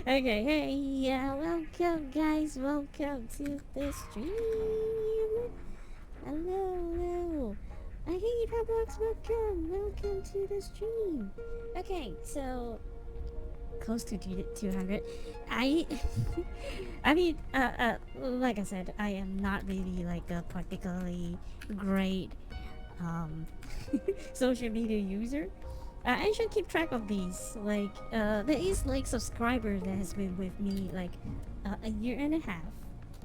Okay, hey, yeah, welcome guys, welcome to the stream. Hello. Hey, Roblox, welcome to the stream. Okay, so close to 200. I, I mean, like I said, I am not really like a particularly great um, social media user. I should keep track of these. Like, there is like subscriber that has been with me like a year and a half,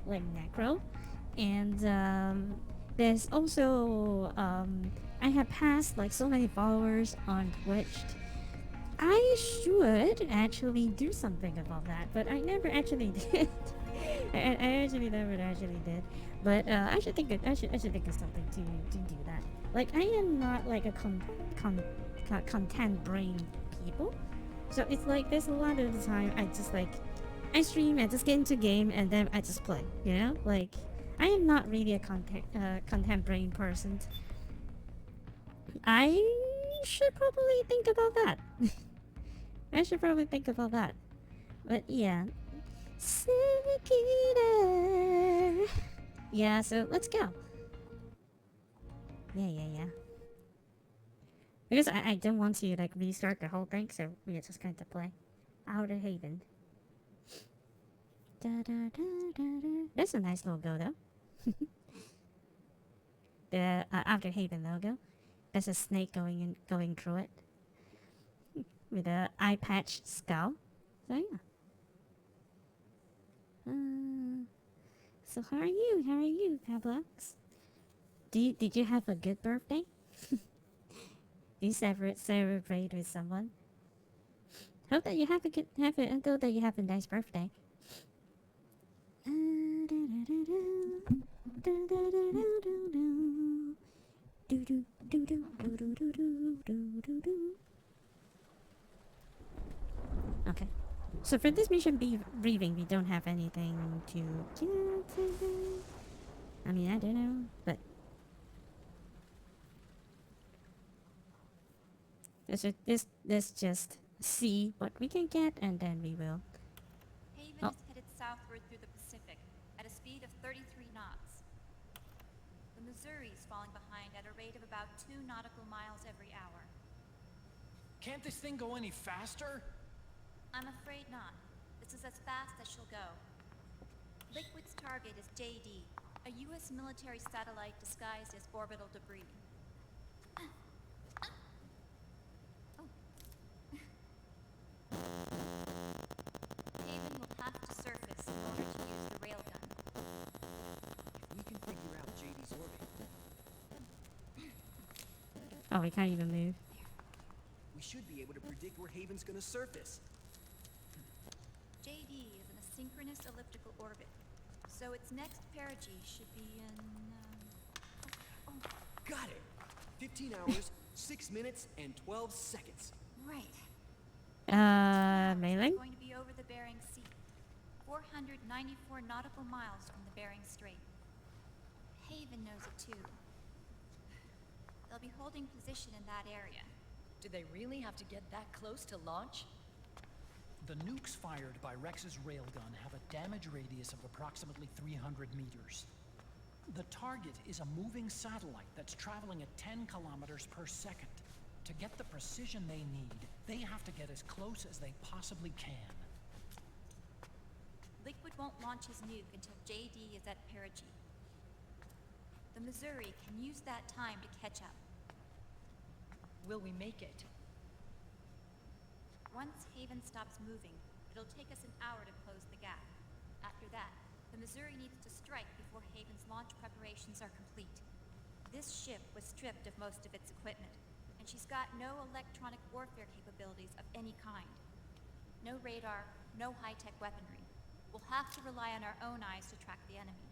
like Necro, and there's also I have passed like so many followers on Twitch. I should actually do something about that, but I never actually did. I actually never actually did. But I should think of something to do that. Like I am not like a content brain people. So it's like there's a lot of the time I just like I stream, I just get into game and then I just play. You know, like I am not really a content brain person. I should probably think about that. I should probably think about that. But yeah. Syndicator. Yeah, so let's go. Yeah. Because I don't want to like restart the whole thing, so we're just going to play Outer Haven. That's a nice logo though. The Outer Haven logo. There's a snake going through it with a eye patch skull. So yeah. So how are you? How are you, Pablox? Did you have a good birthday? Did you celebrate with someone? Hope that you have a good have a hope that you have a nice birthday. Okay. So for this mission briefing, we don't have anything to get. I mean, I don't know, but let's just see what we can get, and then we will. Haven is headed southward through the Pacific at a speed of 33 knots. The Missouri is falling behind at a rate of about 2 nautical miles every hour. Can't this thing go any faster? I'm afraid not. This is as fast as she'll go. Liquid's target is JD, a U.S. military satellite disguised as orbital debris. Haven will have to surface in order to use the railgun. If we can figure out JD's orbit, Oh, we can't even move. we should be able to predict where Haven's gonna surface. JD is in a synchronous elliptical orbit, so its next perigee should be in. Got it! 15 hours, 6 minutes, and 12 seconds. Right. Mailing? Going to be over the Bering Sea, 494 nautical miles from the Bering Strait. Haven knows it too. They'll be holding position in that area. Do they really have to get that close to launch? The nukes fired by Rex's railgun have a damage radius of approximately 300 meters. The target is a moving satellite that's traveling at 10 kilometers per second. To get the precision they need, they have to get as close as they possibly can. Liquid won't launch his nuke until JD is at perigee. The Missouri can use that time to catch up. Will we make it? Once Haven stops moving, it'll take us an hour to close the gap. After that, the Missouri needs to strike before Haven's launch preparations are complete. This ship was stripped of most of its equipment, and she's got no electronic warfare capabilities of any kind. No radar, no high-tech weaponry. We'll have to rely on our own eyes to track the enemy.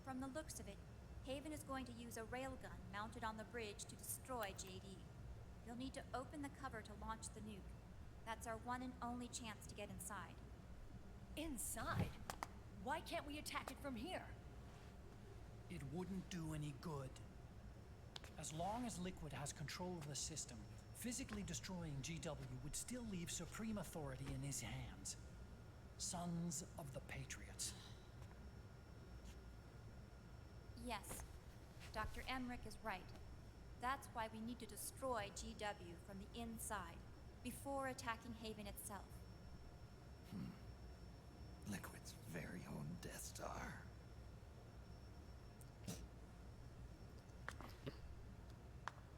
From the looks of it, Haven is going to use a railgun mounted on the bridge to destroy JD. You'll need to open the cover to launch the nuke. That's our one and only chance to get inside. Inside? Why can't we attack it from here? It wouldn't do any good. As long as Liquid has control of the system, physically destroying GW would still leave supreme authority in his hands. Sons of the Patriots. Yes, Dr. Emmerich is right. That's why we need to destroy GW from the inside, before attacking Haven itself. Liquid's very own Death Star.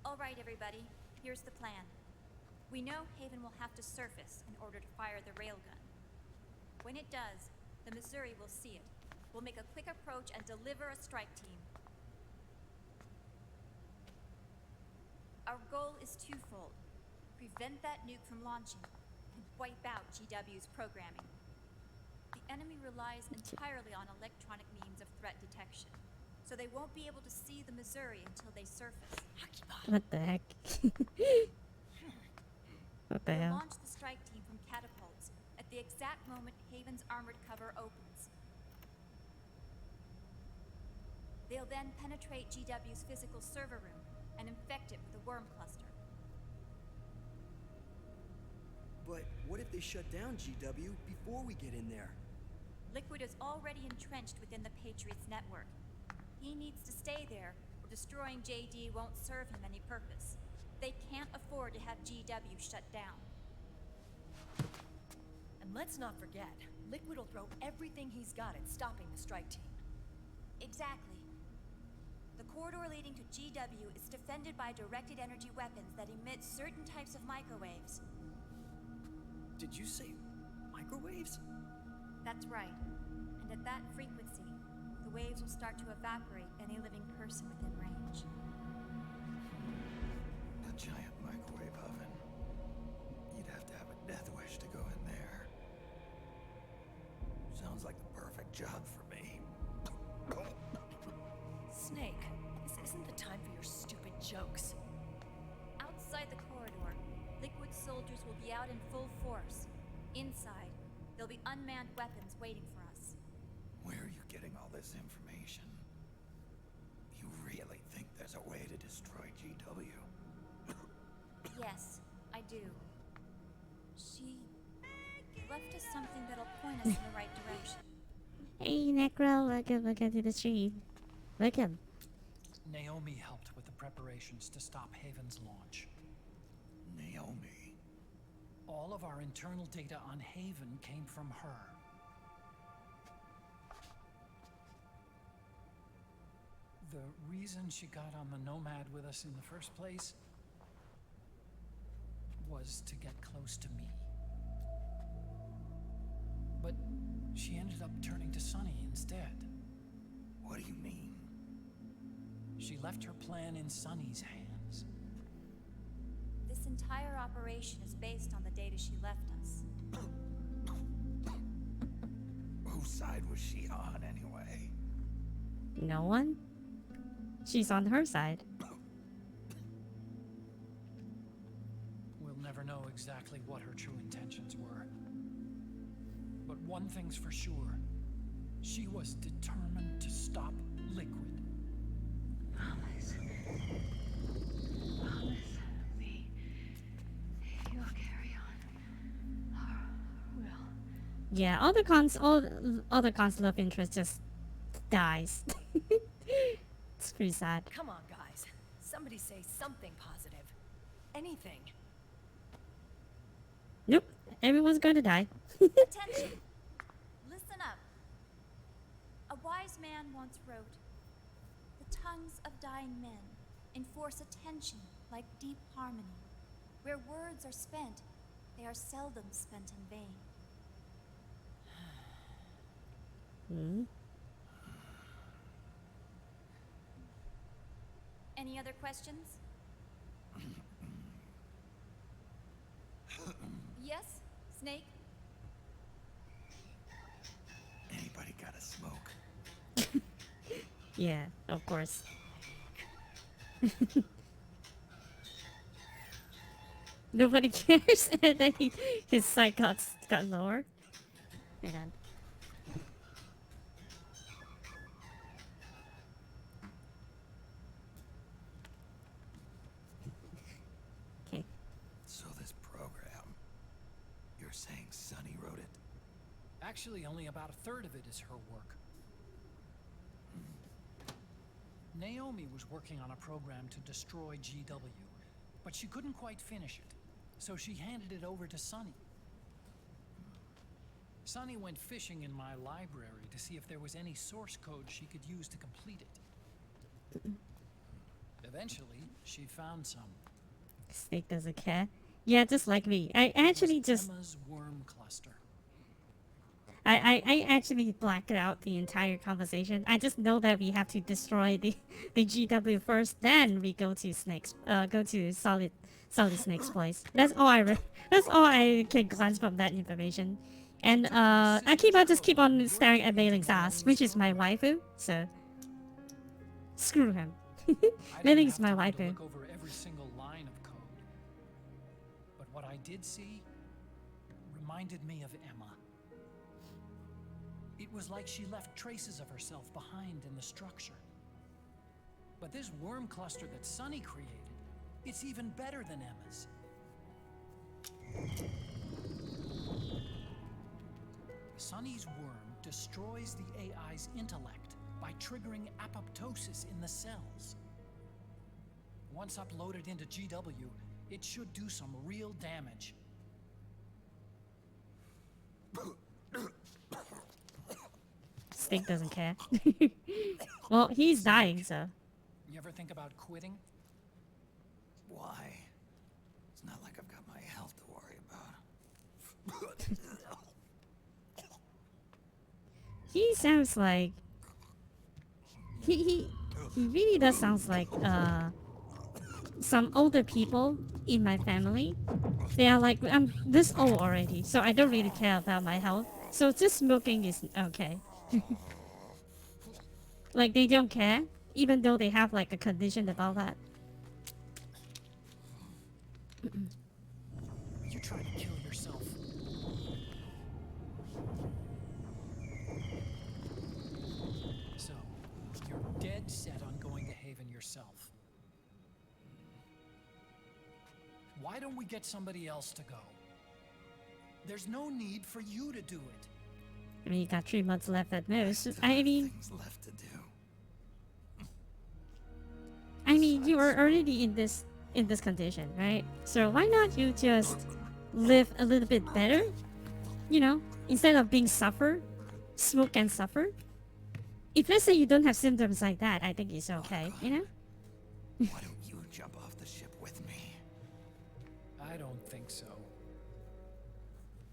All right, everybody. Here's the plan. We know Haven will have to surface in order to fire the railgun. When it does, the Missouri will see it. We'll make a quick approach and deliver a strike team. Our goal is twofold. Prevent that nuke from launching, and wipe out GW's programming. The enemy relies entirely on electronic means of threat detection, so they won't be able to see the Missouri until they surface. What the heck? What the We'll hell? launch the strike team from catapults at the exact moment Haven's armored cover opens. They'll then penetrate GW's physical server room and infect it with a worm cluster. But what if they shut down GW before we get in there? Liquid is already entrenched within the Patriots network. He needs to stay there, or destroying JD won't serve him any purpose. They can't afford to have GW shut down. And let's not forget, Liquid will throw everything he's got at stopping the strike team. Exactly. The corridor leading to GW is defended by directed energy weapons that emit certain types of microwaves. Did you say microwaves? That's right. And at that frequency, the waves will start to evaporate any living person within range. A giant microwave oven. You'd have to have a death wish to go in there. Sounds like the perfect job for me. Snake, this isn't the time for your stupid jokes. Outside the corridor, Liquid soldiers will be out in full force. Inside, there'll be unmanned weapons waiting for us. Where are you getting all this information? You really think there's a way to destroy GW? Yes, I do. She left us something that'll point us in the right direction. Hey, Necro, welcome to the stream. Welcome. Naomi helped with the preparations to stop Haven's launch. Naomi. All of our internal data on Haven came from her. The reason she got on the Nomad with us in the first place was to get close to me. But she ended up turning to Sunny instead. What do you mean? She left her plan in Sunny's hands. This entire operation is based on the data she left us. Whose side was she on, anyway? No one? She's on her side. We'll never know exactly what her true intentions were. But one thing's for sure. She was determined to stop Liquid. Promise. Promise me. You'll carry on. Or will. Yeah, all other constant love interest just dies. It's pretty sad. Come on, guys. Somebody say something positive. Anything. Nope, everyone's going to die. Attention! Listen up. A wise man once wrote, "The tongues of dying men enforce attention like deep harmony. Where words are spent, they are seldom spent in vain." Hmm? Any other questions? Yes, Snake? Anybody got a smoke? Yeah, of course. Nobody cares, and then his sight got lower. Hang on. think Sonny wrote it? Actually, only about a third of it is her work. Naomi was working on a program to destroy GW, but she couldn't quite finish it, so she handed it over to Sonny. Sonny went fishing in my library to see if there was any source code she could use to complete it. Eventually, she found some. Snake doesn't care. Yeah, just like me. I actually just Emma's worm cluster. I actually blacked out the entire conversation. I just know that we have to destroy the GW first, then we go to Solid Snake's place. That's all that's all I can glance from that information. And I just keep on staring at Mailing's ass, which is my waifu. So screw him. Mailing's my I didn't have time to waifu. look over every single line of code, but what I did see reminded me of Emma. It was like she left traces of herself behind in the structure. But this worm cluster that Sonny created, it's even better than Emma's. Sonny's worm destroys the AI's intellect by triggering apoptosis in the cells. Once uploaded into GW, it should do some real damage. Snake doesn't care. Well, he's dying, so. You ever think about quitting? Why? It's not like I've got my health to worry about. He sounds like he really does sounds like some older people in my family. They are like, I'm this old already, so I don't really care about my health. So just smoking is okay. Like they don't care, even though they have like a condition about that. Are you trying to kill yourself? So, you're dead set on going to Haven yourself. Why don't we get somebody else to go? There's no need for you to do it. I mean, you got 3 months left at most. I mean, Things left to do. you are already in this condition, right? So why not you just live a little bit better? You know, instead of being smoke and suffer. If let's say you don't have symptoms like that, I think it's okay, you know? Why don't you jump off the ship with me? I don't think so.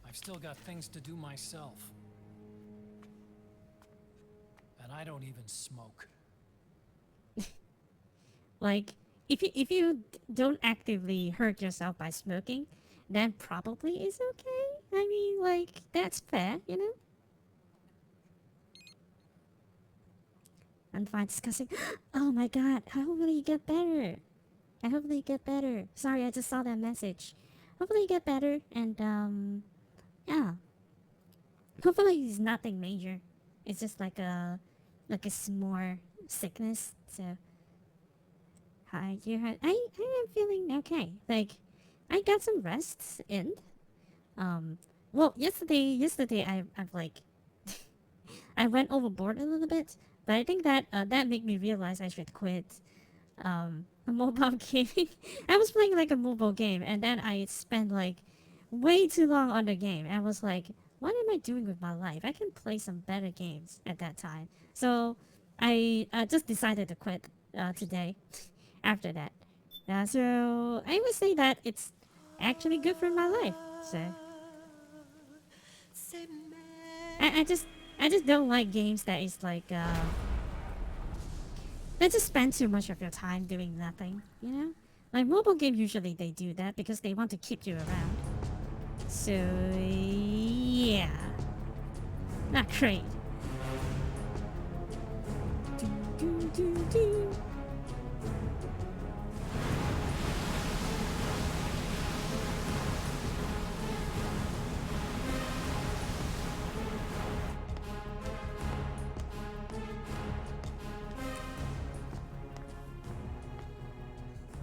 I've still got things to do myself. And I don't even smoke. Like, if you don't actively hurt yourself by smoking, then probably it's okay. I mean, like, that's fair, you know? I'm fine discussing. Oh my god, hopefully you get better. I hopefully you get better. Sorry, I just saw that message. Hopefully you get better, and, yeah. Hopefully it's nothing major. It's just like a small sickness, so... Hi, I am feeling okay. Like, I got some rests in. Well, yesterday I've like, I went overboard a little bit, but I think that that made me realize I should quit, mobile gaming. I was playing like a mobile game, and then I spent like way too long on the game. I was like, what am I doing with my life? I can play some better games at that time. So I just decided to quit today. After that, so I would say that it's actually good for my life. So I just don't like games that is like that just spend too much of your time doing nothing. You know, like mobile game usually they do that because they want to keep you around. So yeah, not great. Do, do, do, do.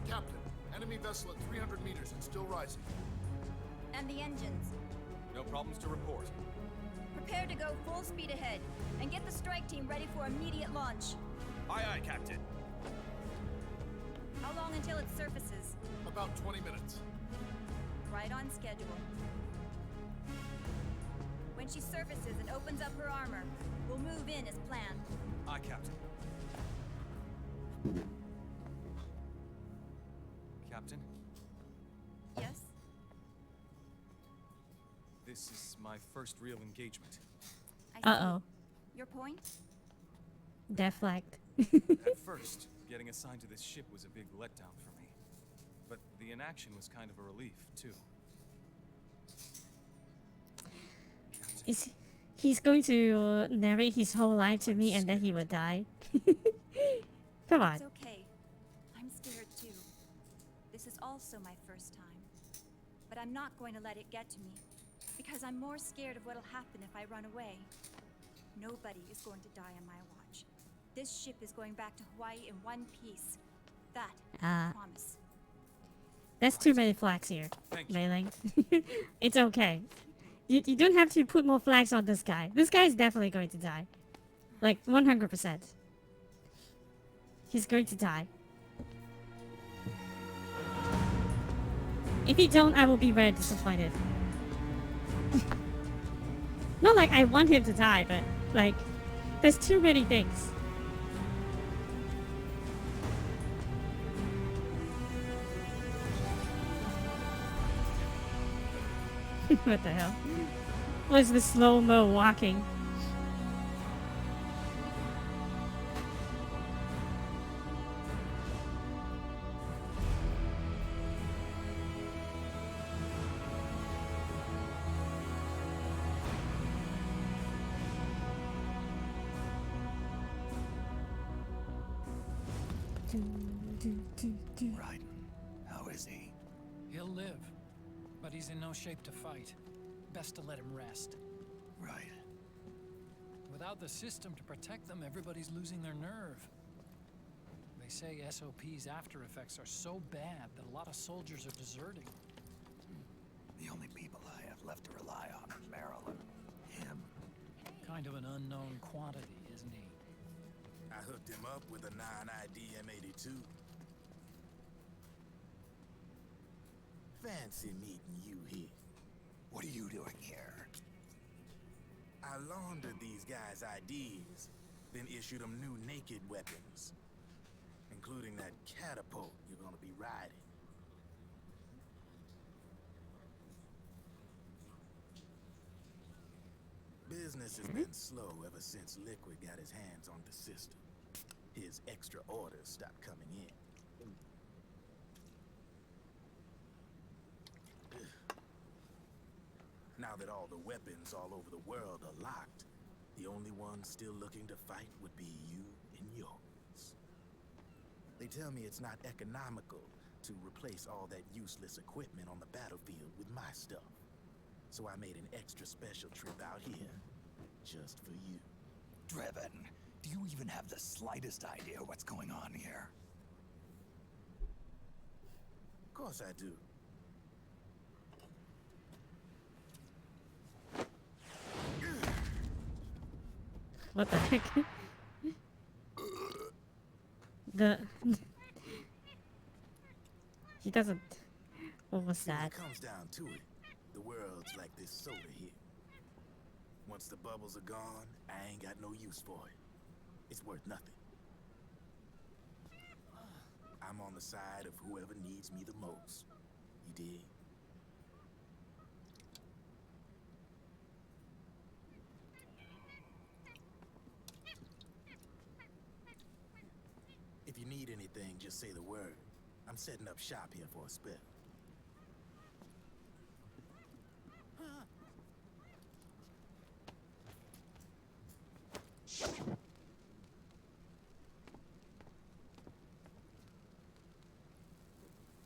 Captain, enemy vessel at 300 meters and still rising. And the engines. No problems to report. Prepare to go full speed ahead, and get the strike team ready for immediate launch. Aye, aye, Captain. How long until it surfaces? About 20 minutes. Right on schedule. When she surfaces and opens up her armor, we'll move in as planned. Aye, Captain. Captain, Yes? this is my first real engagement. I see. Uh-oh. Your point? Deflect. At first, getting assigned to this ship was a big letdown for me. But the inaction was kind of a relief, too. He's going to narrate his whole life to me and then he would die. Come on. It's okay. I'm scared too. This is also my first time. But I'm not going to let it get to me. Because I'm more scared of what'll happen if I run away. Nobody is going to die on my watch. This ship is going back to Hawaii in one piece. That I promise. There's too many flags here, Thank you. Mei Ling. It's okay. You don't have to put more flags on this guy. This guy is definitely going to die. Like, 100%. He's going to die. If he don't, I will be very disappointed. Not like I want him to die, but, like, there's too many things. What the hell? What's the slow-mo walking? Right. How is he? He'll live, but he's in no shape to fight. Best to let him rest. Right. Without the system to protect them, everybody's losing their nerve. They say SOP's after effects are so bad that a lot of soldiers are deserting. The only people I have left to rely on are Marilyn. Him. Kind of an unknown quantity, isn't he? I hooked him up with a 9ID M82. Fancy meeting you here. What are you doing here? I laundered these guys' IDs, then issued them new naked weapons, including that catapult you're gonna be riding. Business has been slow ever since Liquid got his hands on the system. His extra orders stopped coming in. Now that all the weapons all over the world are locked, the only ones still looking to fight would be you and yours. They tell me it's not economical to replace all that useless equipment on the battlefield with my stuff. So I made an extra special trip out here, just for you. Driven, do you even have the slightest idea what's going on here? Of course I do. What the heck? He doesn't... What was When that? it comes down to it, the world's like this soda here. Once the bubbles are gone, I ain't got no use for it. It's worth nothing. I'm on the side of whoever needs me the most. You dig? If you need anything, just say the word. I'm setting up shop here for a spell.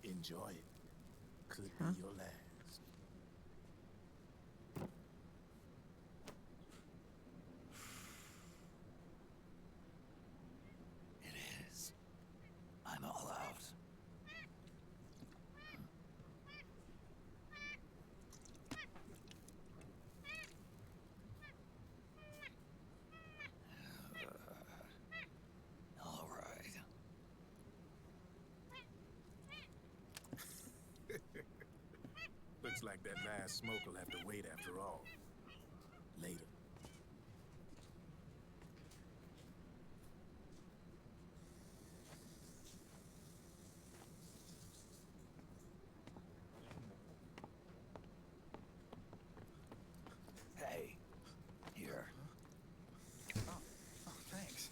Enjoy it. Could be your last. It is. I'm all out. Looks like that last smoke will have to wait after all. Later. Hey, here. Oh, thanks.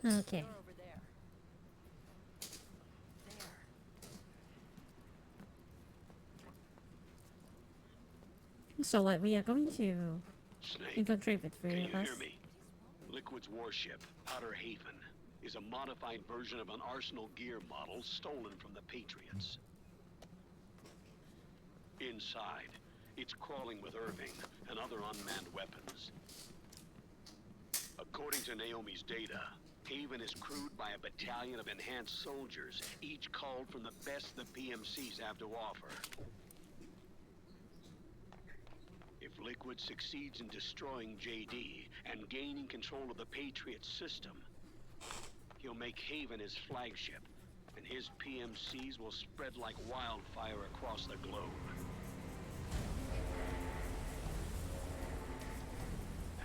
Okay. They're over there. There. So what? We are going to Snake, infiltrate with can three you of us. hear me? Liquid's warship, Outer Haven, is a modified version of an Arsenal gear model stolen from the Patriots. Inside, it's crawling with Irving and other unmanned weapons. According to Naomi's data, Haven is crewed by a battalion of enhanced soldiers, each called from the best the PMCs have to offer. If Liquid succeeds in destroying JD and gaining control of the Patriot system, he'll make Haven his flagship, and his PMCs will spread like wildfire across the globe.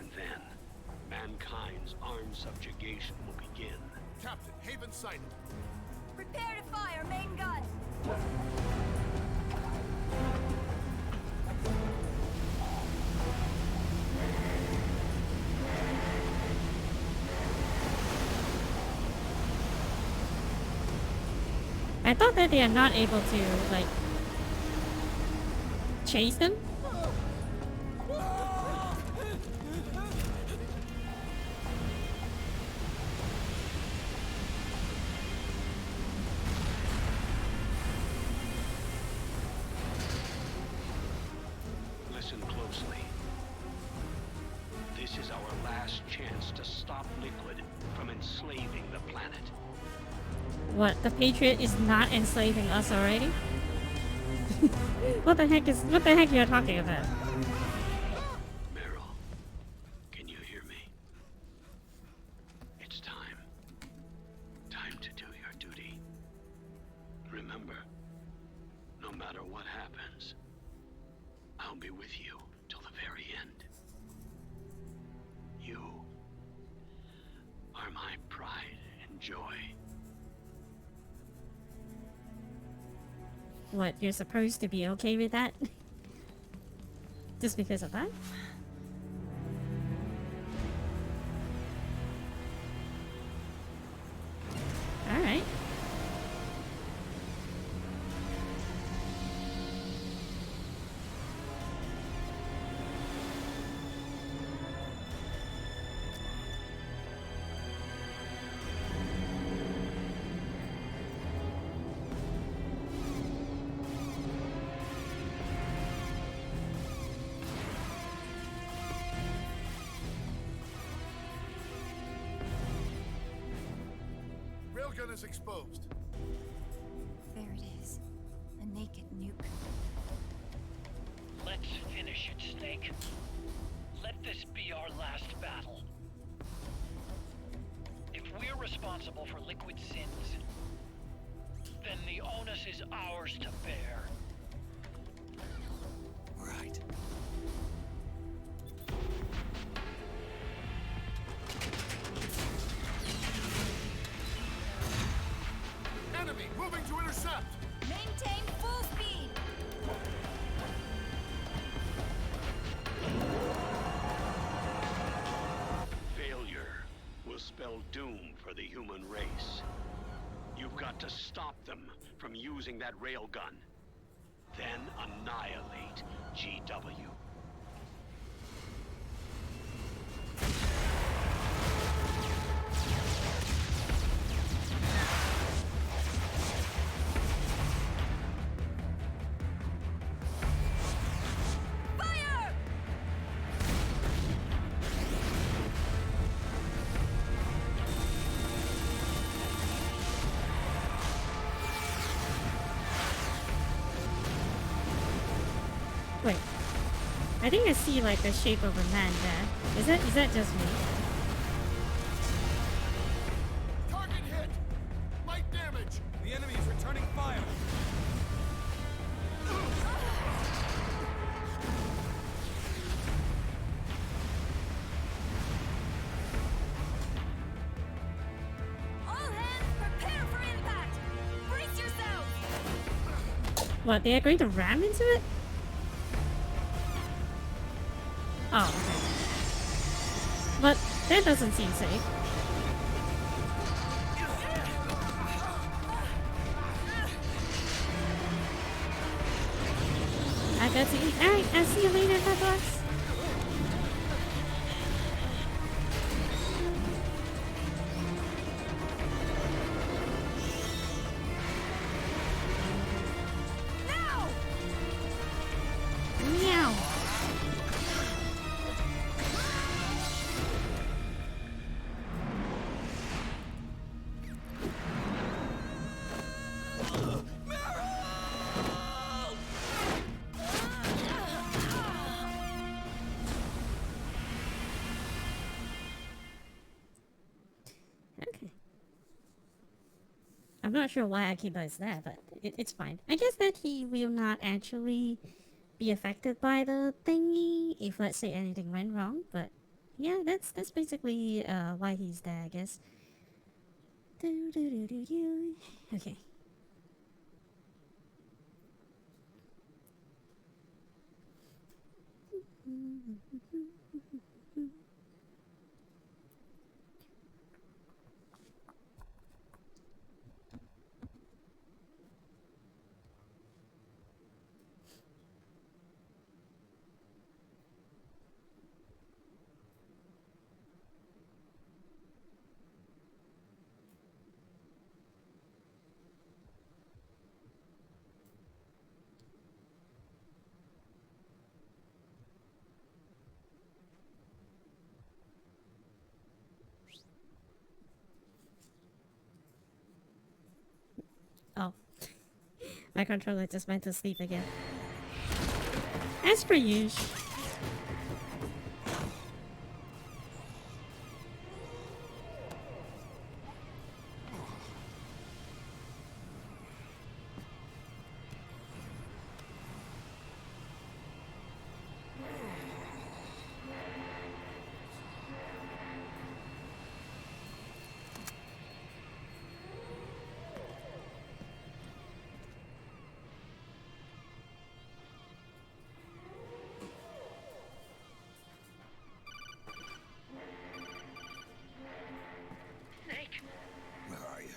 And then, mankind's armed subjugation will begin. Captain, Haven sighted. Prepare to fire, main gun! I thought that they are not able to, like, chase them. Listen closely. This is our last chance to stop Liquid from enslaving the planet. What? The Patriot is not enslaving us already? What the heck you're talking about? Meryl, can you hear me? It's time. Time to do your duty. Remember, no matter what happens, I'll be with you till the very end. You are my pride and joy. What, you're supposed to be okay with that? Just because of that? Alright. Railgun is exposed. There it is. A naked nuke. Let's finish it, Snake. Let this be our last battle. If we're responsible for Liquid's sins, then the onus is ours to bear. Right. Enemy moving to intercept. Maintain full speed! Failure will spell doom for the human race. You've got to stop them from using that railgun. Then annihilate GW. Fire! Wait. I think I see like the shape of a man there. Is that just me? Target hit! Light damage! The enemy is returning fire. All hands, prepare for impact! Brace yourselves! What, they are going to ram into it? Oh, okay. But that doesn't seem safe. I got to eat. Alright, I'll see you later, Pebbles. Now! Meow. Okay. I'm not sure why Akiba is there, but it's fine. I guess that he will not actually be affected by the thingy if, let's say, anything went wrong. But yeah, that's basically why he's there, I guess. Okay. Oh. My controller just went to sleep again. As per usual. Snake, Where are you?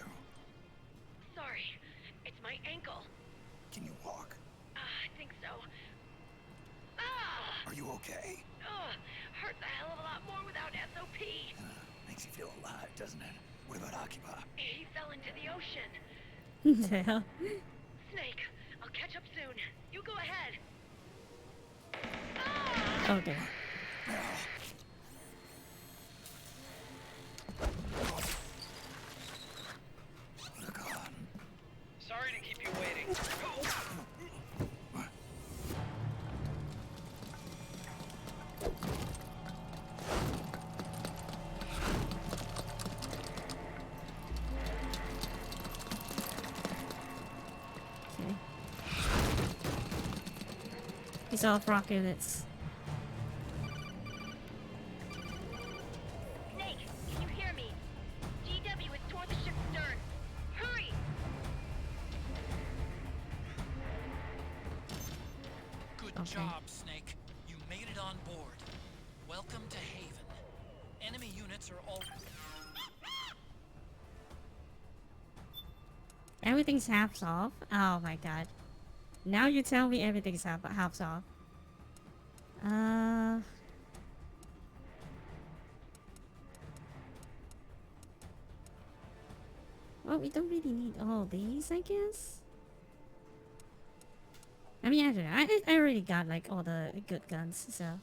sorry. It's my ankle. Can you walk? I think so. Ah! Are you okay? Ugh, hurts a hell of a lot more without SOP. Makes you feel alive, doesn't it? What about Akiba? He fell into the ocean. The hell? Snake, I'll catch up soon. You go ahead. Okay. Look on. Sorry to keep you waiting. Okay. He's off rock units. Snake, can you hear me? GW is toward the ship's stern. Hurry! Good Okay. job, Snake. You made it on board. Welcome to Haven. Enemy units are all... Everything's half off? Oh my god. Now you tell me everything's half off. Well, we don't really need all these, I guess. I mean, I don't know. I already got like all the good guns, so.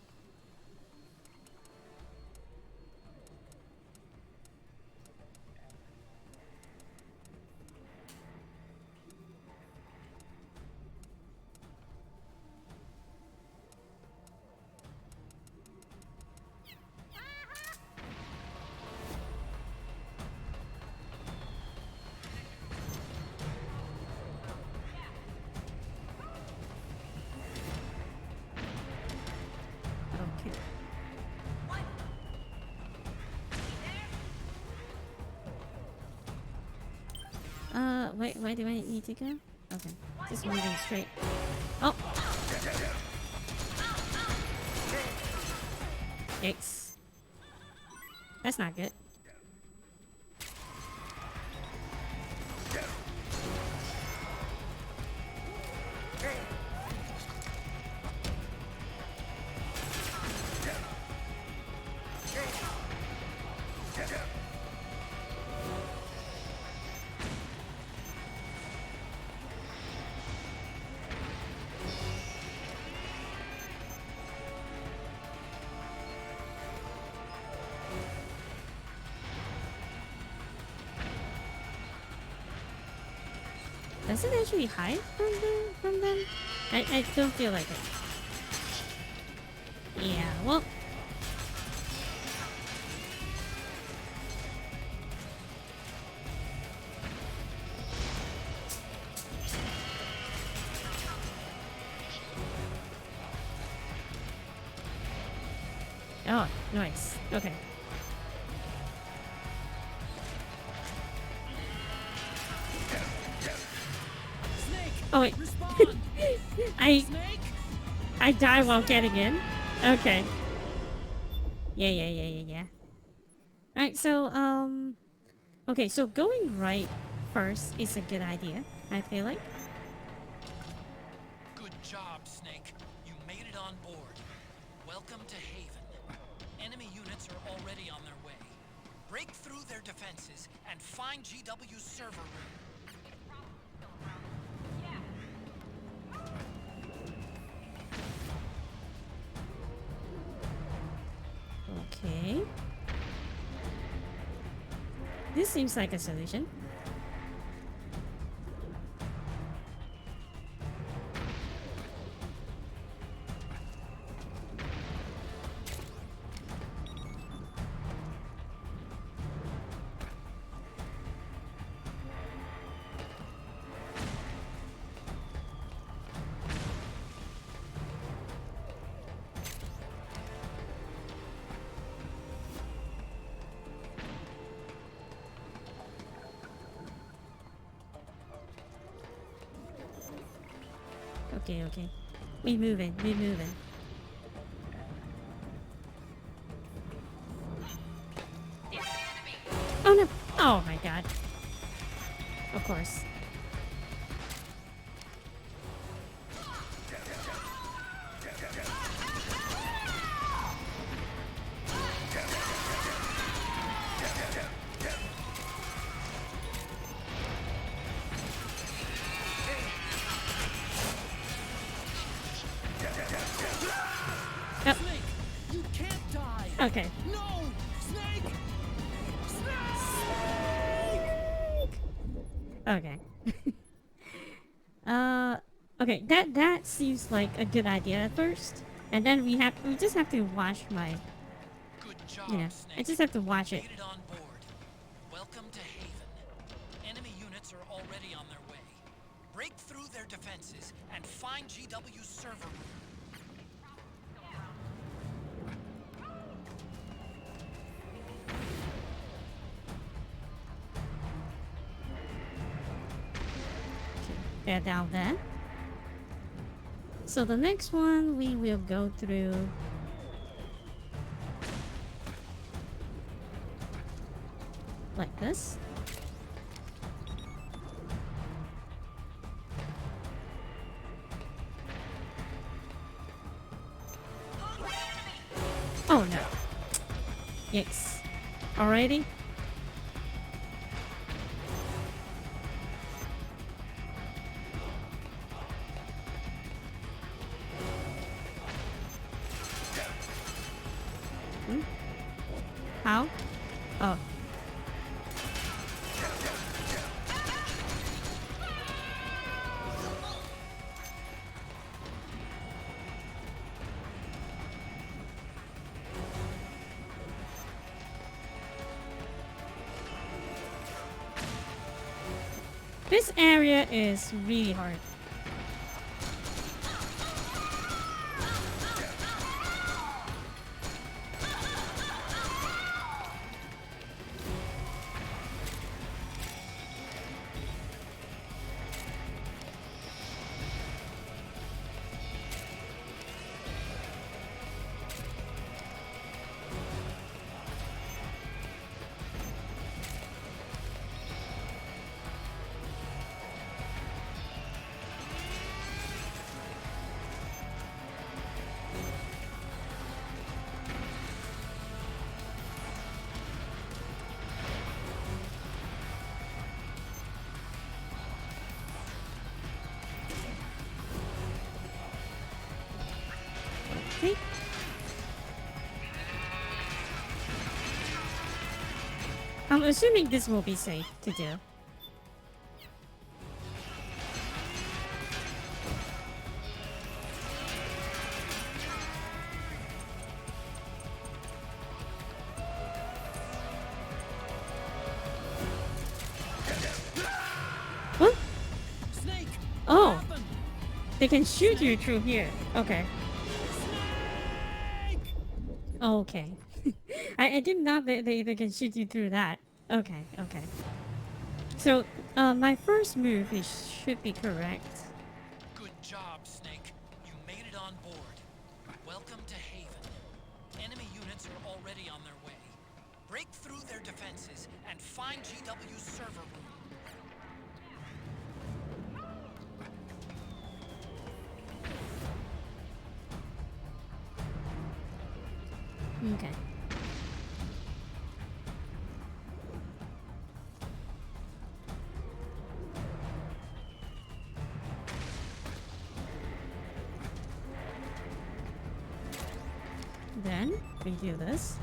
where do I need to go? Okay, just moving straight. Oh! Yikes. That's not good. Does it actually hide from them? I don't feel like it. Yeah, well. Oh, nice. Okay. Oh wait. I die while getting in. Okay. Yeah. Alright, so okay, so going right first is a good idea, I feel like. Good job, Snake. You made it on board. Welcome to Haven. Enemy units are already on their way. Break through their defenses and find GW's server room. Okay. This seems like a solution. Okay. We moving. Oh no! Oh my god. Of course. Okay. No! Snake! Okay. Okay, that seems like a good idea at first. And then we just have to watch my Good job, you know, Snake. I just have to watch it. Made it on board. Welcome to Haven. Enemy units are already on their way. Break through their defenses and find GW's server room. They're down there. So the next one we will go through like this. Oh no. Yes. Alrighty. How? Oh. This area is really hard. I'm assuming this will be safe to do. What? Snake! Oh! They can shoot you through here. Okay. Okay. I didn't know they can shoot you through that. Okay, okay. So, my first move should be correct. Good job, Snake. You made it on board. Welcome to Haven. Enemy units are already on their way. Break through their defenses and find GW's server room. Okay. Then we do this.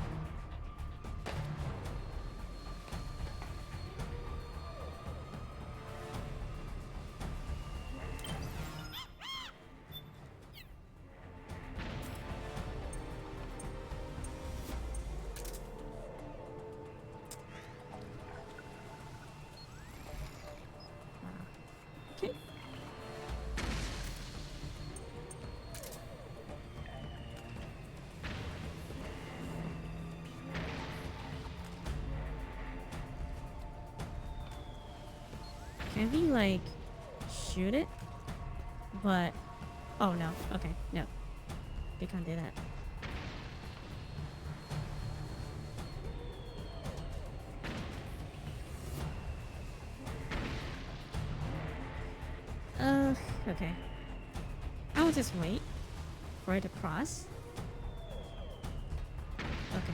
Okay. Can we, like, shoot it? But... Oh, no. Okay, no. We can't do that. Okay. I'll just wait for it to cross. Okay.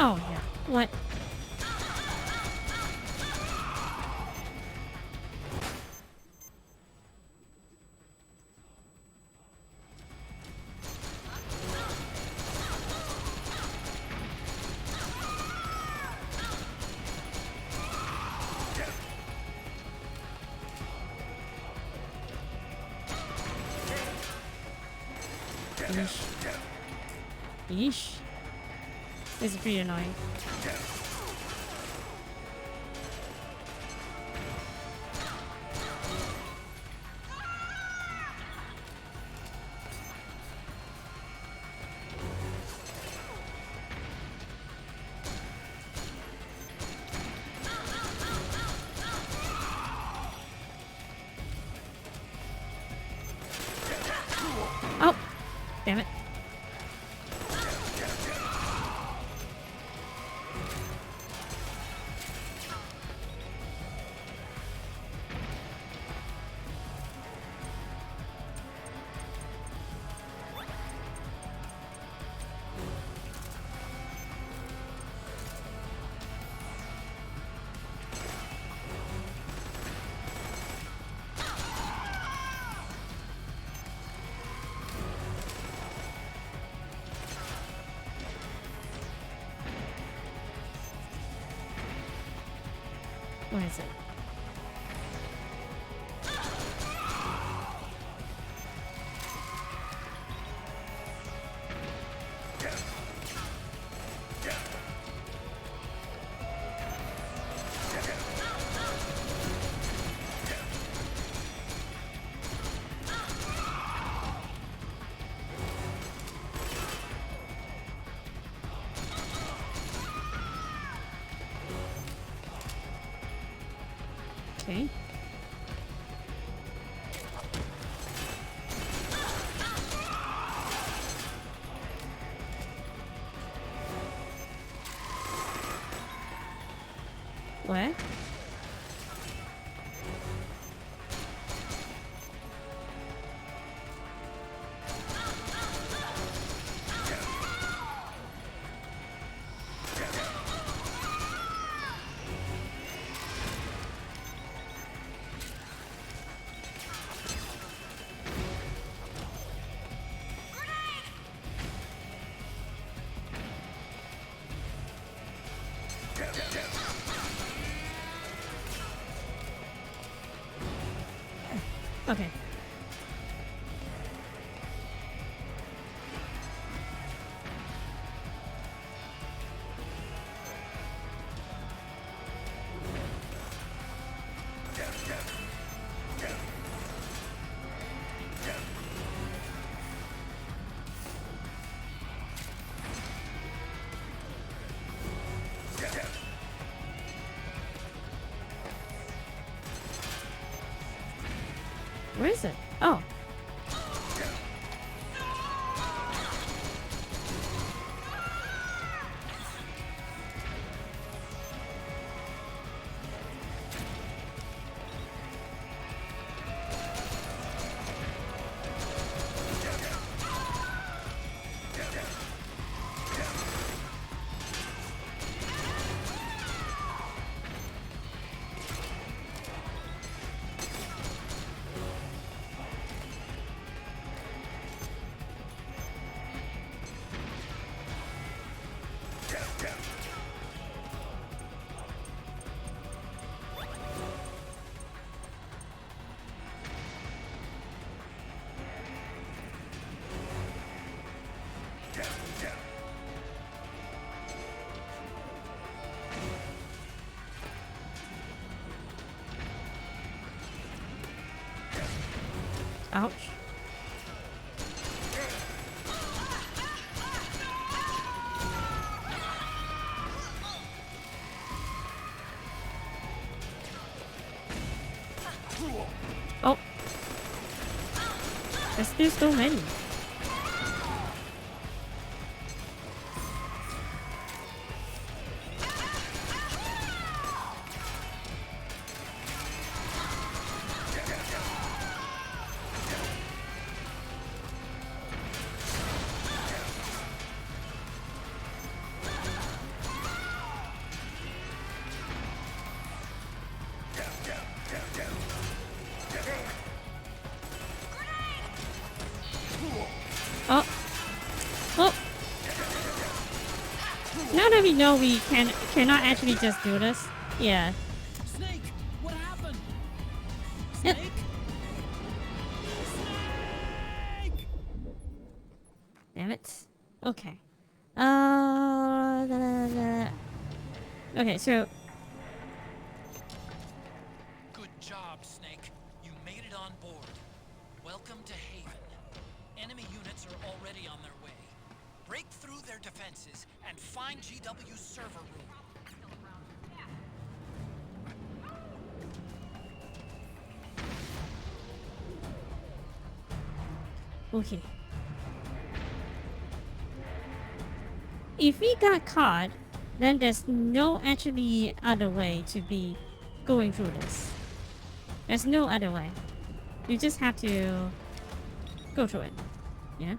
Oh, yeah. What? Yeesh. Yeesh. This is pretty annoying. Oh! Damn it. What is it? Okay. What? Okay. Where is it? Oh. Ouch. Oh. There's still so many. Oh. Oh. Now that we know we cannot actually just do this. Yeah. Snake, what happened? Yep. Snake? Snake! Damn it. Okay. Okay, so Good job, Snake. You made it on board. Welcome to Haven. Enemy units are already on their way. Break through their defenses and find GW's server room. okay. If we got caught, then there's no actually other way to be going through this. There's no other way. You just have to go through it. Yeah?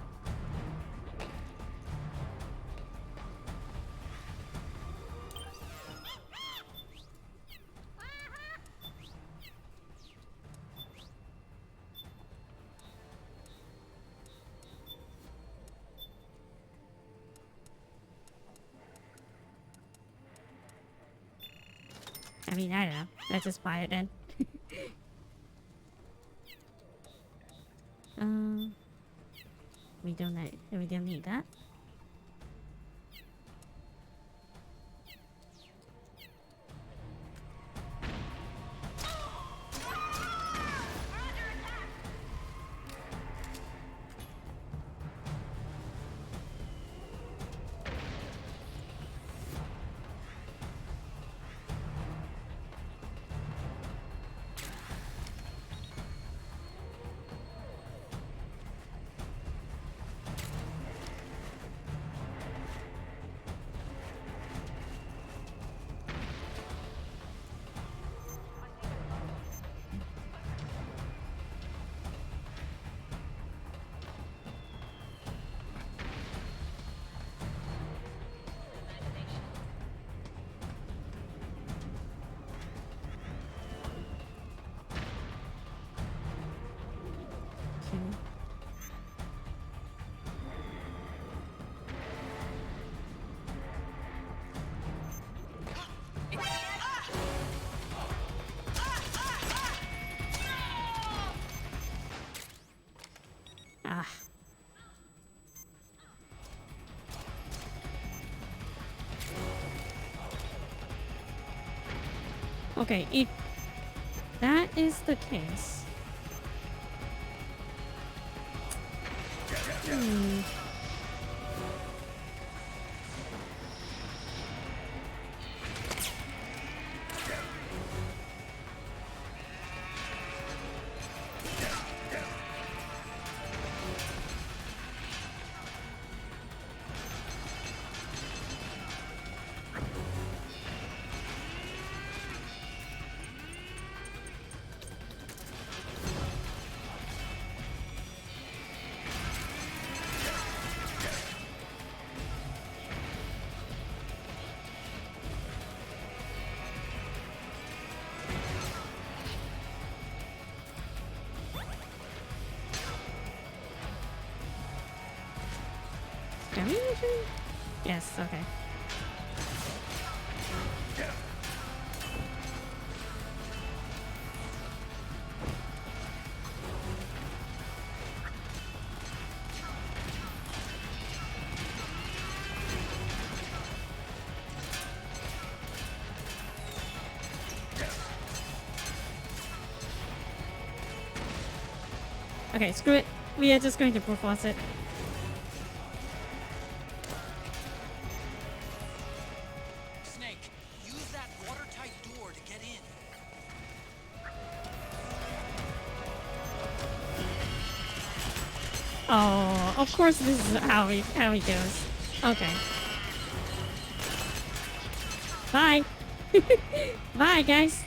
I mean, I don't know. Let's just buy it then. We don't need that. Okay, if that is the case... Hmm. Can we usually? Yes, okay. Okay, screw it. We are just going to brute force it. Snake, use that watertight door to get in. Oh, of course this is how he goes. Okay. Bye. Bye, guys.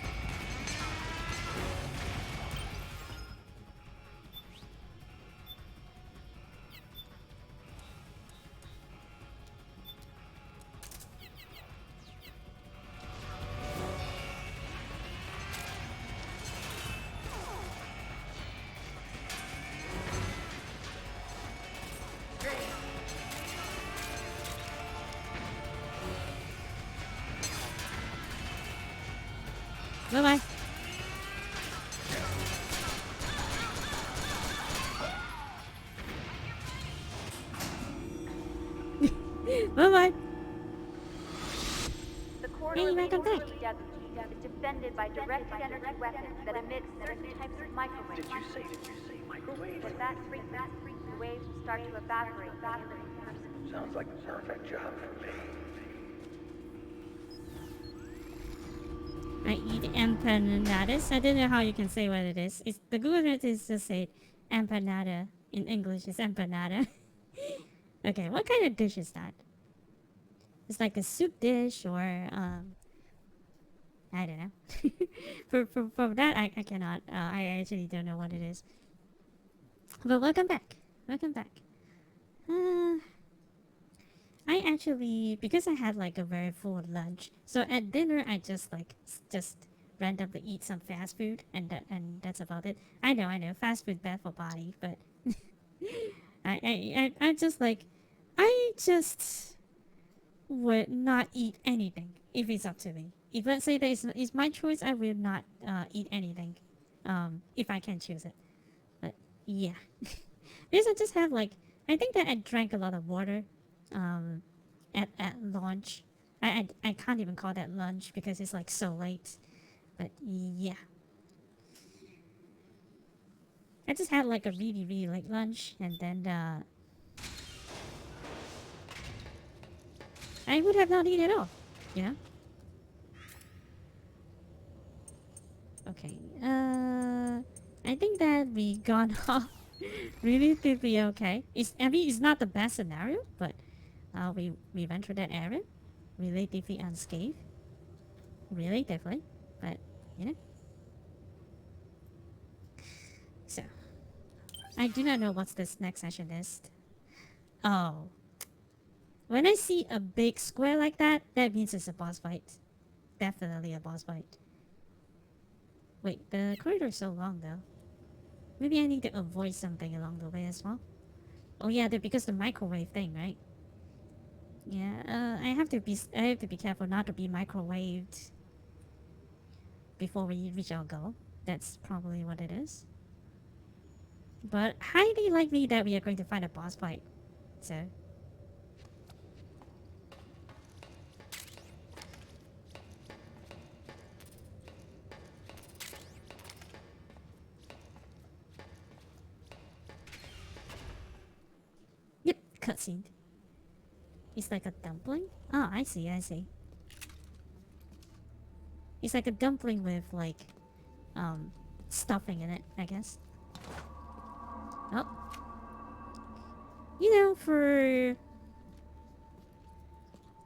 Bye-bye. Bye-bye. The corridor leading to GW is defended by directed energy weapons that emit certain types of microwaves. Did you say microwave? If that freaks, the waves will start to evaporate from the living person. Sounds like the perfect job for me. I eat empanadas. I don't know how you can say what it is. It's, the Google Earth is just say empanada. In English, it's empanada. Okay, what kind of dish is that? It's like a soup dish or, I don't know. For that, I cannot. I actually don't know what it is. But welcome back. Welcome back. I actually, because I had like a very full lunch, so at dinner I just like just randomly eat some fast food, and that's about it. I know, fast food bad for body, but I just like, I just would not eat anything if it's up to me. If let's say that it's my choice, I will not eat anything, if I can choose it. But yeah, because I just have like, I think that I drank a lot of water, at launch. I can't even call that lunch because it's like so late. But yeah, I just had like a really late lunch, and then I would have not eaten at all, you know. Okay, I think that we gone off relatively okay. I mean, it's not the best scenario, but we went through that area relatively unscathed, relatively, but you know. So I do not know what this next session is. Oh, when I see a big square like that, that means it's a boss fight. Definitely a boss fight. Wait, the corridor is so long though. Maybe I need to avoid something along the way as well. Oh yeah, because the microwave thing, right? Yeah, I have to be careful not to be microwaved before we reach our goal. That's probably what it is. But highly likely that we are going to find a boss fight. So cutscene. It's like a dumpling? Oh, I see, I see. It's like a dumpling with, like, stuffing in it, I guess. Oh. You know, for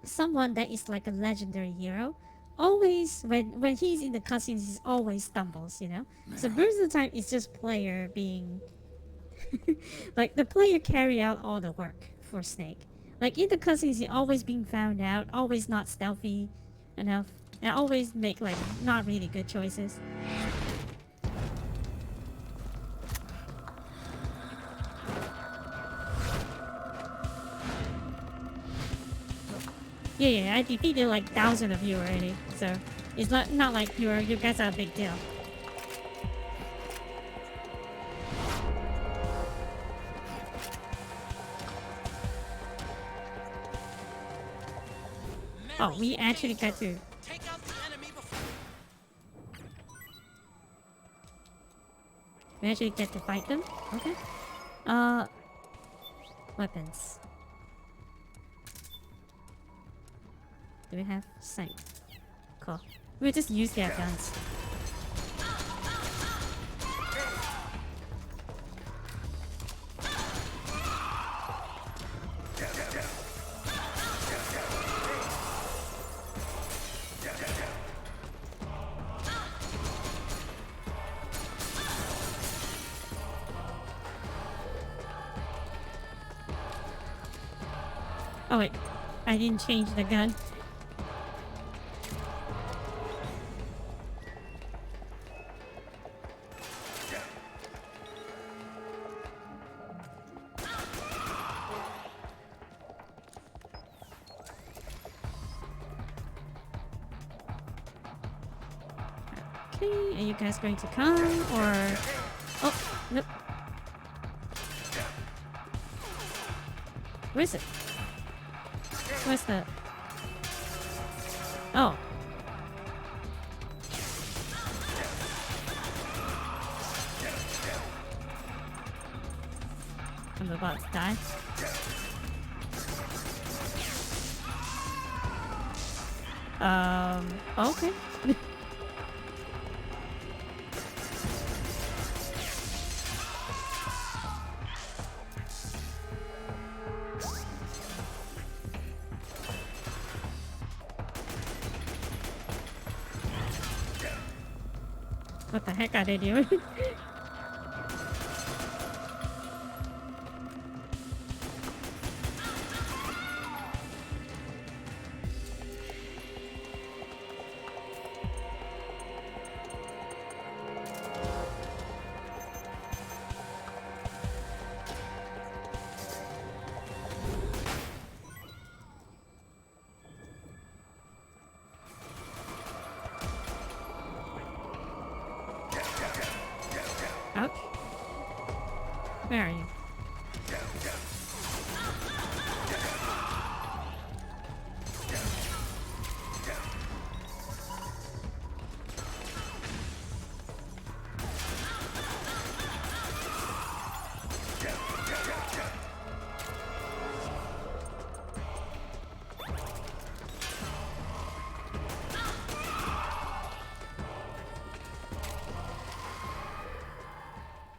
someone that is like a legendary hero, always, when he's in the cutscenes, he always stumbles, you know? So most of the time, it's just player being... like, the player carry out all the work for Snake. Like, in the cutscenes, he always being found out, always not stealthy enough, and always make, like, not really good choices. Yeah, I defeated like 1,000 of you already, so it's not like you guys are a big deal. Oh, we actually got to. Take out the enemy before. We actually get to fight them. Okay. Weapons. Do we have sight? Cool. We'll just use their guns. Oh wait, I didn't change the gun. Okay, are you guys going to come or... Oh, nope. Where is it? Where's the... Oh. I'm about to die. Okay. What the heck are they doing? Ouch. Where are you?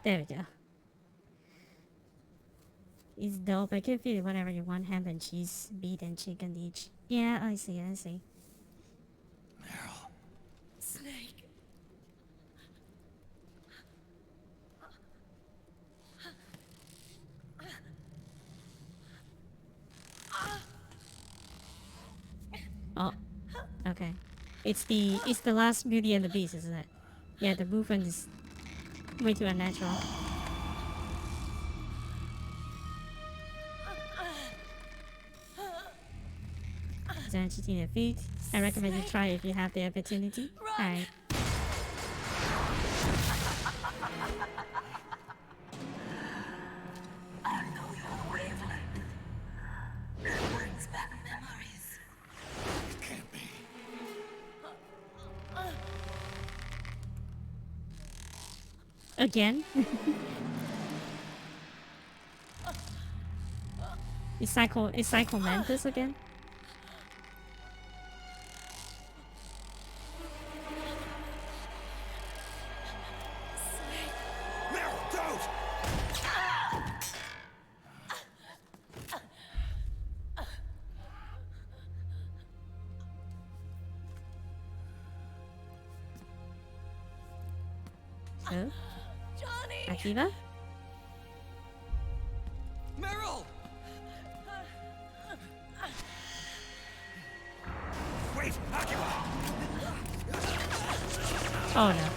There we go. It's dope. I can feed it whatever you want. Ham and cheese, meat and chicken each. Yeah, I see, I see. Snake. Oh, okay. It's the last Beauty and the Beast, isn't it? Yeah, the movement is way too unnatural. Is there feet? I recommend you try if you have the opportunity. Alright. I know your wavelength. It brings back memories. It can't be. Again? Is Psycho Mantis again? Meryl, don't! So, Johnny! Akiva? Meryl! Wait, Akiva! Oh no.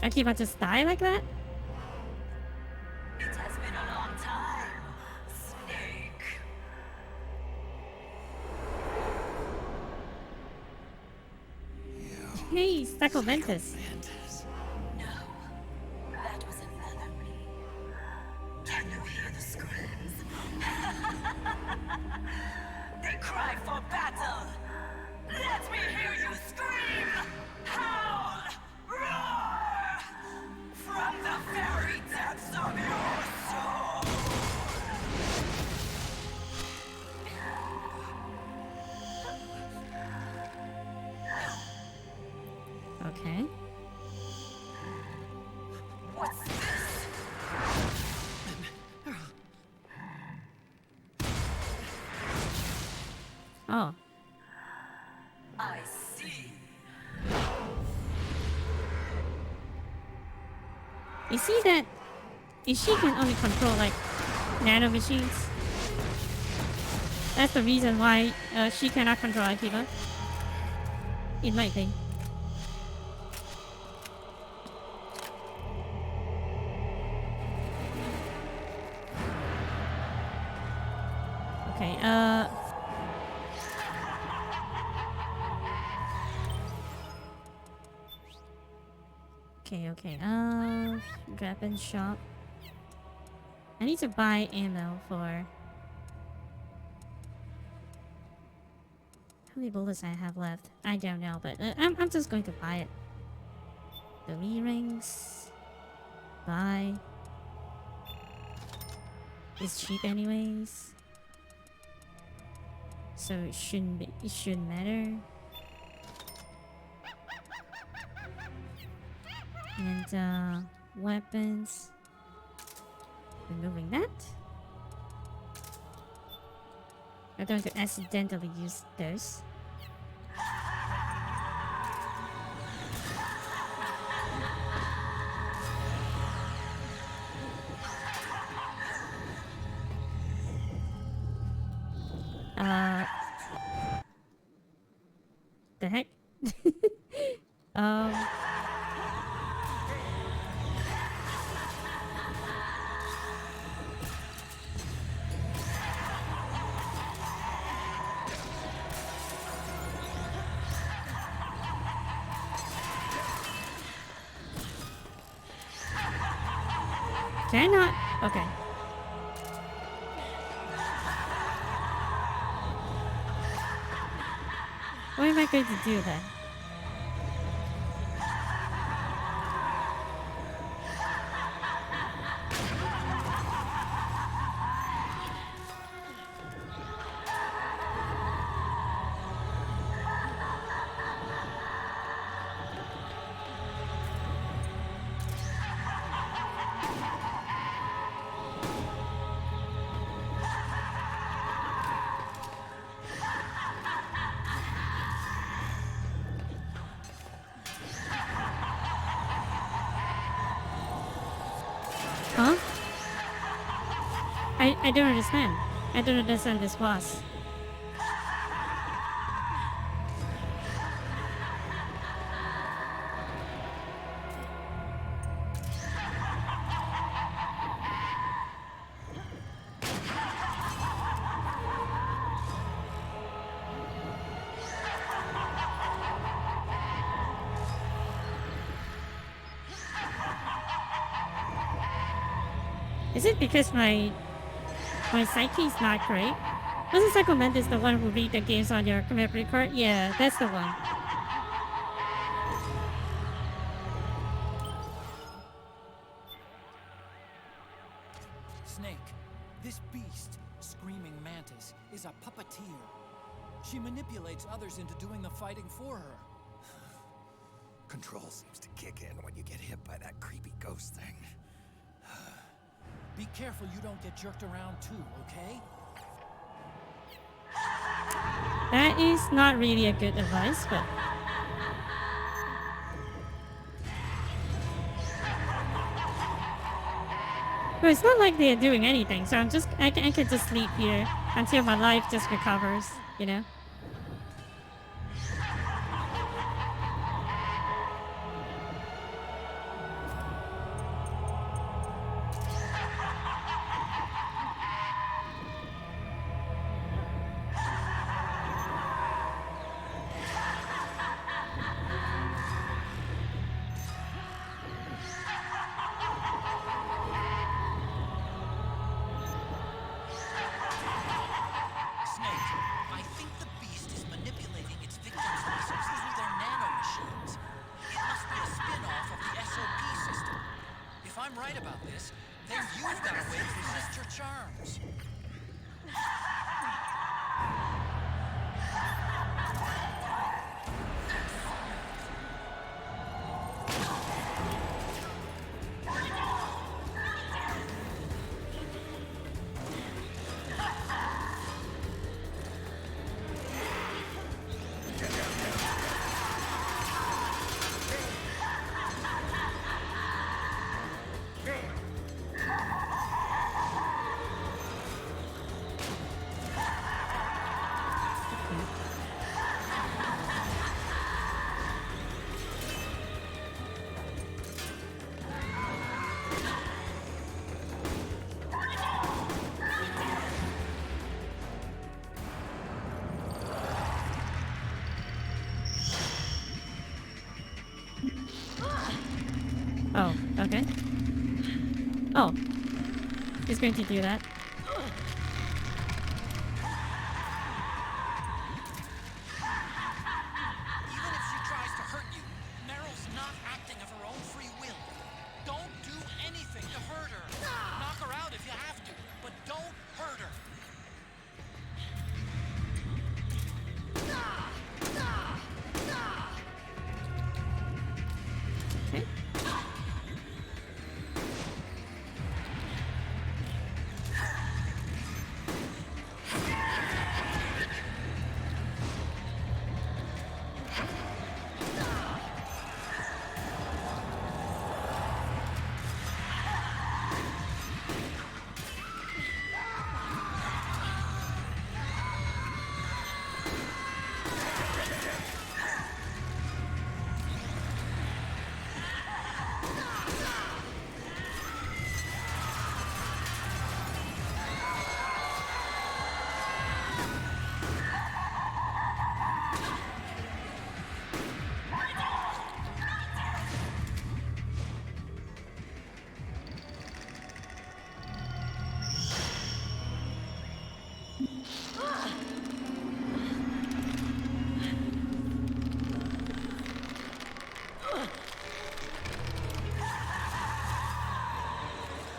Akiva just die like that? It has been a long time, Snake. Hey, Psycho Mantis. No, that was another me. Can you hear the screams? They cry for battle. Let me hear you scream! Howl! Roar! From the very depths of your soul! Okay. What's this? Oh. I see. You see that? If she can only control like nano machines, that's the reason why she cannot control Akiva. It might be. Okay, okay, weapon shop. I need to buy ammo for... How many bullets I have left? I don't know, but I'm just going to buy it. The rings. Buy. It's cheap anyways. So it shouldn't matter. And weapons. Removing that. I'm going to accidentally use those. The heck? Can I not? Okay. What am I going to do then? Huh? I don't understand. I don't understand this boss. Is it because my psyche is not great? Wasn't Psycho Mantis the one who read the games on your memory card? Yeah, that's the one. puppeteer. She manipulates others into doing the fighting for her. Control seems to kick in when you get hit by that creepy ghost thing. Be careful you don't get jerked around too, okay? That is not really a good advice, but... But it's not like they're doing anything, so I can just sleep here until my life just recovers, you know? Oh, okay. Oh. He's going to do that. Even if she tries to hurt you, Meryl's not acting of her own free will. Don't do anything to hurt her. Knock her out if you have to, but don't hurt her. Okay.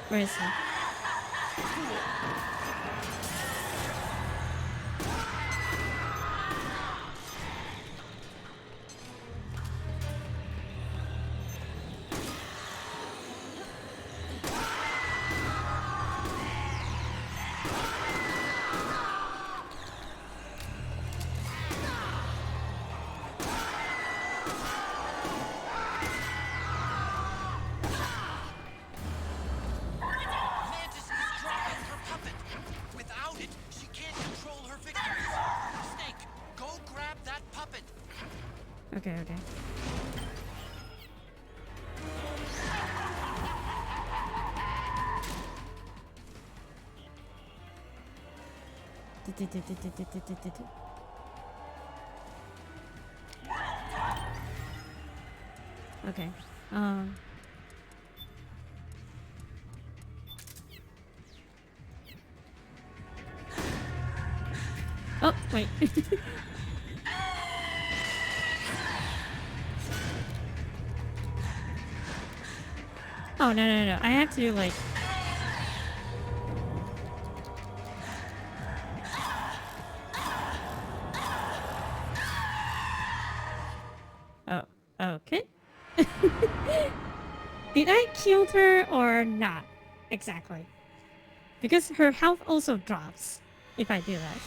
Where is he? Okay, okay. Okay. Oh, wait. Oh, no. I have to, like... Oh, okay. Did I kill her or not? Exactly. Because her health also drops if I do that.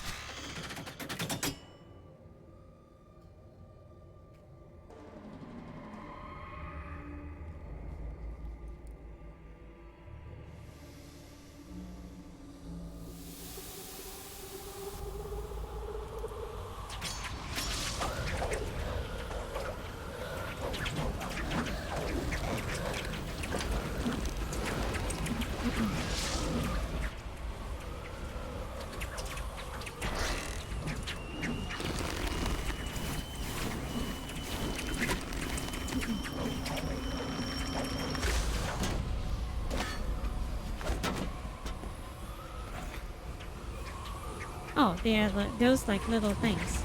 Oh, they are those like little things.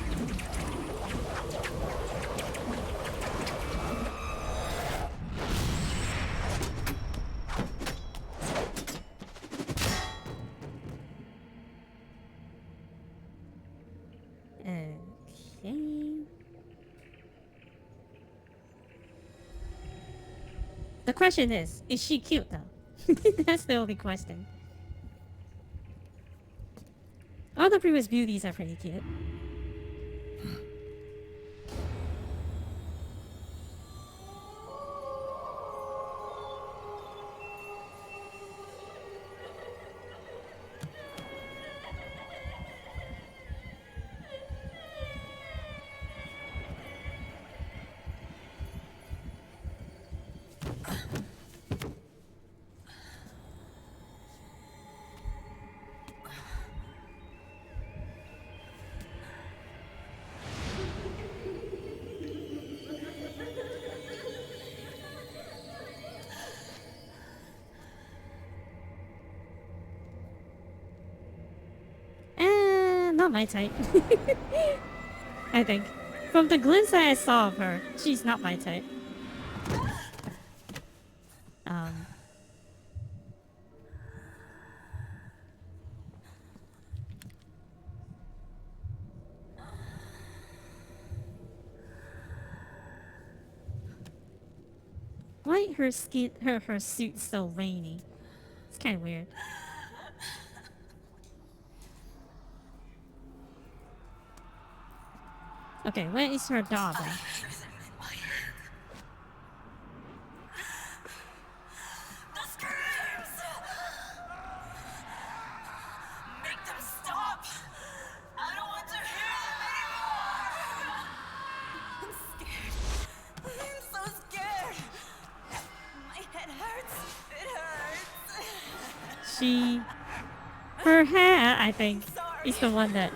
Okay. The question is she cute though? That's the only question. All the previous beauties are pretty cute. Not my type. I think. From the glimpse I saw of her, she's not my type. Why her skin, her suit's so rainy? It's kind of weird. Okay, where is her dog? Her hair, I think, is the one that.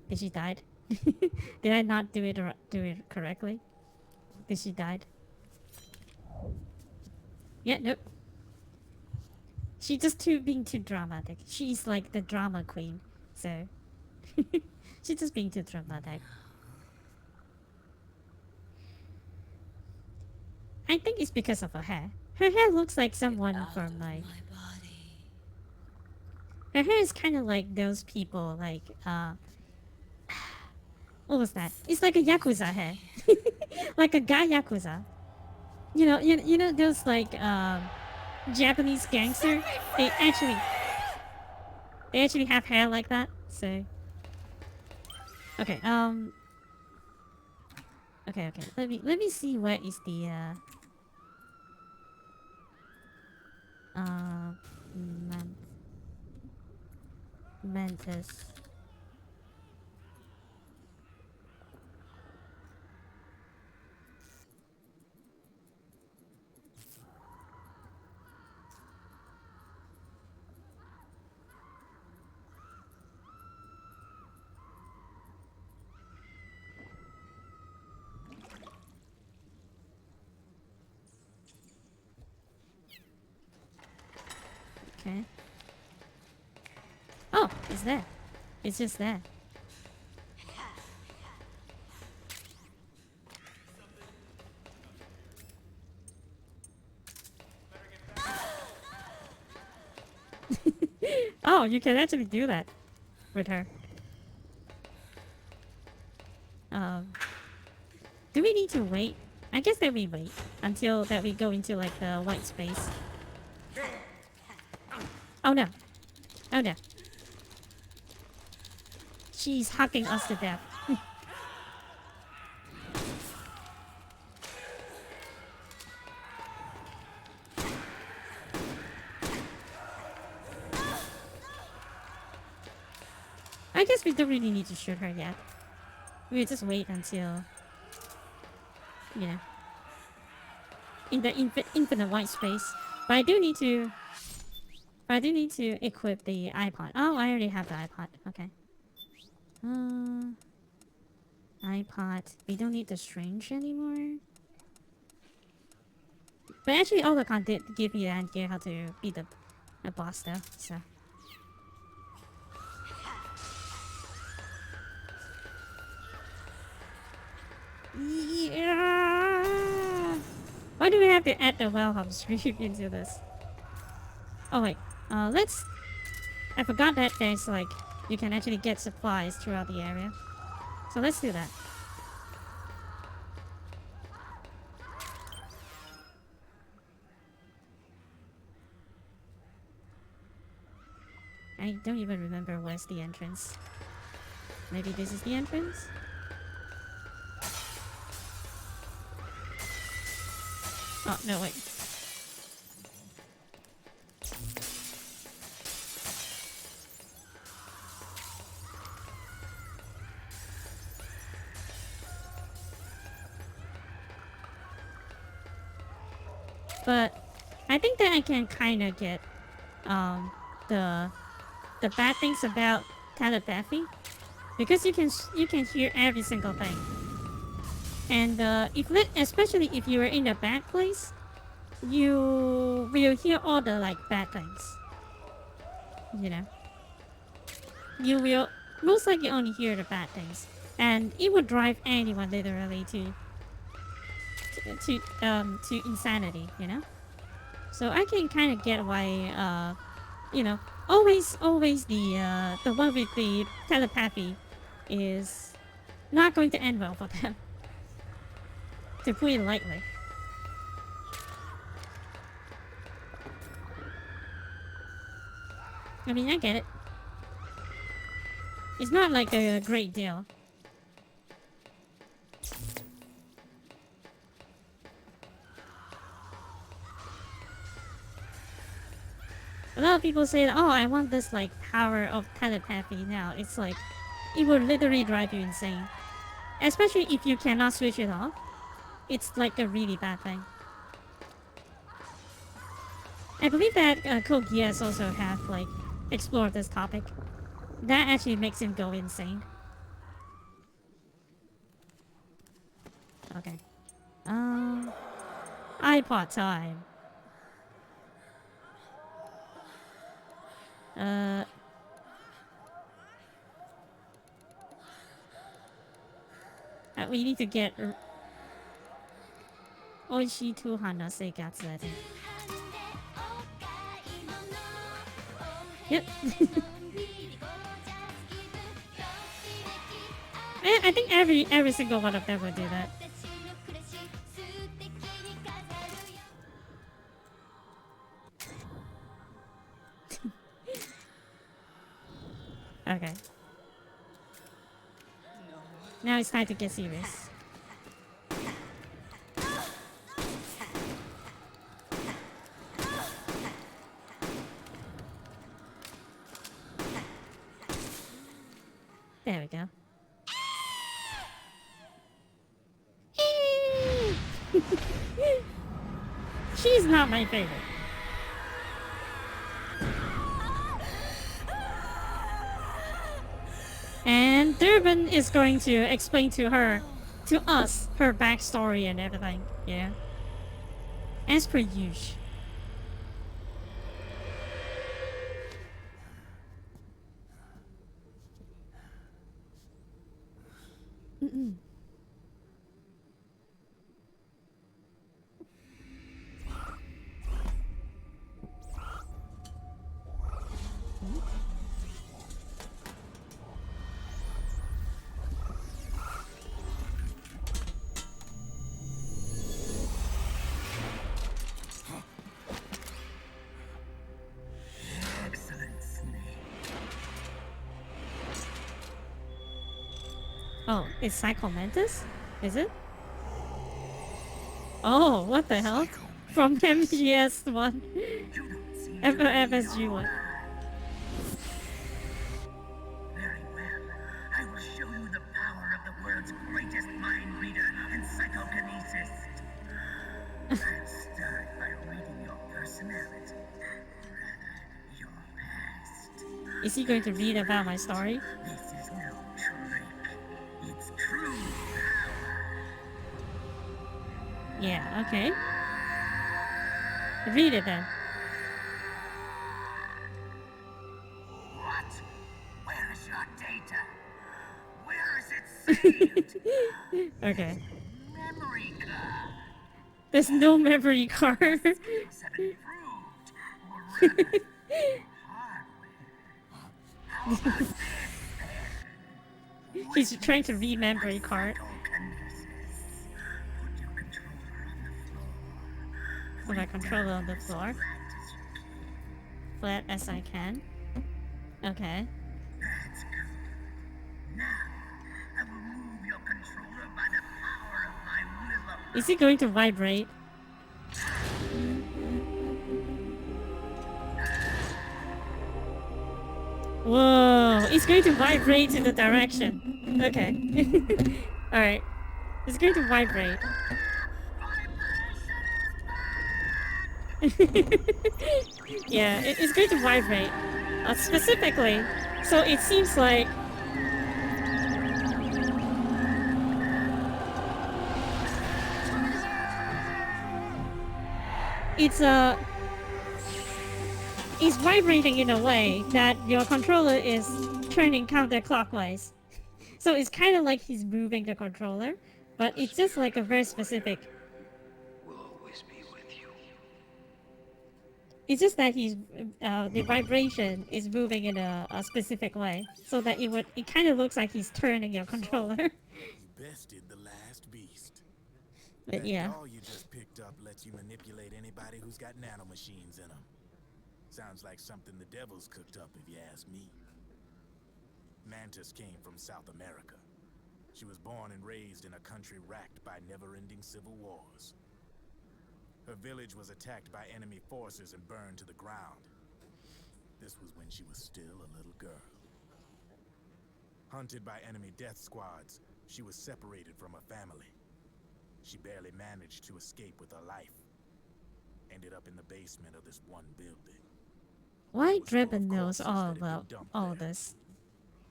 Did she died? Did I not do it correctly? Did she died? Yeah, nope. She's just being too dramatic. She's like the drama queen, so she's just being too dramatic. I think it's because of her hair. Her hair looks like someone from like. Her hair is kind of like those people like what was that? It's like a yakuza hair, like a guy yakuza. You know those like Japanese gangster. They actually have hair like that. So okay, okay. Let me see what is the mantis. Okay. Oh, it's there. It's just there. Oh, you can actually do that with her. Do we need to wait? I guess that we wait until that we go into like the white space. Oh no. Oh no. She's hugging us to death. I guess we don't really need to shoot her yet. We'll just wait until, you know, in the infinite white space. But I do need to equip the iPod. Oh, I already have the iPod. Okay. iPod. We don't need the strange anymore. But actually, Olacon did give me the idea how to beat the boss though, so. Yeah. Why do we have to add the Wilhelm scream into this? Oh wait, let's... I forgot that there's like, you can actually get supplies throughout the area. So let's do that. I don't even remember where's the entrance. Maybe this is the entrance? Oh, no, wait. But I think that I can kind of get the bad things about telepathy, because you can hear every single thing. And especially if you are in a bad place, you will hear all the like bad things. You know, you will most likely only hear the bad things, and it would drive anyone literally to insanity. You know, so I can kind of get why you know, always the one with the telepathy is not going to end well for them. To put it lightly. I mean, I get it. It's not like a great deal. A lot of people say, oh, I want this like power of telepathy now. It's like, it will literally drive you insane. Especially if you cannot switch it off. It's like a really bad thing. I believe that Code Geass also have like explored this topic. That actually makes him go insane. Okay. iPod time. We need to get Oishi Tuhana Seikatsu, I think. Yep. I think every single one of them would do that. Okay. Now it's time to get serious. There we go. She's not my favorite. And Durban is going to explain to us, her backstory and everything, yeah. As per usual. Oh, it's Psycho Mantis? Is it? Oh, what the hell? From MGS1. FSG1. Very well. I will show you the power of the world's greatest mind reader and psychokinesis. Let's start by reading your personality. Rather, your past. Is he going to read about my story? This is no trick. It's true power. Yeah, okay. Read it then. What? Where is your data? Where is it saved? Okay. Memory card. There's no memory card. Have been proved. Or rather, hardware. How about this then? He's trying to read memory card. Put your controller on the floor. Put my controller on the floor. Flat as I can. Okay. That's good. Now, I will move your controller by the power of my will of Is he going to vibrate? Whoa! It's going to vibrate in the direction. Okay. Alright. It's going to vibrate. Yeah, it's going to vibrate. Specifically. So it seems like... It's vibrating in a way that your controller is turning counterclockwise. So it's kind of like he's moving the controller, but it's just like a very specific... It's just that he's the vibration is moving in a specific way, so that it kind of looks like he's turning your controller. You bested the last beast. But That yeah. doll you just picked up lets you manipulate anybody who's got nanomachines in them. Sounds like something the devil's cooked up, if you ask me. Mantis came from South America. She was born and raised in a country racked by never-ending civil wars. Her village was attacked by enemy forces and burned to the ground. This was when she was still a little girl. Hunted by enemy death squads, she was separated from her family. She barely managed to escape with her life. Ended up in the basement of this one building. Why Drebin knows all about all this?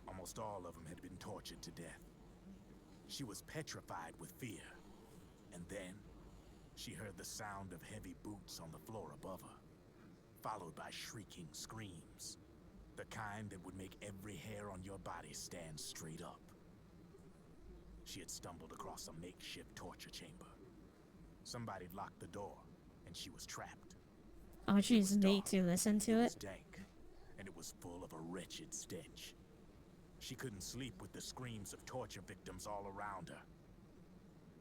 Almost all of them had been tortured to death. She was petrified with fear. And then, she heard the sound of heavy boots on the floor above her, followed by shrieking screams. The kind that would make every hair on your body stand straight up. She had stumbled across a makeshift torture chamber. Somebody locked the door, and she was trapped. Oh, she's made to listen to It was it? dank, and it was full of a wretched stench. She couldn't sleep with the screams of torture victims all around her.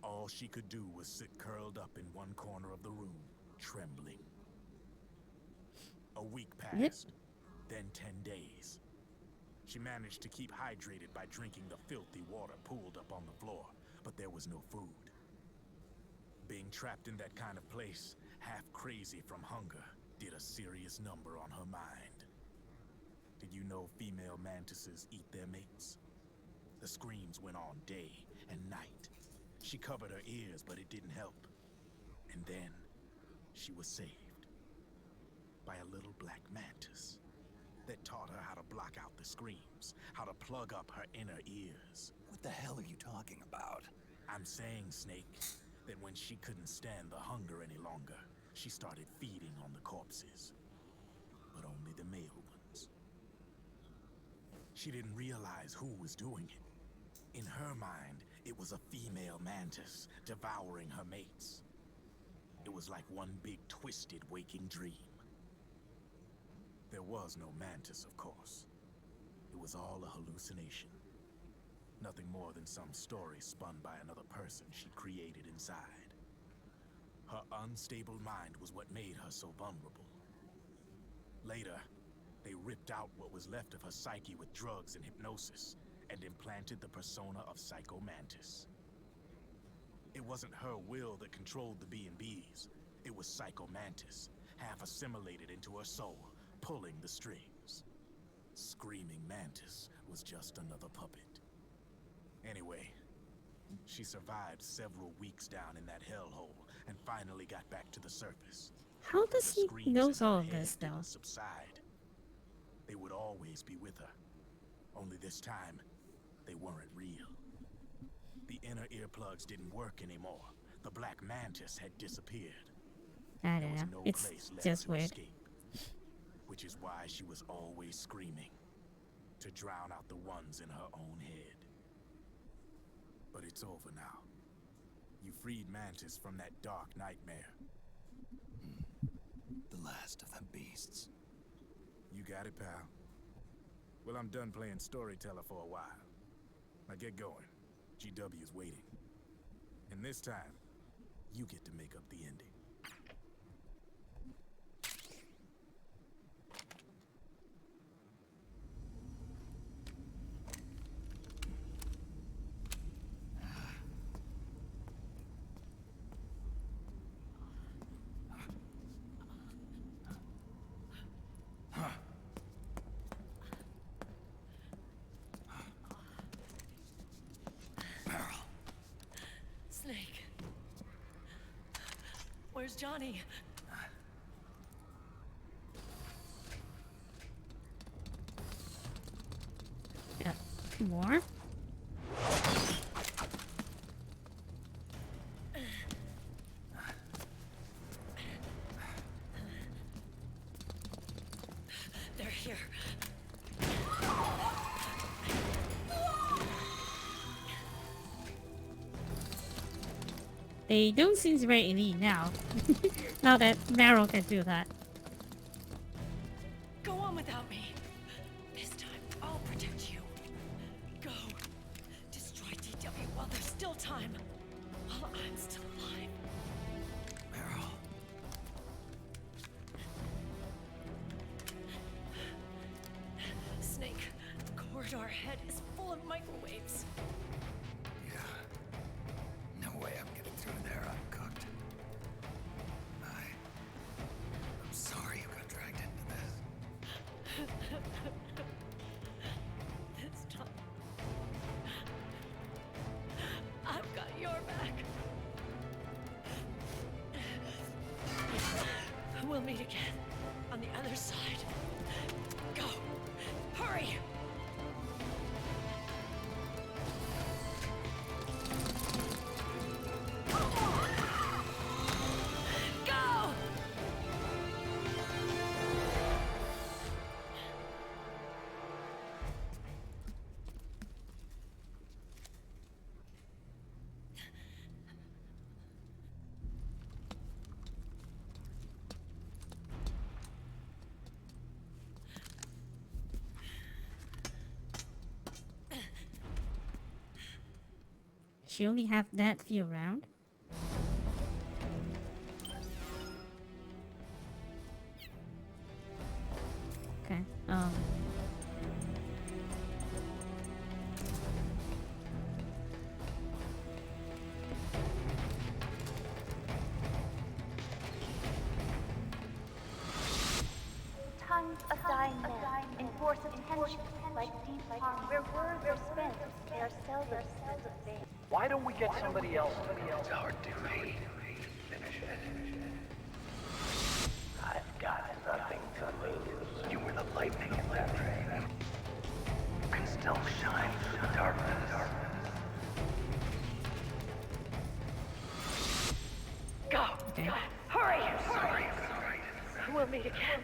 All she could do was sit curled up in one corner of the room, trembling. A week passed, then 10 days. She managed to keep hydrated by drinking the filthy water pooled up on the floor, but there was no food. Being trapped in that kind of place, half crazy from hunger, did a serious number on her mind. Did you know female mantises eat their mates? The screams went on day and night. She covered her ears, but it didn't help. And then, she was saved. By a little black mantis that taught her how to block out the screams, how to plug up her inner ears. What the hell are you talking about? I'm saying, Snake, that when she couldn't stand the hunger any longer, she started feeding on the corpses. But only the male ones. She didn't realize who was doing it. In her mind, it was a female mantis devouring her mates. It was like one big twisted waking dream. There was no mantis, of course. It was all a hallucination. Nothing more than some story spun by another person she created inside. Her unstable mind was what made her so vulnerable. Later, they ripped out what was left of her psyche with drugs and hypnosis, and implanted the persona of Psycho Mantis. It wasn't her will that controlled the B&Bs. It was Psycho Mantis, half assimilated into her soul, pulling the strings. Screaming Mantis was just another puppet. Anyway, she survived several weeks down in that hellhole and finally got back to the surface. How does The he screams knows in her all of head this though? didn't subside. They would always be with her. Only this time, they weren't real. The inner earplugs didn't work anymore. The Black Mantis had disappeared. I There don't was know. no It's place left just to weird. escape. Which is why she was always screaming. To drown out the ones in her own head. But it's over now. You freed Mantis from that dark nightmare. The last of them beasts. You got it, pal. Well, I'm done playing storyteller for a while. Now get going. GW's waiting. And this time, you get to make up the ending. Snake. Where's Johnny? Yeah. More? They're here. They don't seem very elite now. Now that Meryl can do that. Go on without me. This time, I'll protect you. Go. Destroy DW while there's still time. While I'm still alive. Meryl. Snake, the corridor ahead is full of microwaves. Yeah. No way I'm getting through there uncooked. I'm sorry you got dragged into this. This time, I've got your back. We'll meet again on the other side. Go. Hurry. Go. She only have that few around. Okay. Tongues of dying men enforce attention like deep harm where words are spent. They are seldom spent of vain. Why don't we get somebody else? It's our duty. Finish it. I've got nothing to lose. You were the lightning in that rain. You can still shine through the darkness. Go. Okay. Hurry. Sorry. We'll meet again.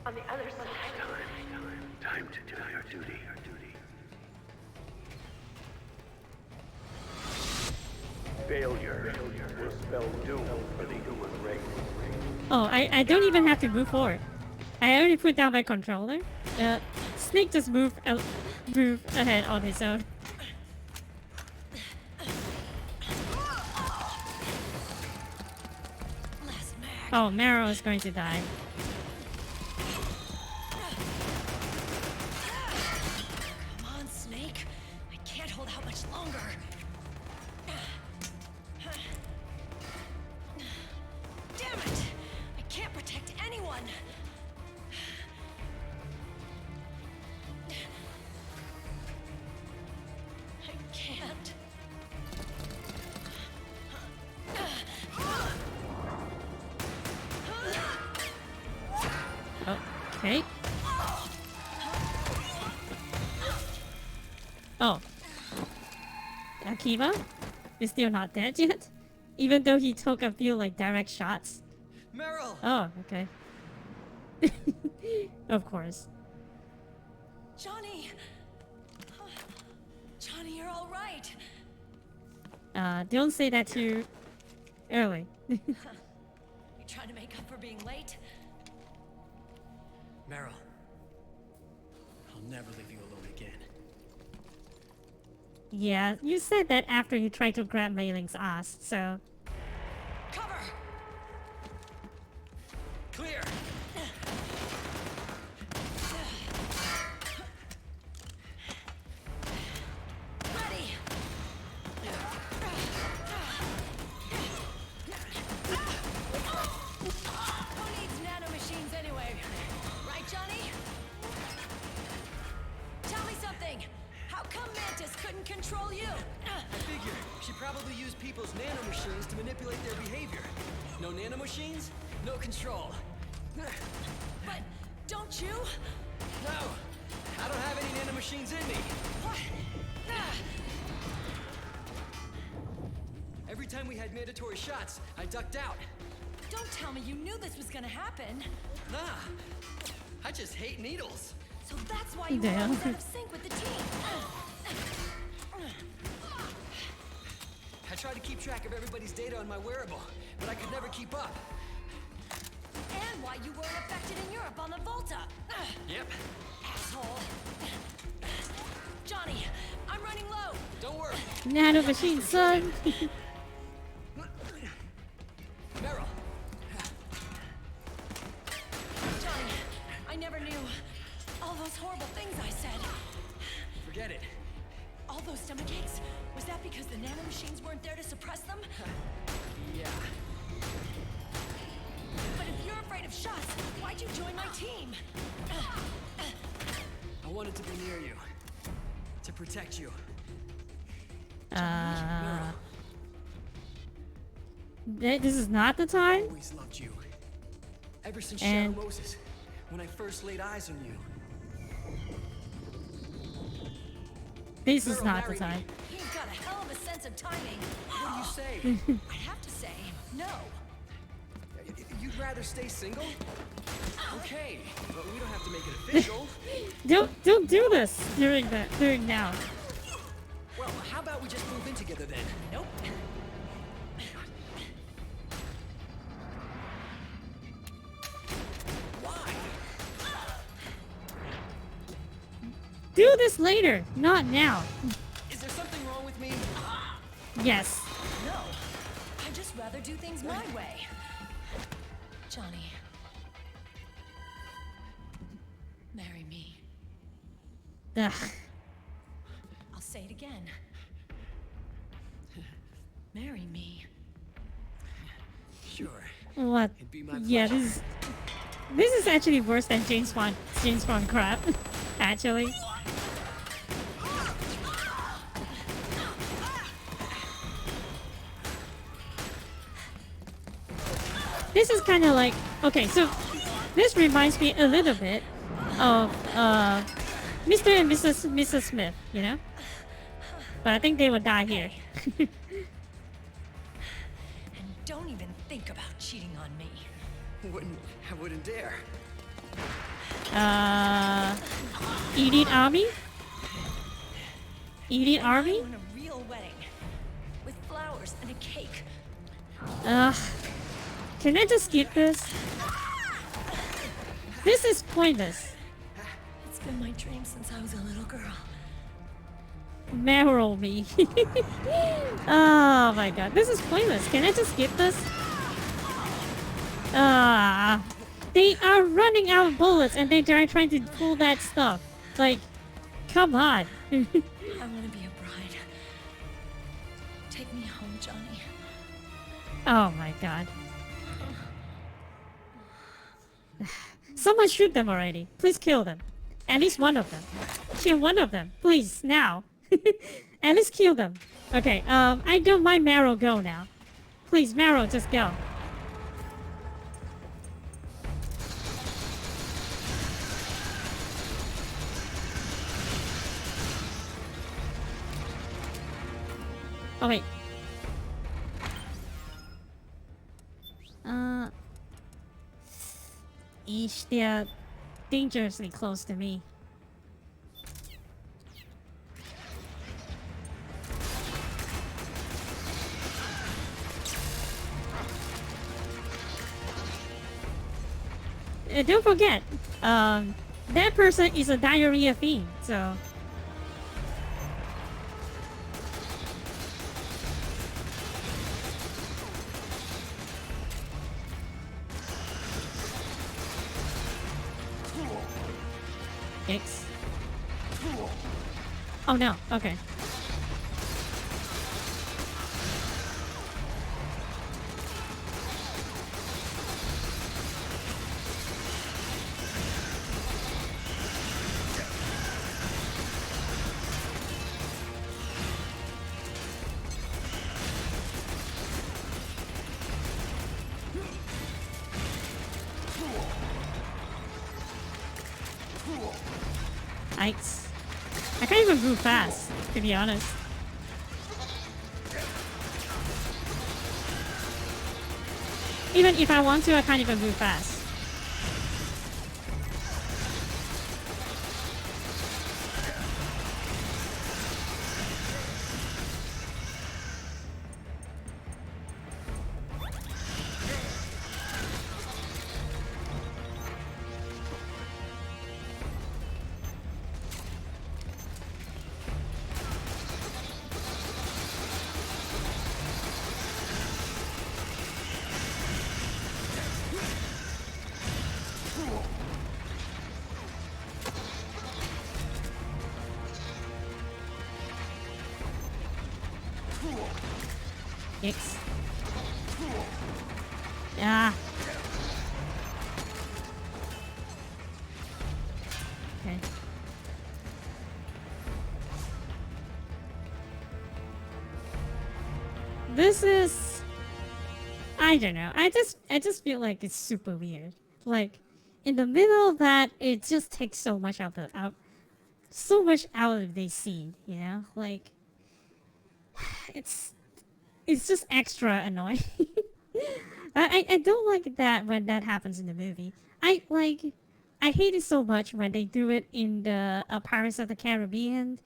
On the other side. Time to do your duty. Failure will spell doom for the human race. Oh, I don't even have to move forward. I already put down my controller. Snake just move ahead on his own. Oh, Meryl is going to die. Come on, much longer. Damn it! I can't protect anyone. I can't. Okay. Oh. Akiva is still not dead yet? Even though he took a few, like, direct shots. Meryl! Oh, okay. Of course. Johnny! Johnny, you're all right. Don't say that too early. You trying to make up for being late? Meryl. I'll never leave you alone again. Yeah, you said that after you tried to grab Mei Ling's ass, so... Cover! Clear! Ready! Who needs nanomachines anyway? Right, Johnny? Tell me something! How come Mantis couldn't control you? I figure she probably used people's nanomachines to manipulate their behavior. No nanomachines, no control. But don't you? No, I don't have any nanomachines in me. What? Every time we had mandatory shots, I ducked out. Don't tell me you knew this was gonna happen. Nah, I just hate needles. So that's why you were Damn. always out of sync with the team. I tried to keep track of everybody's data on my wearable, but I could never keep up. And why you weren't affected in Europe on the Volta. Yep. Asshole. Johnny, I'm running low. Don't worry. Nano machine, son! Meryl. Johnny, I never knew all those horrible things I said. Forget it. All those stomach aches? Was that because the nanomachines weren't there to suppress them? Yeah. But if you're afraid of shots, why'd you join my team? I wanted to be near you. To protect you. This is not the time? I always loved you. Ever since And- Shadow Moses, when I first laid eyes on you. This is Meryl, not the marry time. me. He's got a hell of a sense of timing. What do you say? I have to say, no. You'd rather stay single? Okay, but we don't have to make it official. Don't do this during now. Well, how about we just move in together then? Nope. Why? Do this later, not now. Is there something wrong with me? Yes. No. I'd just rather do things my way. Johnny. Marry me. Ugh. I'll say it again. Marry me. Sure. What? It'd be my Yeah, pleasure. this is actually worse than James Bond crap. Actually. This is kind of like, okay, so this reminds me a little bit of Mr. and Mrs. Smith, you know? But I think they would die here. And don't even think about cheating on me. I wouldn't dare. Elite Army? Elite I Army? want a real wedding. With flowers and a cake. Can I just skip this? This is pointless. It's been my dream since I was a little girl. Marrow me. Oh my god, this is pointless. Can I just skip this? They are running out of bullets and they are trying to pull that stuff. Like, come on. I want to be a bride Take me home, Johnny. Oh my god. Someone shoot them already. Please kill them. At least one of them. Kill one of them. Please, now. At least kill them. Okay, I don't mind Marrow go now. Please, Marrow, just go. Oh, wait. Eesh, they're dangerously close to me. Don't forget, that person is a diarrhea fiend, so... Yikes. Oh no, okay. Yikes. I can't even move fast, to be honest. Even if I want to, I can't even move fast. Yikes. Ah. Okay. This is... I don't know. I just feel like it's super weird. Like, in the middle of that, it just takes so much out of the scene, you know? Like, it's just extra annoying. I don't like that when that happens in the movie. I hate it so much when they do it in the Pirates of the Caribbean.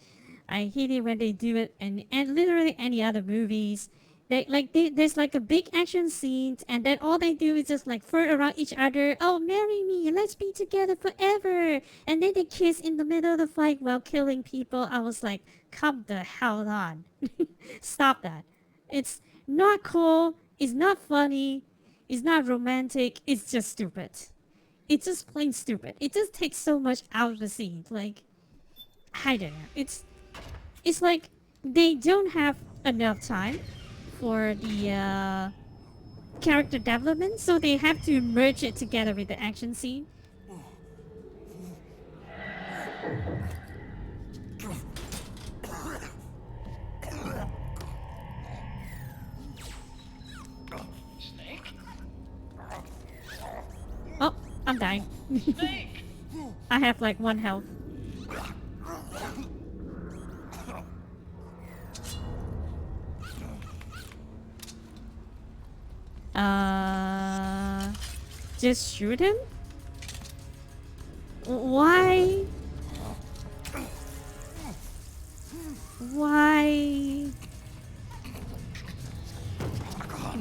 I hate it when they do it in and literally any other movies. There's like a big action scene, and then all they do is just like flirt around each other. Oh, marry me, let's be together forever. And then they kiss in the middle of the fight while killing people. I was like, come the hell on. Stop that. It's not cool. It's not funny. It's not romantic. It's just stupid. It's just plain stupid. It just takes so much out of the scene. Like, I don't know. It's like they don't have enough time for the character development, so they have to merge it together with the action scene. Oh, I'm dying. I have like 1 health. Just shoot him? Why? Why?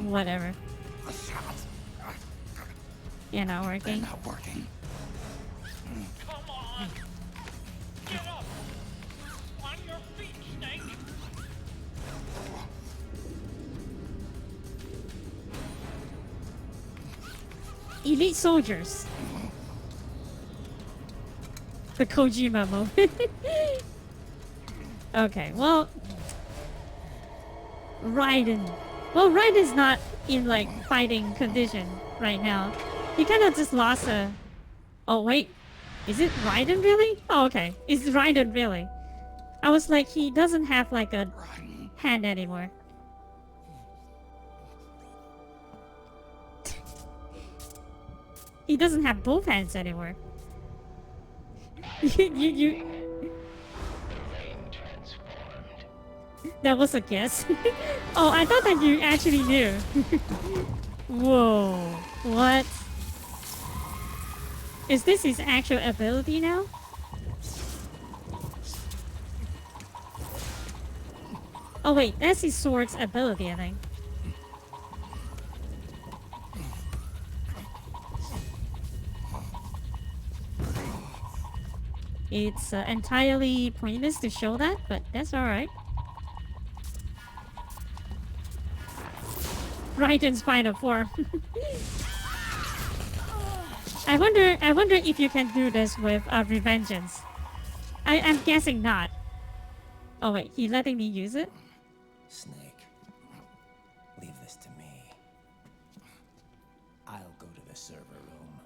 Whatever. You're not working. They're not working. Come on! Get up! On your feet, Snake! Elite soldiers. The Kojima moment. Okay, well... Raiden. Well, Raiden's not in like fighting condition right now. He kind of just lost a. Oh wait, is it Raiden really? Oh okay, it's Raiden really. I was like, he doesn't have like a hand anymore. He doesn't have both hands anymore. you. That was a guess. Oh, I thought that you actually knew. Whoa. What? Is this his actual ability now? Oh wait, that's his sword's ability, I think. It's entirely pointless to show that, but that's alright. Raiden's final form. I wonder if you can do this with Revengeance. I'm guessing not. Oh wait, he letting me use it? Snake, leave this to me. I'll go to the server room.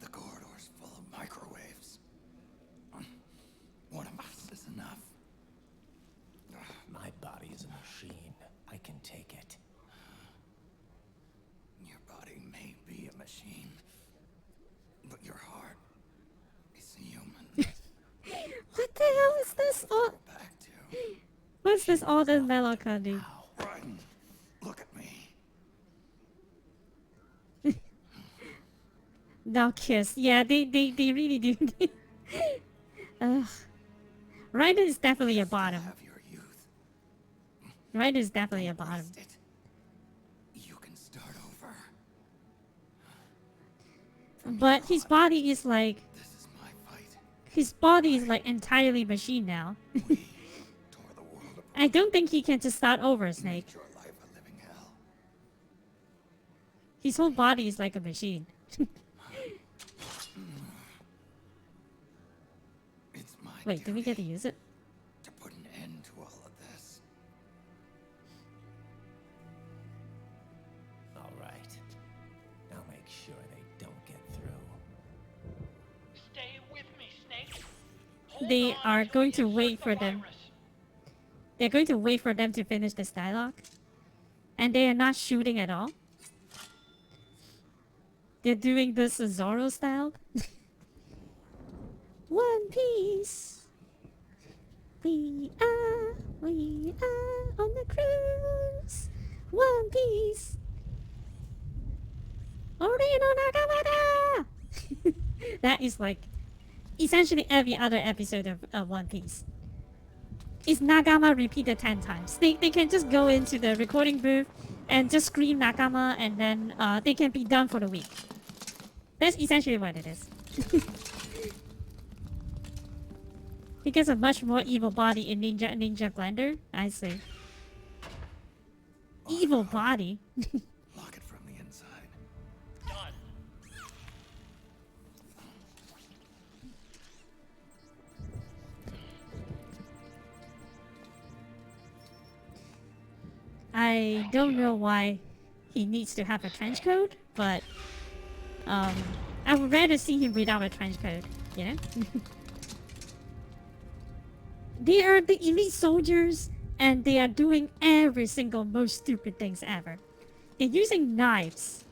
The corridor's full of microwaves. One of us is enough. My body is a machine. I can take it. Your body may be a machine, but your heart is human. What the hell is this? Oh. What's this all this melancholy? Raiden, look at me. Now kiss. Yeah, they really do. Raiden is definitely a bottom. Raiden is definitely a bottom. You can start over. But his body is like... His body is like entirely machine now. I don't think he can just start over, Snake. His whole body is like a machine. Wait, did we get to use it? To put an end to all of this. All right. I'll make sure they don't get through. Stay with me, Snake. They are going to wait for them. They're going to wait for them to finish this dialogue. And they are not shooting at all. They're doing this Zorro style. One Piece. We are on the cruise. One Piece. Orino Nakamata! That is like essentially every other episode of One Piece. Is Nagama repeated 10 times. They can just go into the recording booth and just scream Nakama and then they can be done for the week. That's essentially what it is. He gets a much more evil body in Ninja Blender. I see. Evil body? Lock it from the inside. Done. I don't know why he needs to have a trench coat, but I would rather see him without a trench coat, you know? They are the elite soldiers, and they are doing every single most stupid things ever. They're using knives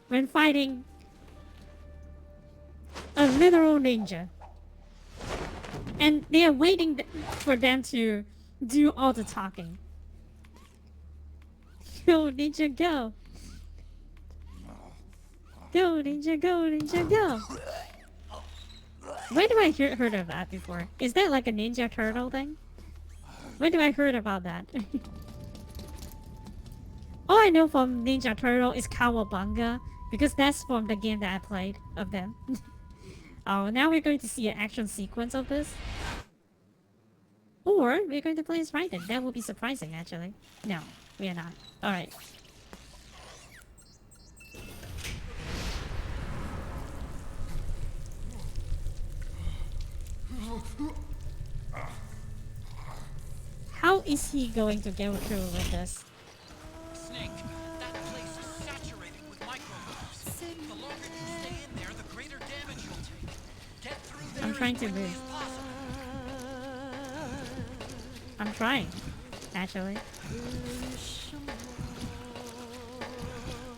when fighting a literal ninja. And they are waiting for them to do all the talking. Go, ninja, go. Go, ninja, go, ninja, go. Where do I heard of that before? Is that like a Ninja Turtle thing? Where do I heard about that? All I know from Ninja Turtle is Cowabunga, because that's from the game that I played of them. Oh, now we're going to see an action sequence of this. Or we're going to play as Raiden. That will be surprising, actually. No, we are not. Alright. is he going to go through with this? Snake, that place is saturated with microwaves. The longer you stay in there, the greater damage you'll take. Get through there I'm trying as to quickly move. as possible. I'm trying, actually.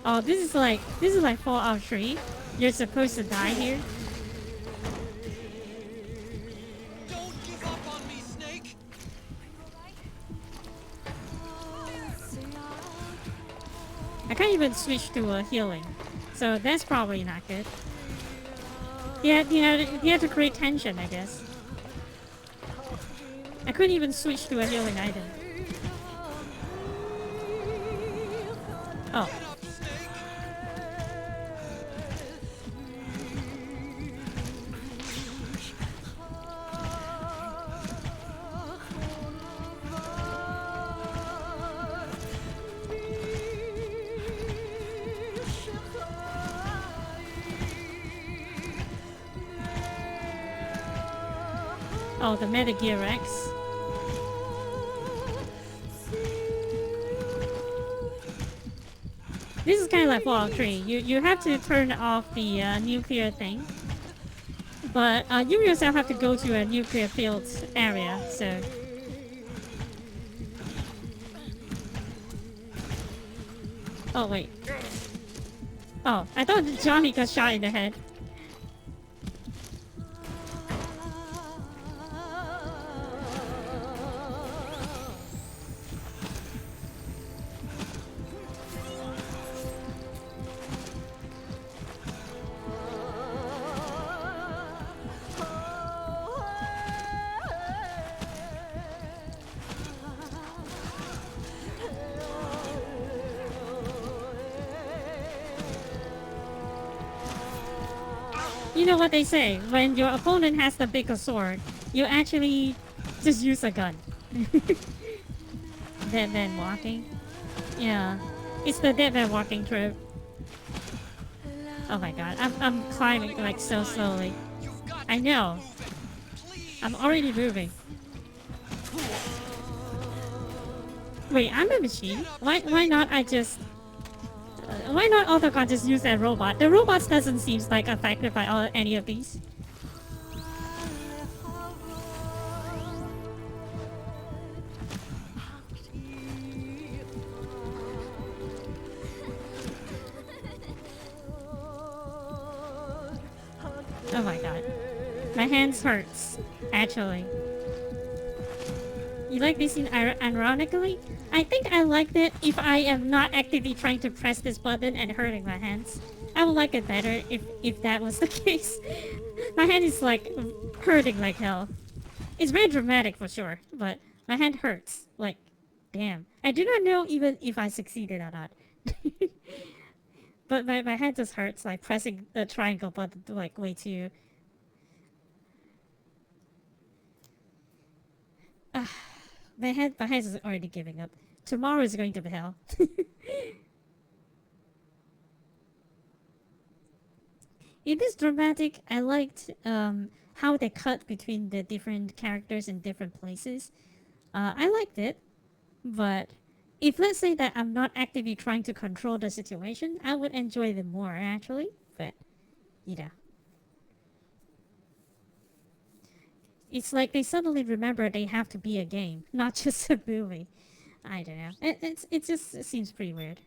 Oh, this is like Fallout 3. You're supposed to die here. Don't give up on me, Snake! I can't even switch to healing, so that's probably not good. Yeah, you have to create tension, I guess. I couldn't even switch to a healing item. Oh. Oh, the Metal Gear X. This is kind of like Fallout 3. You have to turn off the nuclear thing, but you yourself have to go to a nuclear field area. So. Oh wait. Oh, I thought Johnny got shot in the head. You know what they say, when your opponent has the bigger sword, you actually just use a gun. Dead man walking. Yeah. It's the dead man walking trope. Oh my god, I'm climbing like so slowly. I know. I'm already moving. Wait, I'm a machine? Why not I just... why not Autocon just use that robot? The robots doesn't seem like affected by any of these. Oh my god. My hands hurts, actually. You like this scene ironically? I think I liked it if I am not actively trying to press this button and hurting my hands. I would like it better if that was the case. My hand is like hurting like hell. It's very dramatic for sure, but my hand hurts. Like, damn. I do not know even if I succeeded or not. But my hand just hurts, like pressing the triangle button like way too... My hand is already giving up. Tomorrow is going to be hell. It is dramatic. I liked how they cut between the different characters in different places. I liked it, but if let's say that I'm not actively trying to control the situation, I would enjoy them more actually. But you know, it's like they suddenly remember they have to be a game, not just a movie. I don't know. It seems pretty weird.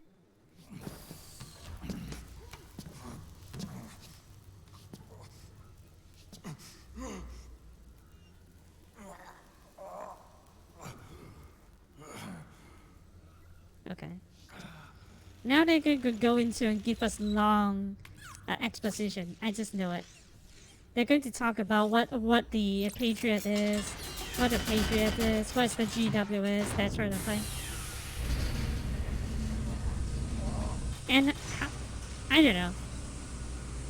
Okay. Now they could go into and give us long exposition. I just know it. They're going to talk about what the Patriot is, what the Patriot is, what the GW is, that sort of thing. And I don't know.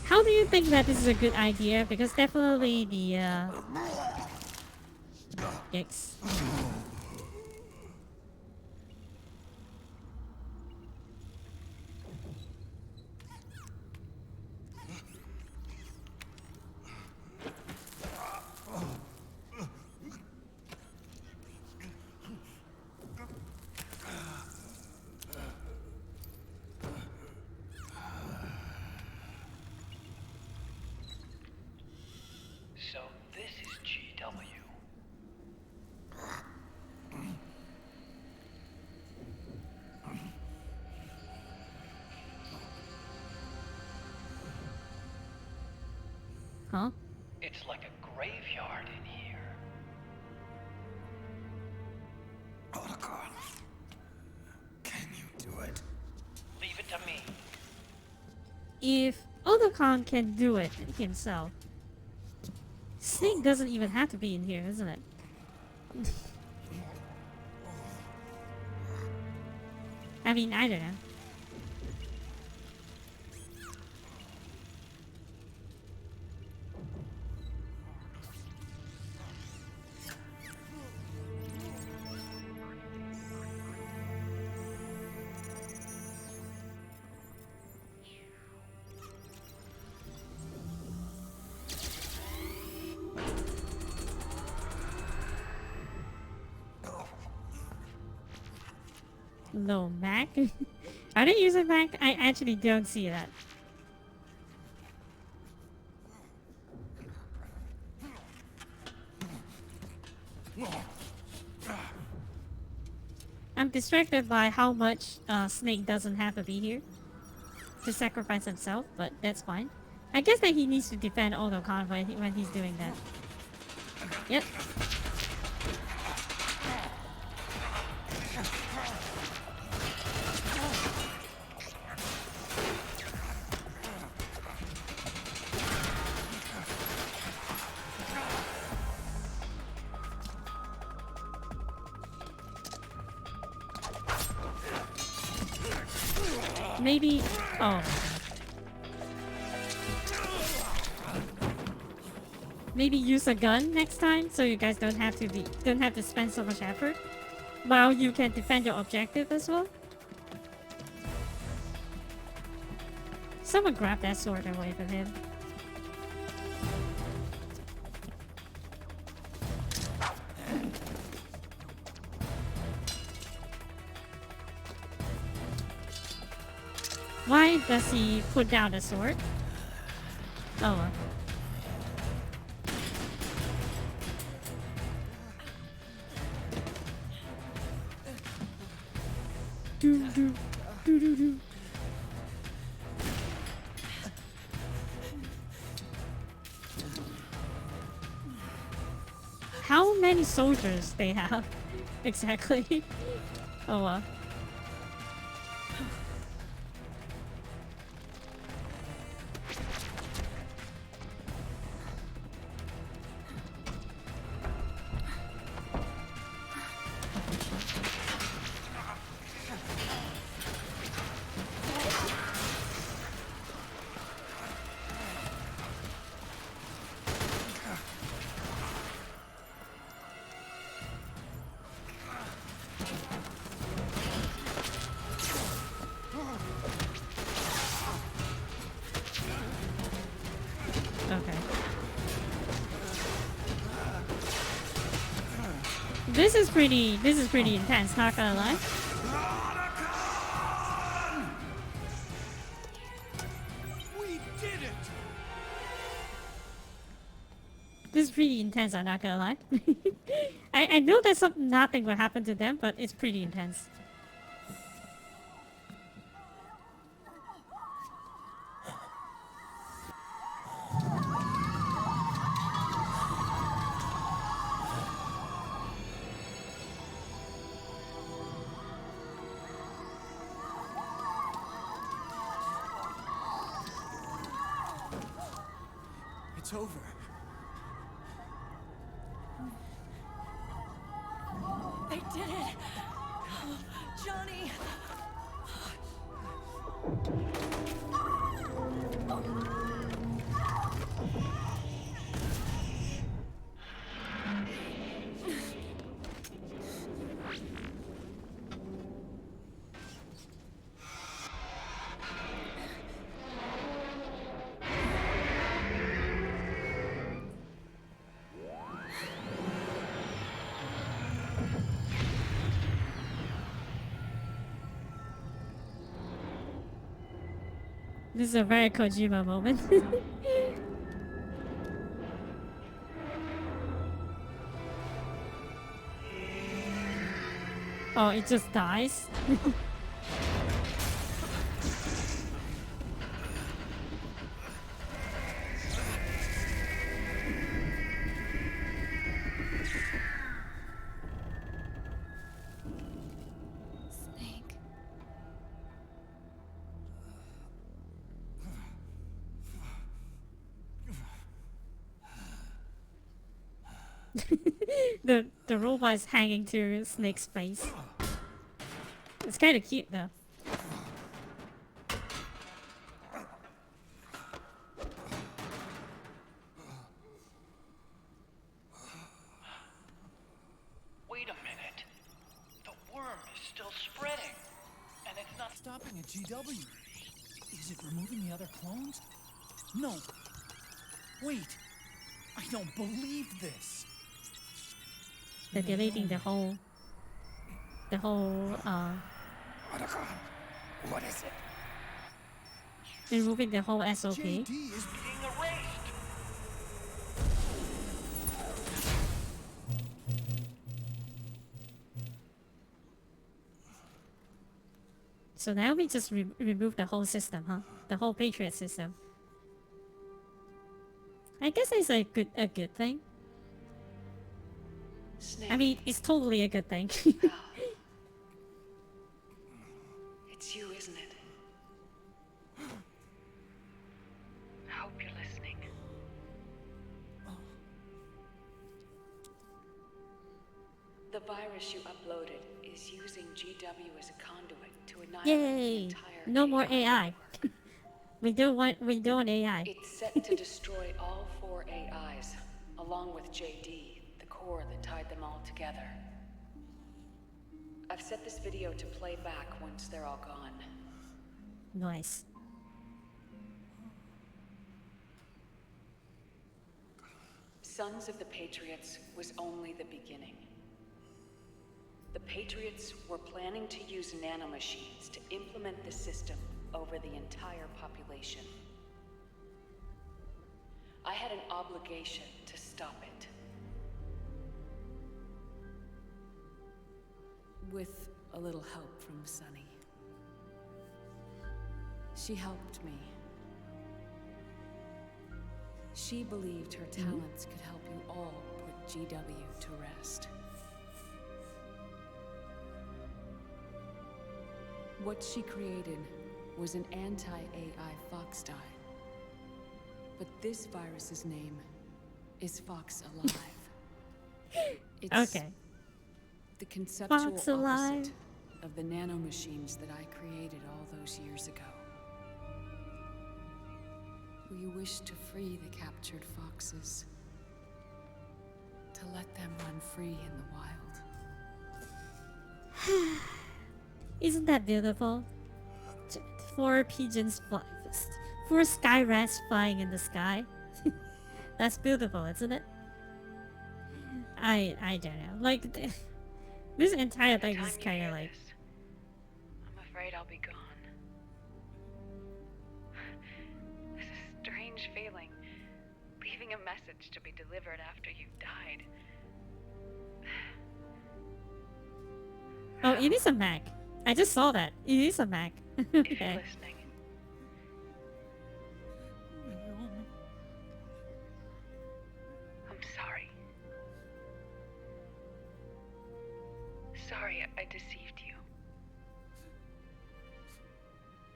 How do you think that this is a good idea? Because definitely the Yikes. It's like a graveyard in here. Otacon, can you do it? Leave it to me. If Otacon can do it himself, Snake doesn't even have to be in here, isn't it? I mean, I don't know. No, Mac? Are they using Mac? I actually don't see that. I'm distracted by how much Snake doesn't have to be here to sacrifice himself, but that's fine. I guess that he needs to defend Otacon when he's doing that. Yep. Maybe... oh. Maybe use a gun next time so you guys don't have to spend so much effort. While you can defend your objective as well. Someone grab that sword away from him. Why does he put down the sword? Oh well. Do do do do do. How many soldiers they have exactly? Oh well. This is pretty intense, not gonna lie. We did it! This is pretty intense, I'm not gonna lie. I know that nothing will happen to them, but it's pretty intense. It's over. They did it! Oh, Johnny! This is a very Kojima moment. Oh, it just dies? The robot is hanging to Snake's face. It's kind of cute though. Wait a minute. The worm is still spreading. And it's not Stopping at GW. Is it removing the other clones? No. Wait. I don't believe this. They're deleting the whole What is it? removing the whole SOP. JD is being erased. So now we just remove the whole system, huh? The whole Patriot system. I guess it's a good thing. Snake. I mean, it's totally a good thing. It's you, isn't it? I hope you're listening. The virus you uploaded is using GW as a conduit to annihilate the Yay! entire No more AI. we don't an AI. It's set to destroy all 4 AIs, along with JD, the core that tied them all together. I've set this video to play back once they're all gone. Nice. Sons of the Patriots was only the beginning. The Patriots were planning to use nanomachines to implement the system over the entire population. I had an obligation to stop it. With a little help from Sunny. She helped me. She believed her talents could help you all put GW to rest. What she created was an anti-AI fox dye. But this virus's name is Fox Alive. It's Okay. the conceptual Fox Alive. opposite of the nanomachines that I created all those years ago. We wish to free the captured foxes. To let them run free in the wild. Isn't that beautiful? 4 pigeons fly, 4 sky rats flying in the sky. That's beautiful, isn't it? I don't know. Like this entire thing is kind of like. I'm afraid I'll be gone. This is a strange feeling. Leaving a message to be delivered after you've died. Oh, it is a Mac. I just saw that. It is a Mac. If you're Okay. listening. I'm sorry. Sorry I deceived you.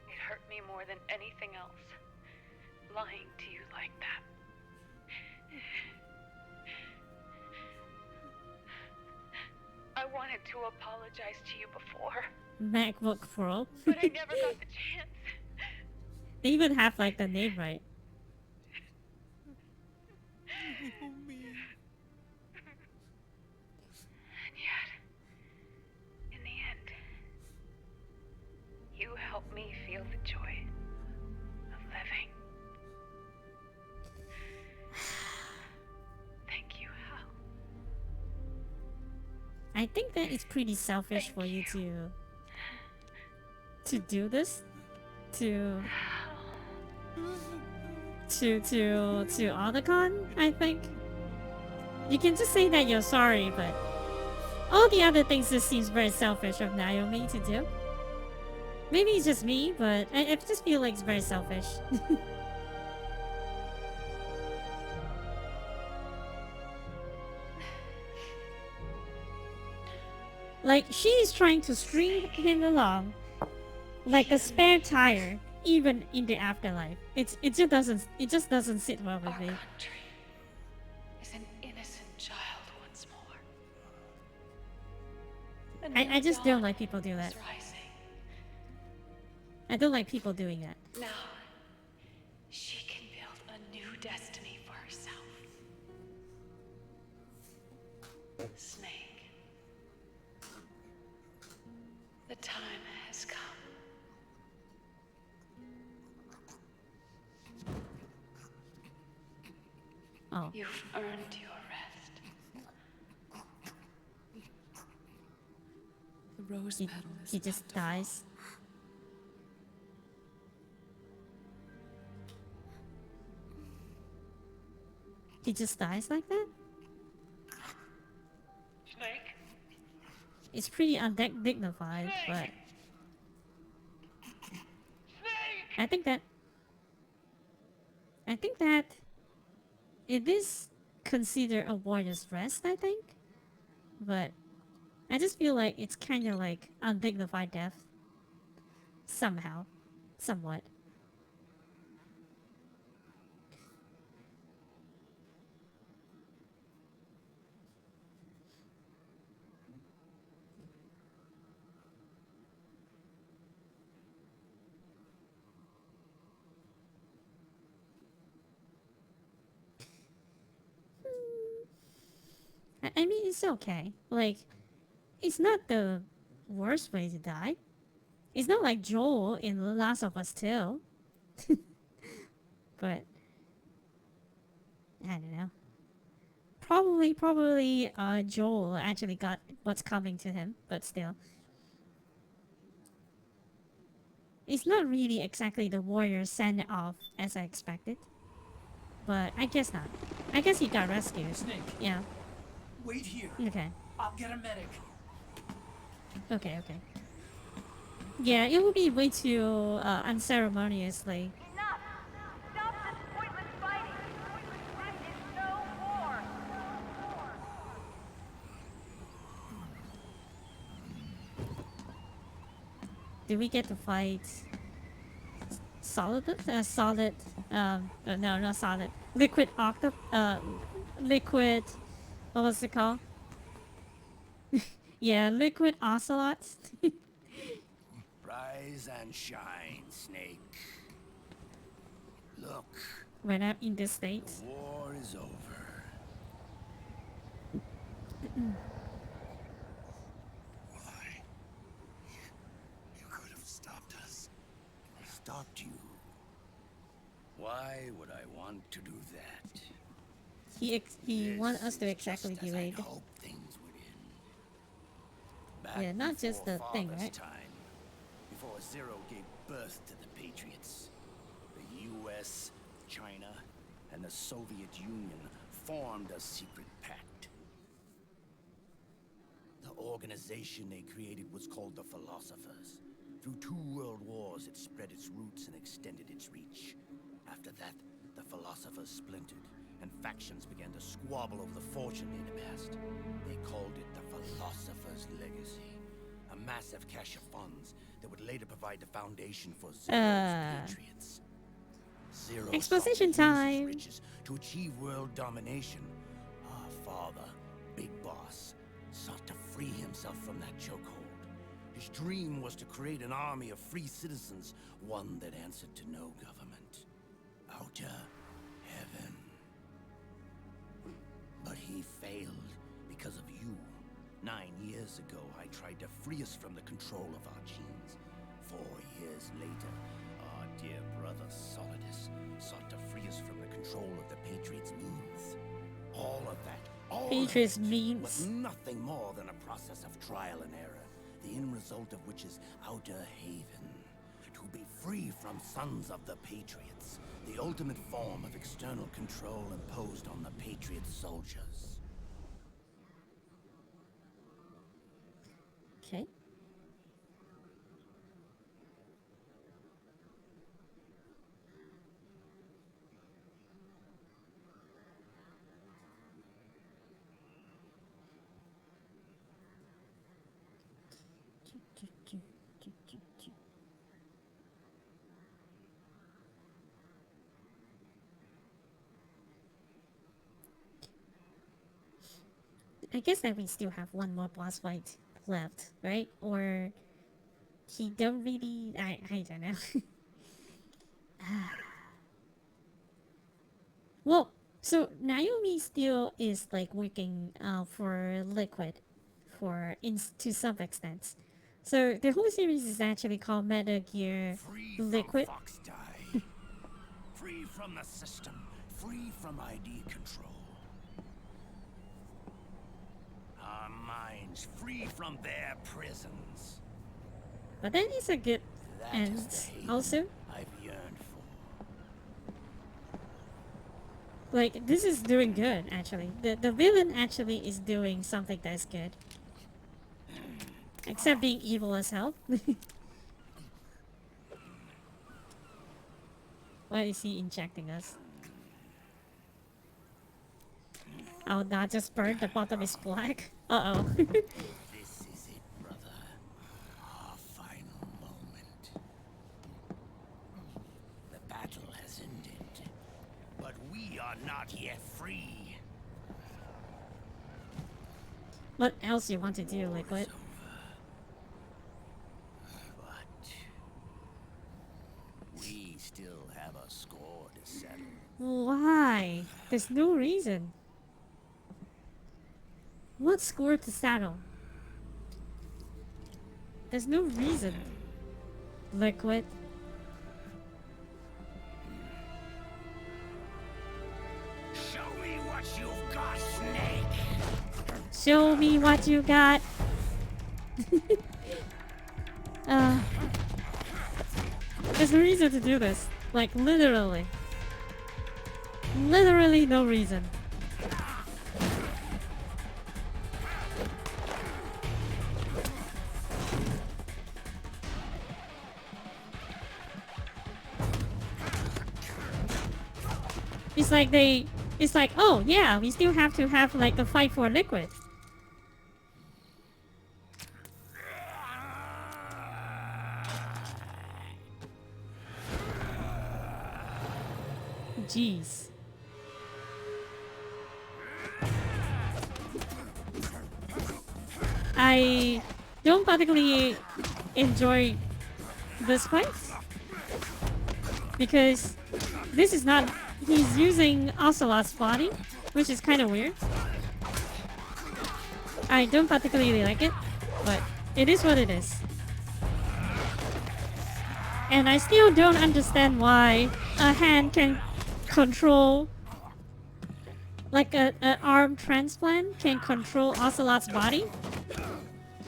It hurt me more than anything else. Lying to you like that. I wanted to apologize to you before, MacBook Pro. but I never got the chance. They even have like the name right. And yet, in the end, you helped me feel the joy of living. Thank you, Hal. I think that it's pretty selfish for you to do this, to Otacon. I think you can just say that you're sorry, but all the other things just seems very selfish of Naomi to do. Maybe it's just me, but I just feel like it's very selfish. Like, she's trying to string him along like a spare tire, even in the afterlife. It just doesn't sit well with me. Is an innocent child I just don't like people do that. Rising. I don't like people doing that. Now, she can build a new destiny for herself. Snake. The time has come. Oh. You've earned your rest. The rose petal is He just dies. He just dies like that? Snake? It's pretty undignified, but... I think that it is considered a warrior's rest, I think. But I just feel like it's kind of like undignified death. Somehow. Somewhat. I mean, it's okay. Like, it's not the worst way to die. It's not like Joel in The Last of Us 2. But, I don't know. Probably, Joel actually got what's coming to him, but still. It's not really exactly the warrior send off as I expected. But I guess not. I guess he got rescued. Snake. Yeah. Wait here. Okay. I'll get a medic. Okay. Yeah, it would be way too unceremoniously. Enough! Stop this pointless fighting! This is no war! Do we get to fight solid, no, not solid, liquid liquid, what was it called? Yeah, liquid ocelots. Rise and shine, Snake. Look. When I'm in the States. The war is over. Why? You could have stopped us. Stopped you. Why would I want to do that? He want us to exactly do it. Yeah, not just the thing, right? Time, before Zero gave birth to the Patriots, the U.S., China, and the Soviet Union formed a secret pact. The organization they created was called the Philosophers. Through 2 world wars, it spread its roots and extended its reach. After that, the Philosophers splintered, and factions began to squabble over the fortune they'd amassed. They called it the Philosopher's Legacy, a massive cache of funds that would later provide the foundation for Zero's Patriots. Zero Exposition time. Riches to achieve world domination. Our father, Big Boss, sought to free himself from that chokehold. His dream was to create an army of free citizens, one that answered to no government. Outer heaven. But he failed because of you. 9 years ago, I tried to free us from the control of our genes. 4 years later, our dear brother Solidus sought to free us from the control of the Patriots' means. All of that, Patriots' of it, means was nothing more than a process of trial and error, the end result of which is Outer Haven. To be free from sons of the Patriots, the ultimate form of external control imposed on the Patriot soldiers. Okay. I guess that we still have one more boss fight left, right? Or he don't really. I don't know. Well, so Naomi still is like working for Liquid, to some extent. So the whole series is actually called Metal Gear Liquid. Free from the system, free from ID control. Our minds free from their prisons. But that is a good That end is the haven also. I've yearned for. Like, this is doing good, actually. The villain actually is doing something that's good. Except being evil as hell. Why is he injecting us? Oh, not just burned, the bottom is black. Uh-oh. This is it, brother. Our final moment. The battle has ended, but we are not yet free. What else you want to do, Liquid? But we still have a score to settle. Why? There's no reason. What score to settle? There's no reason. Liquid. Show me what you've got, Snake. Show me what you got. There's no reason to do this. Like, literally. Literally no reason. It's like, oh yeah, we still have to have like a fight for Liquid. Jeez. I don't particularly enjoy this fight because this is not. He's using Ocelot's body, which is kind of weird. I don't particularly like it, but it is what it is. And I still don't understand why a hand can control, like an arm transplant can control Ocelot's body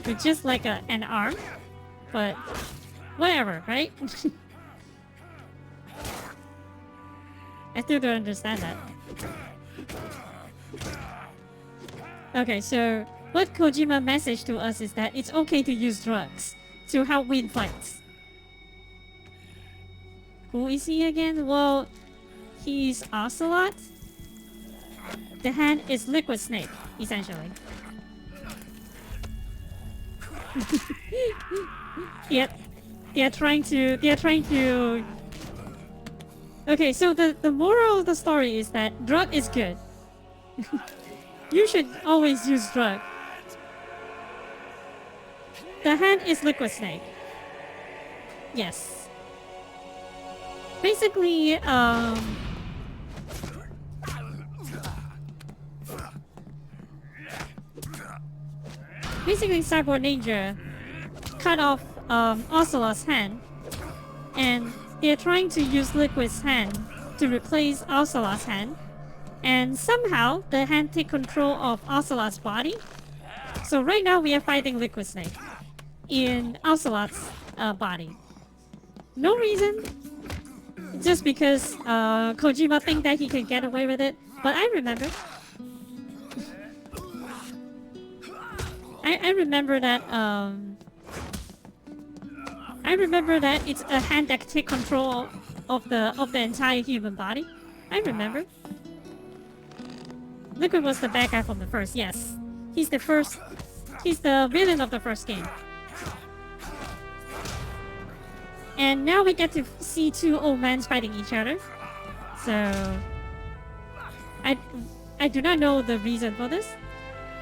with just like an arm, but whatever, right? I still don't understand that. Okay, so what Kojima messaged to us is that it's okay to use drugs to help win fights. Who is he again? Well, he's Ocelot. The hand is Liquid Snake, essentially. Yep. They're trying to... Okay, so the moral of the story is that drug is good. You should always use drug. The hand is Liquid Snake. Yes. Basically, Cyborg Ninja cut off Ocelot's hand, and they're trying to use Liquid's hand to replace Ocelot's hand, and somehow the hand take control of Ocelot's body. So right now we are fighting Liquid Snake in Ocelot's body. No reason, just because Kojima think that he can get away with it. But I remember. I remember that I remember that it's a hand that take control of the entire human body. I remember. Liquid was the bad guy from the first, yes. He's the villain of the first game. And now we get to see two old men fighting each other. So I do not know the reason for this,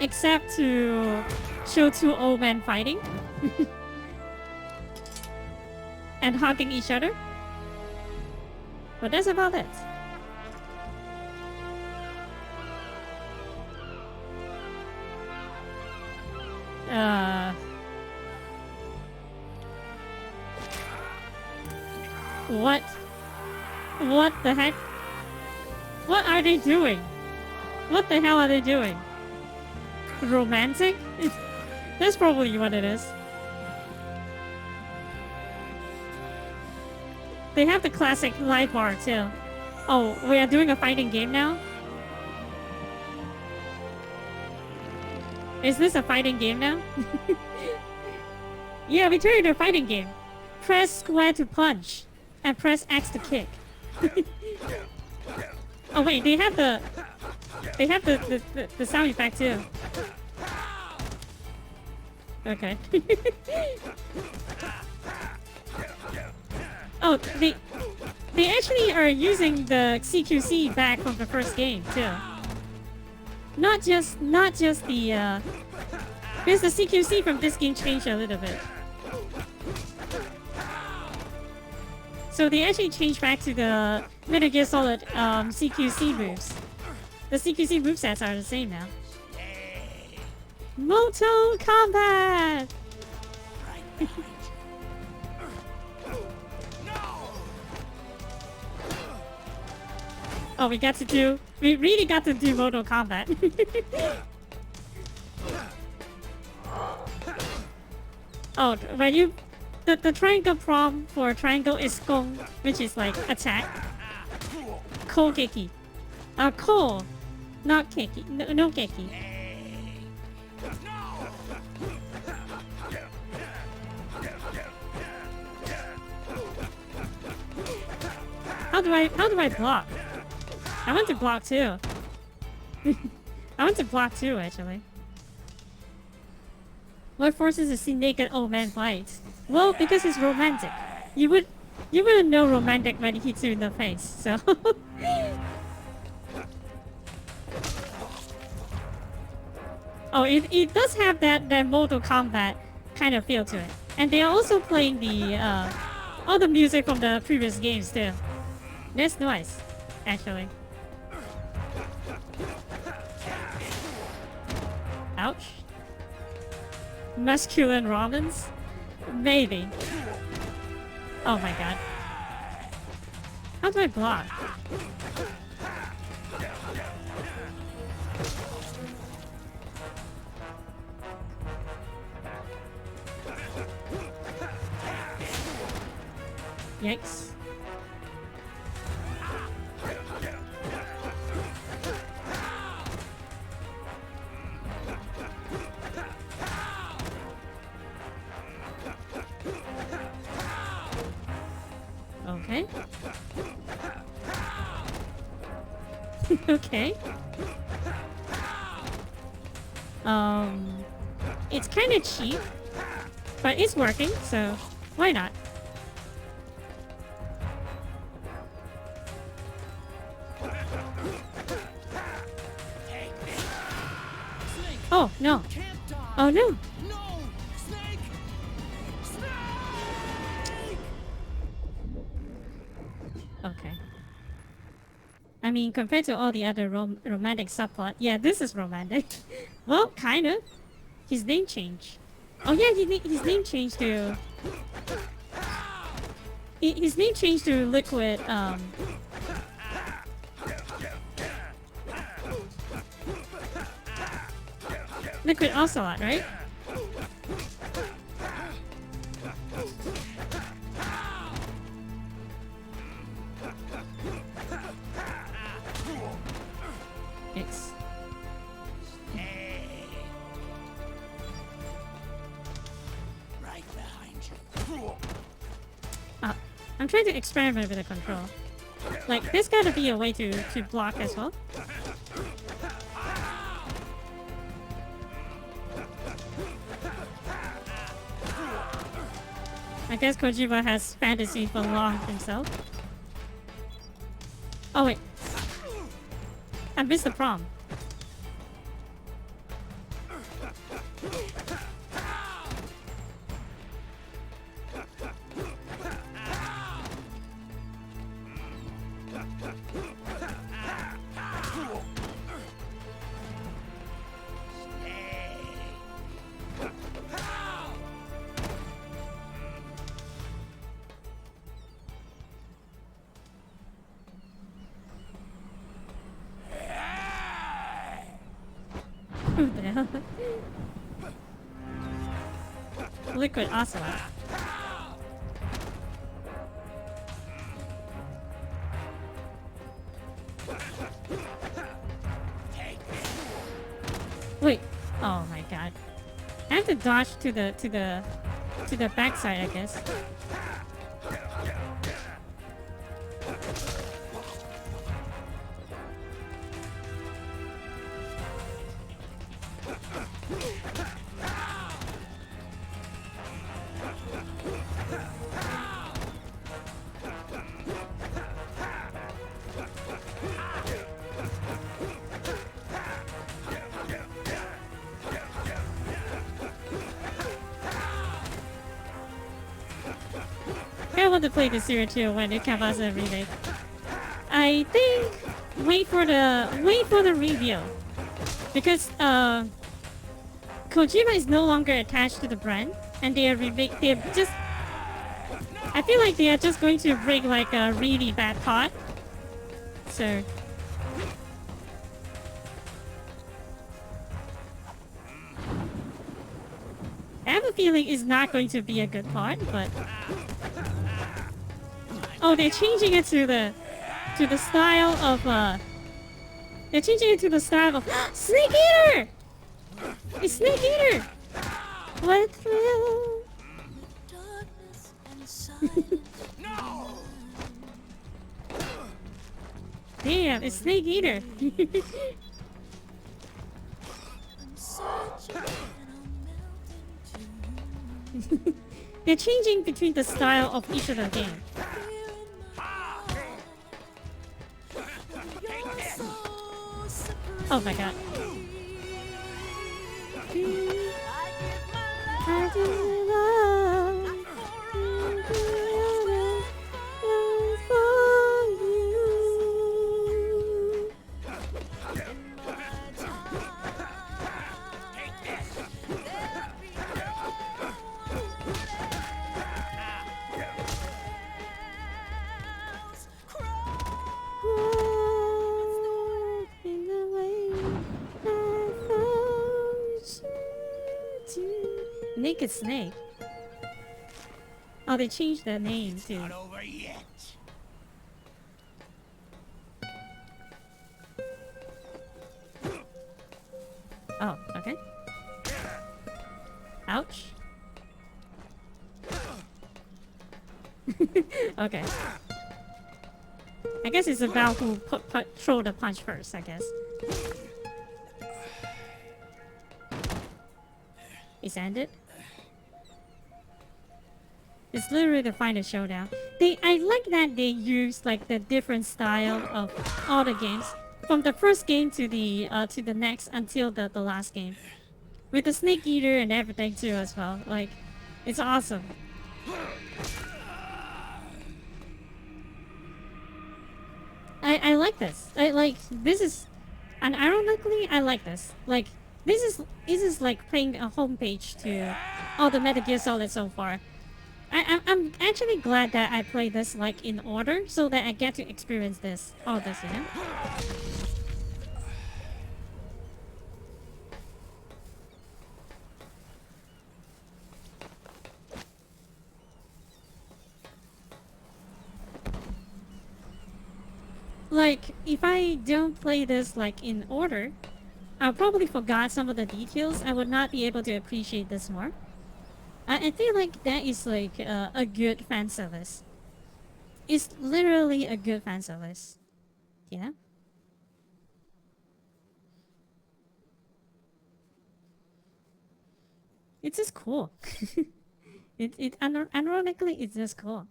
except to show two old men fighting and hugging each other. But that's about it. What? What the heck? What are they doing? What the hell are they doing? Romantic? That's probably what it is. They have the classic light bar too. Oh, we are doing a fighting game now? Is this a fighting game now? Yeah, we turned it into a fighting game. Press square to punch. And press X to kick. Oh wait, they have the sound effect too. Okay. Oh, they actually are using the CQC back from the first game too. Not just the because the CQC from this game changed a little bit. So they actually changed back to the Metal Gear Solid CQC moves. The CQC movesets are the same now. Mortal Kombat! Oh, we really got to do Mortal Kombat. Oh, when you... The triangle prompt for triangle is Gong, which is like attack. Ko Geki. Ko, not Keki. No Geki. How do I block? I want to block too. I want to block too, actually. What forces to see naked old man fight? Well, because it's romantic. You wouldn't know romantic when it hits you in the face, so. Oh, it does have that Mortal Kombat kind of feel to it. And they are also playing the all the music from the previous games too. That's nice, actually. Ouch. Masculine Robins? Maybe. Oh my god. How do I block? Yikes. Okay. Okay. It's kind of cheap, but it's working, so why not? Oh, no. Oh, no. Okay. I mean, compared to all the other romantic subplot, yeah, this is romantic. Well, kind of. His name changed. Oh yeah, his name changed to... His name changed to Liquid, Liquid Ocelot, right? Yes. Right behind you. I'm trying to experiment with the control. Like, there's gotta be a way to block as well. I guess Kojima has fantasy for long himself. Oh wait. I missed the prom. What the hell? Liquid ocelot. Wait. Oh my god. I have to dodge to the backside, I guess. I want to play the series too when it comes out as a remake. I think wait for the review because Kojima is no longer attached to the brand, and they are they're just. I feel like they are just going to bring like a really bad pot. So. I have a feeling it's not going to be a good part, but. Oh, they're changing it to the style of they're changing it to the style of Snake Eater! It's Snake Eater! What thrill? No! Damn, it's Snake Eater. They're changing between the style of each of the game. Oh my god. Naked Snake. Oh, they changed their name too. Not over yet. Oh, okay. Ouch. Okay. I guess it's about who throw the punch first, I guess. It's ended. It's literally the final showdown. I like that they use like the different style of all the games from the first game to the next until the last game, with the Snake Eater and everything too as well. Like, it's awesome. I like this. I like this is, and ironically I like this. Like this is like playing a homepage to all the Metal Gear Solid so far. I'm actually glad that I play this like in order so that I get to experience all this, you know? Like, if I don't play this like in order, I'll probably forgot some of the details. I would not be able to appreciate this more. I feel like that is like a good fan service. It's literally a good fan service. You know? It's just cool. Ironically, it's just cool.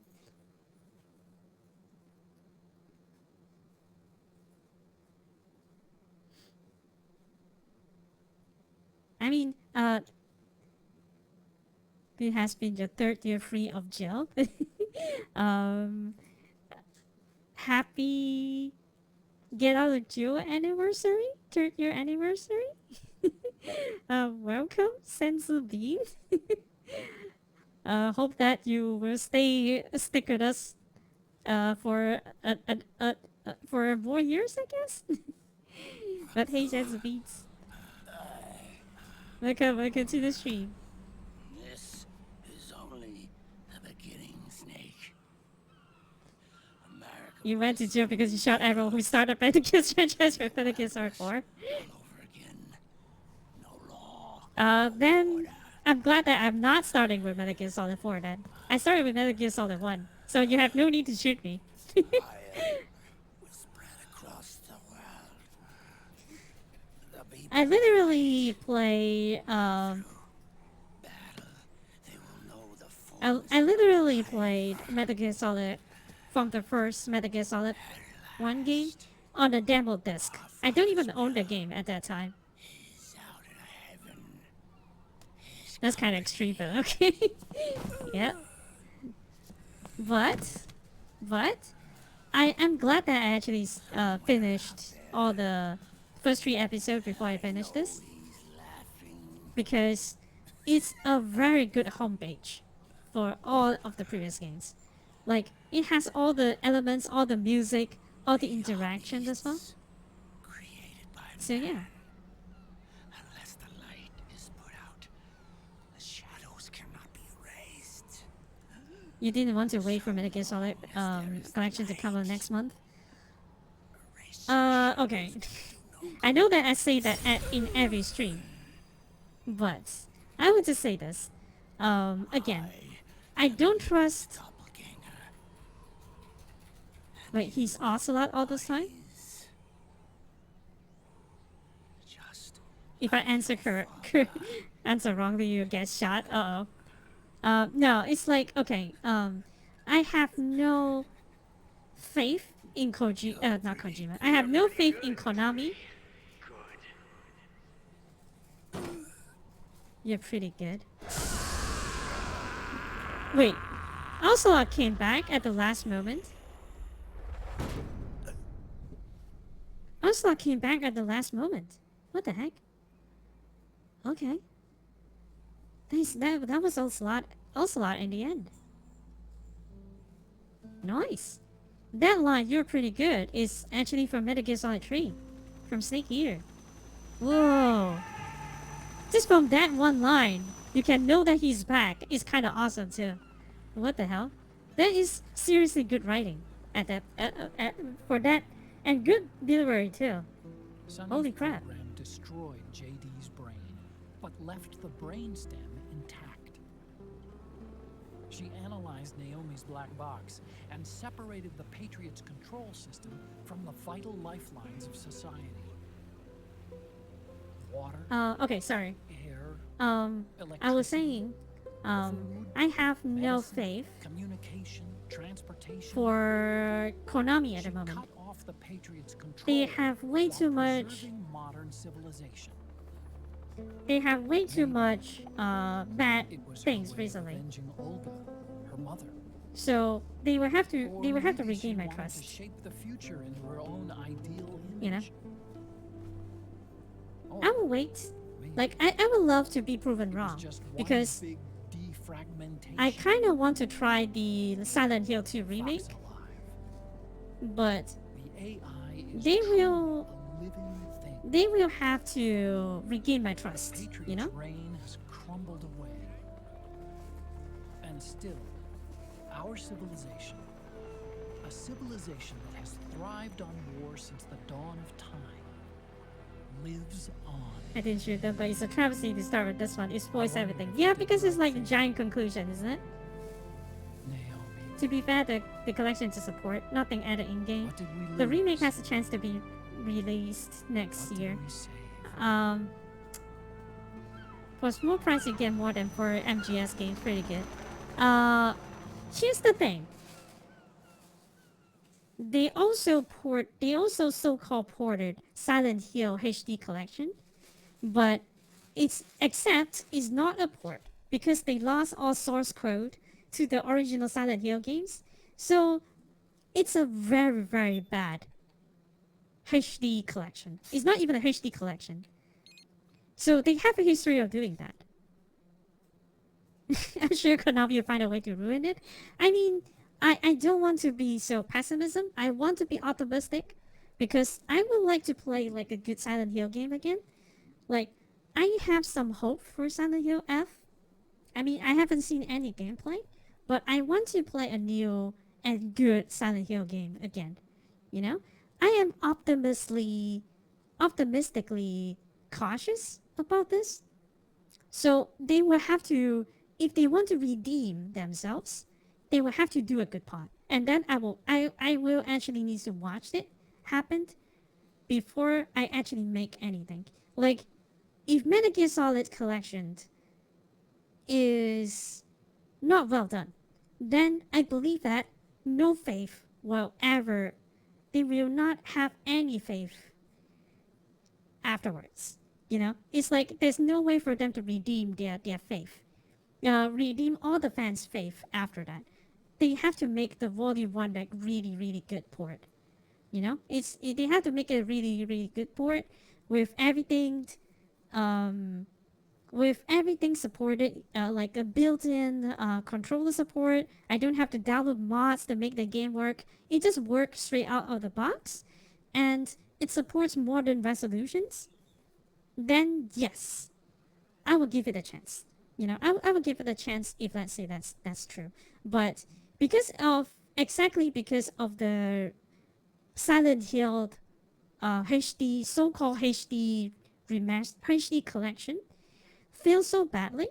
I mean, it has been your third year free of jail. um, happy get out of jail anniversary, third year anniversary. Welcome, Senzu Bean. Hope that you will stick with us for for more years, I guess. But hey, Senzu Beans. Welcome to the stream. This is only the beginning, Snake. America You went to jail because you shot everyone who started Patriots franchise for Patriots Hard 4. all over again. No law. Then I'm glad that I'm not starting with Metal Gear Solid 4 then. I started with Metal Gear Solid 1, so you have no need to shoot me. Fire was spread across the world. The people I literally play, battle. They will know the full I literally played Metal Gear Solid from the first Metal Gear Solid 1 game on a demo disc. I don't even own the game at that time. is out in heaven. That's kind of extreme, but okay. Yep. But I am glad that I actually finished all the first 3 episodes before I finished this, because it's a very good homepage for all of the previous games. Like, it has all the elements, all the music, all the interactions as well. Created by So yeah. Unless the light is put out, the shadows cannot be erased. You didn't want to wait for Metal Gear Solid collection to come out next month? Okay. I know that I say that in every stream, but I would just say this. Again, I don't trust... Wait, he's Ocelot all this time? If I answer answer wrongly, you get shot. Uh-oh. No, it's like, okay, I have no faith in not Kojima. I have no faith in Konami. You're pretty good. Wait, Ocelot came back at the last moment? Ocelot came back at the last moment. What the heck? Okay. That was Ocelot in the end. Nice. That line, "you're pretty good," is actually from Metal Gear Solid 3. From Snake Eater. Whoa. Just from that one line, you can know that he's back. It's kind of awesome too. What the hell? That is seriously good writing at that for that, and good delivery too. Holy crap. The program destroyed JD's brain, but left the brainstem intact. She analyzed Naomi's black box and separated the Patriots' control system from the vital lifelines of society. Water. Okay, sorry. Air. I was saying, I have no faith for Konami at the moment. They have way too much. They have way too much bad things recently. So they will have to regain my trust. You know. I will wait. Like, I would love to be proven wrong, because I kind of want to try the Silent Hill 2 remake, but they will have to regain my trust, you know? Has crumbled away. And still, our civilization, a civilization that has thrived on war since the dawn of time, lives on. I didn't shoot them, but it's a travesty to start with this one. It spoils everything. Yeah, because it's like a giant conclusion, isn't it? Naomi. To be fair, the collection to support, nothing added in-game. The remake has a chance to be released next year. For small price, you get more than for MGS games. Pretty good. Here's the thing. They also so-called ported Silent Hill HD collection, but it's not a port because they lost all source code to the original Silent Hill games. So it's a very, very bad HD collection. It's not even a HD collection. So they have a history of doing that. I'm sure Konami will find a way to ruin it. I mean, I don't want to be so pessimism. I want to be optimistic, because I would like to play like a good Silent Hill game again. Like, I have some hope for Silent Hill F. I mean, I haven't seen any gameplay, but I want to play a new and good Silent Hill game again. You know, I am optimistically cautious about this. So they will have to, if they want to redeem themselves, they will have to do a good part. And then I will actually need to watch it happen before I actually make anything. Like, if Metal Gear Solid Collection is not well done, then I believe that no faith will ever, they will not have any faith afterwards. You know, it's like there's no way for them to redeem their faith, redeem all the fans' faith after that. They have to make the Volume 1 like really good port. You know, they have to make a really good port with everything, um, supported, like a built-in controller support. I don't have to download mods to make the game work. It just works straight out of the box, and it supports modern resolutions. Then yes, I will give it a chance. You know, I will give it a chance if, let's say, that's true. But because of the Silent Hill HD, so-called HD HD collection, failed so badly,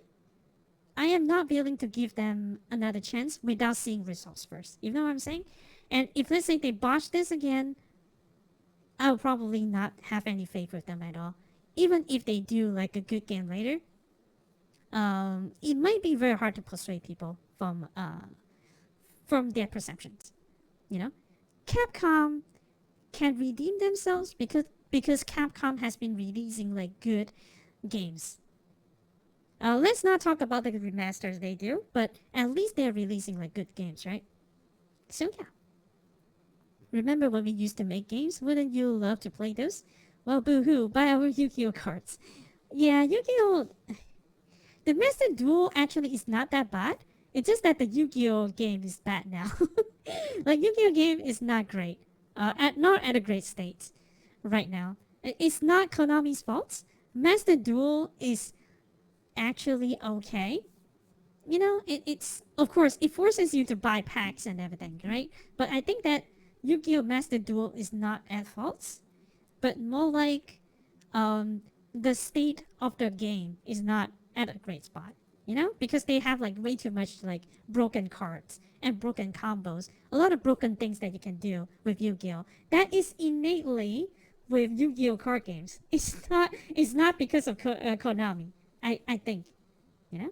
I am not willing to give them another chance without seeing results first. You know what I'm saying? And if, let's say, they botch this again, I'll probably not have any faith with them at all. Even if they do like a good game later, it might be very hard to persuade people from their perceptions. You know, Capcom can redeem themselves because Capcom has been releasing like good games. Let's not talk about the remasters they do, but at least they're releasing like good games, right? So yeah. Remember when we used to make games? Wouldn't you love to play those? Well, boo-hoo, buy our Yu-Gi-Oh cards. Yeah, Yu-Gi-Oh! The Master Duel actually is not that bad. It's just that the Yu-Gi-Oh game is bad now. Like, Yu-Gi-Oh game is not great. Not at a great state right now. It's not Konami's fault. Master Duel is actually okay. You know, it's, of course, it forces you to buy packs and everything, right? But I think that Yu-Gi-Oh! Master Duel is not at fault, but more like the state of the game is not at a great spot. You know, because they have like way too much like broken cards and broken combos, a lot of broken things that you can do with Yu-Gi-Oh! That is innately with Yu-Gi-Oh! Card games. It's not because of Konami. I think, you know.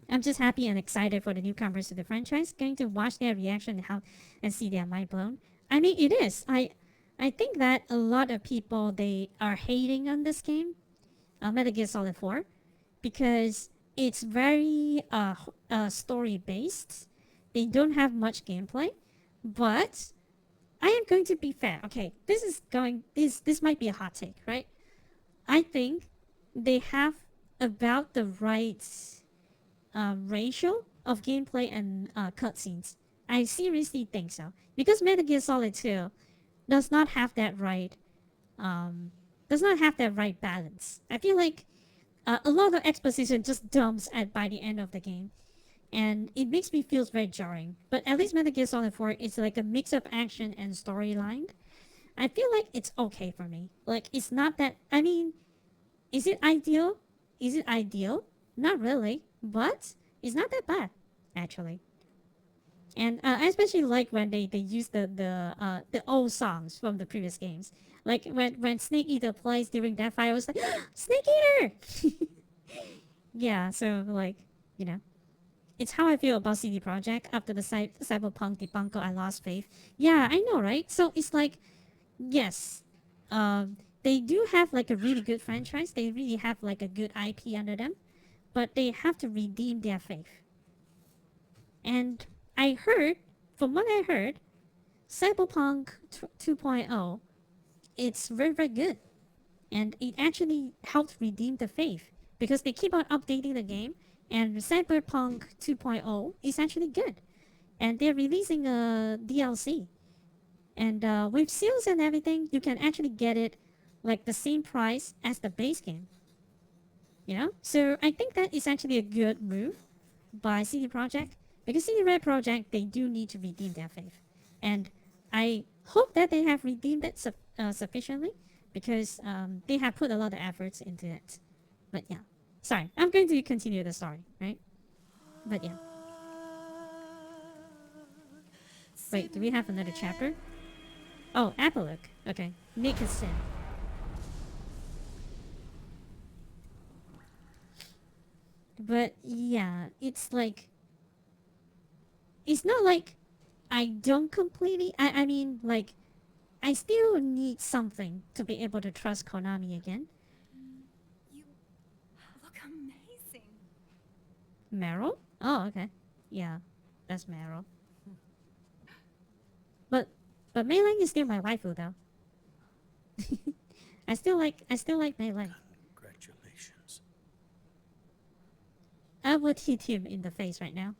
I'm just happy and excited for the newcomers to the franchise, going to watch their reaction and see their mind blown. I mean, it is. I think that a lot of people, they are hating on this game, Metal Gear Solid 4, because it's very story based. They don't have much gameplay, but I am going to be fair. Okay, this might be a hot take, right? I think they have about the right ratio of gameplay and cutscenes. I seriously think so, because Metal Gear Solid 2 does not have that right balance. I feel like a lot of exposition just dumps at by the end of the game, and it makes me feel very jarring. But at least Metal Gear Solid 4 is like a mix of action and storyline. I feel like it's okay for me. Like, it's not that, I mean, is it ideal? Is it ideal? Not really, but it's not that bad, actually. And I especially like when they use the old songs from the previous games. Like when Snake Eater plays during that fight, I was like, Snake Eater! Yeah, so like, you know. It's how I feel about CD Projekt after the Cyberpunk debacle. I lost faith. Yeah, I know, right? So it's like, yes, they do have like a really good franchise. They really have like a good IP under them, but they have to redeem their faith. And I heard, from what I heard, Cyberpunk 2.0, it's very good. And it actually helped redeem the faith because they keep on updating the game, and Cyberpunk 2.0 is actually good. And they're releasing a DLC. And with seals and everything, you can actually get it like the same price as the base game. You know, so I think that is actually a good move by CD Projekt, because CD Projekt, they do need to redeem their faith, and I hope that they have redeemed it sufficiently, because they have put a lot of efforts into it. But yeah, sorry, I'm going to continue the story, right? But yeah. Wait, do we have another chapter? Oh, epilogue. Okay, Naked Sin. But yeah, it's like, it's not like I don't completely. I mean, like, I still need something to be able to trust Konami again. You look amazing. Meryl? Oh, okay. Yeah, that's Meryl. But Mei Ling is still my waifu though. I still like Mei Ling. Congratulations. I would hit him in the face right now.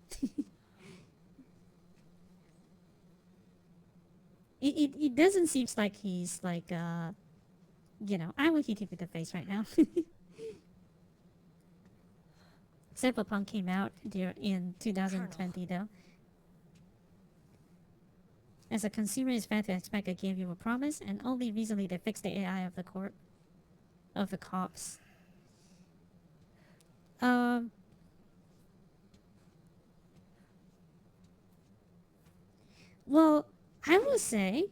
It doesn't seem like he's like you know, I would hit him in the face right now. Cyberpunk came out in 2020 though. As a consumer, it's fair to expect a game you will promise, and only recently they fixed the AI of the cops. Well, I will say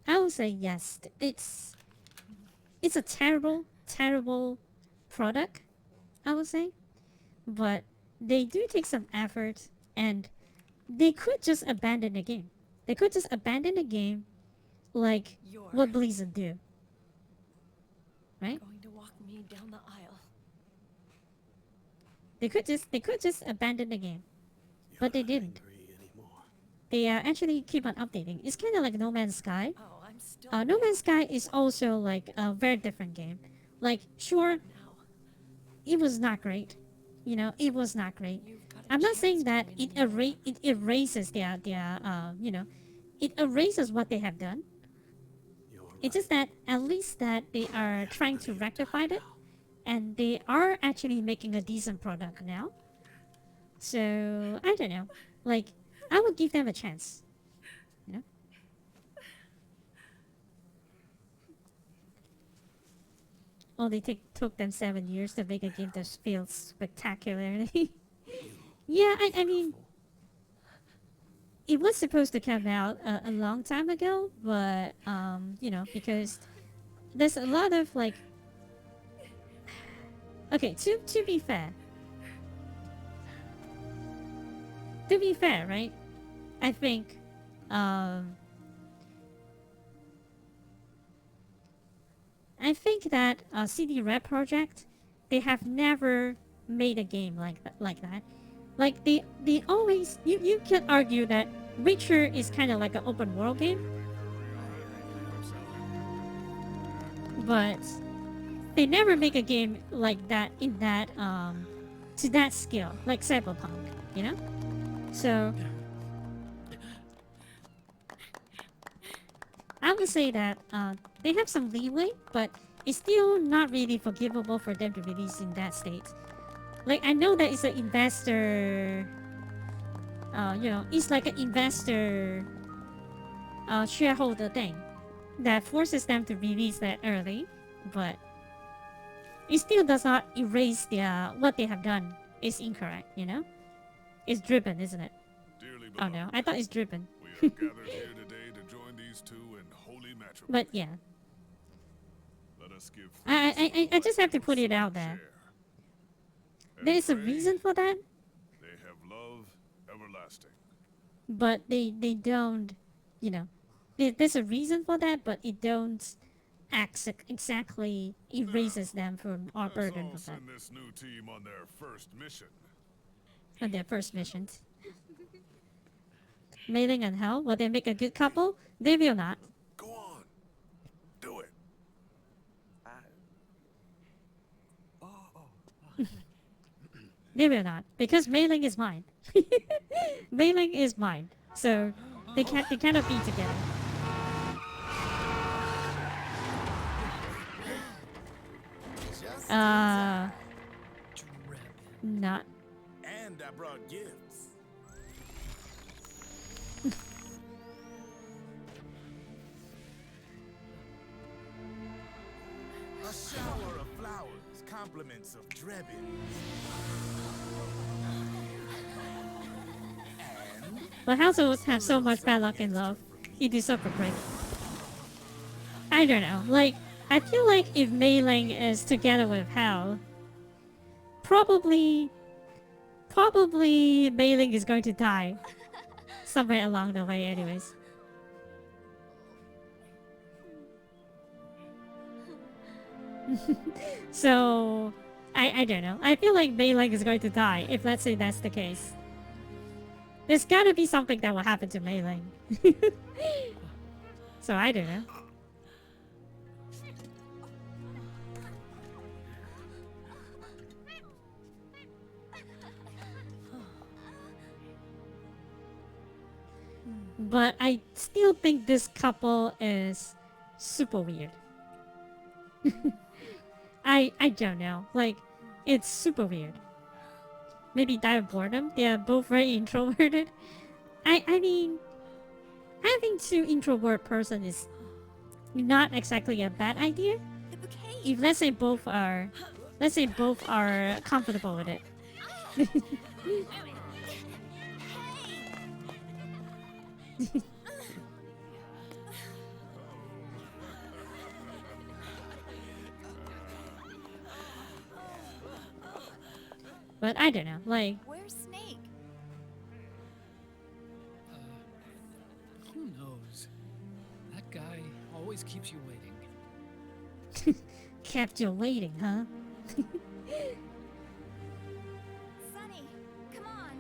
yes. It's a terrible product, I would say, but they do take some effort, and they could just abandon the game. They could just abandon the game, like what Blizzard do, right? Going to walk me down the aisle. They could just abandon the game, but they didn't. They actually keep on updating. It's kind of like No Man's Sky. Oh, I'm still No Man's Sky is also like a very different game. Like, sure, it was not great. You know, it was not great. I'm not saying that it erases their you know, it erases what they have done. It's just that at least that they are trying to rectify it, and they are actually making a decent product now. So I don't know. Like, I would give them a chance. You know? Oh, they took them 7 years to make a game that feels spectacularly. Yeah, I mean, it was supposed to come out a long time ago, but you know, because there's a lot of like. Okay, to be fair. To be fair, right? I think that CD Red Project, they have never made a game like that. Like they always, you can argue that Witcher is kind of like an open world game, but they never make a game like that in that to that scale, like Cyberpunk, you know. So I would say that they have some leeway, but it's still not really forgivable for them to release in that state. Like, I know that it's an investor, you know, it's like an investor shareholder thing that forces them to release that early, but it still does not erase their what they have done is incorrect, you know? It's driven, isn't it? Oh no, I thought it's driven. We are gathered here today to join these two in holy matrimony. But yeah. Let us give I just have to put it out there. There is a reason for that. They have love everlasting. But they don't, you know. There's a reason for that, but it don't exactly erases them from our burden Let's for all that. send this new team on their first mission. On their first missions. Mei Ling and Hell, will they make a good couple? They will not. Go on. Do it. They will not, because Mei Ling is mine. Mei Ling is mine, so they cannot be together. Not. And I brought gifts. A shower of flowers, compliments of Drebin. But households have so much bad luck in love. You deserve a break. I don't know. Like, I feel like if Mei Ling is together with Hal, probably Mei Ling is going to die somewhere along the way, anyways. So, I don't know. I feel like Mei Ling is going to die if, let's say, that's the case. There's gotta be something that will happen to Mei Ling. So I don't know. But I still think this couple is super weird. I don't know. Like, it's super weird. Maybe die of boredom? They are both very introverted. I mean, having two introvert person is not exactly a bad idea. If let's say both are comfortable with it. But I don't know, like... Where's Snake? Who knows? That guy always keeps you waiting. Kept you waiting, huh? Sunny, come on.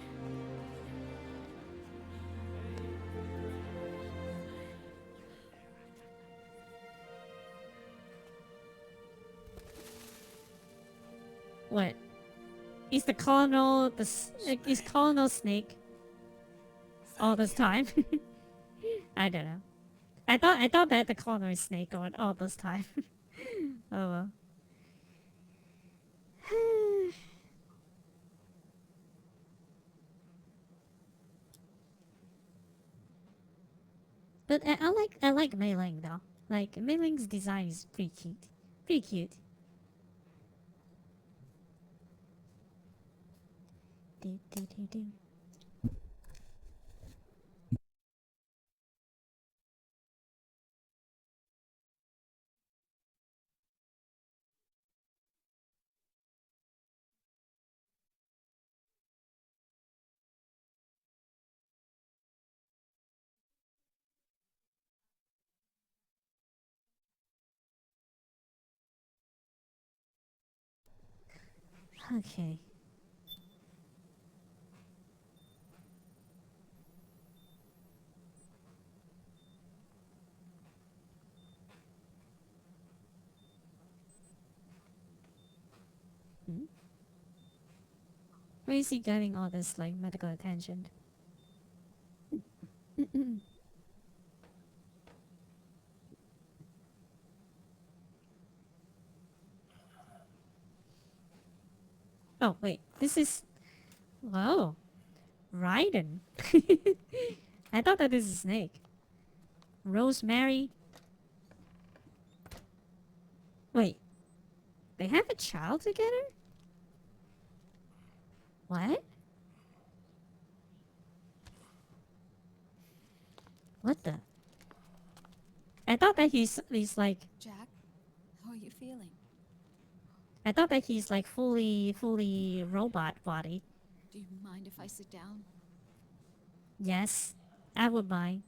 What? Is the Colonel is Colonel Snake all this time? I don't know. I thought that the Colonel is Snake all this time. Oh well. But I like Mei Ling though. Like Mei Ling's design is pretty cute. Pretty cute. Do do do do. Okay. Hmm? Where is he getting all this like medical attention? Oh wait, this is... Whoa. Raiden. I thought that this is Snake. Rosemary. Wait. They have a child together? What? What the? I thought that he's like... Jack, how are you feeling? I thought that he's like fully robot body. Do you mind if I sit down? Yes, I would mind.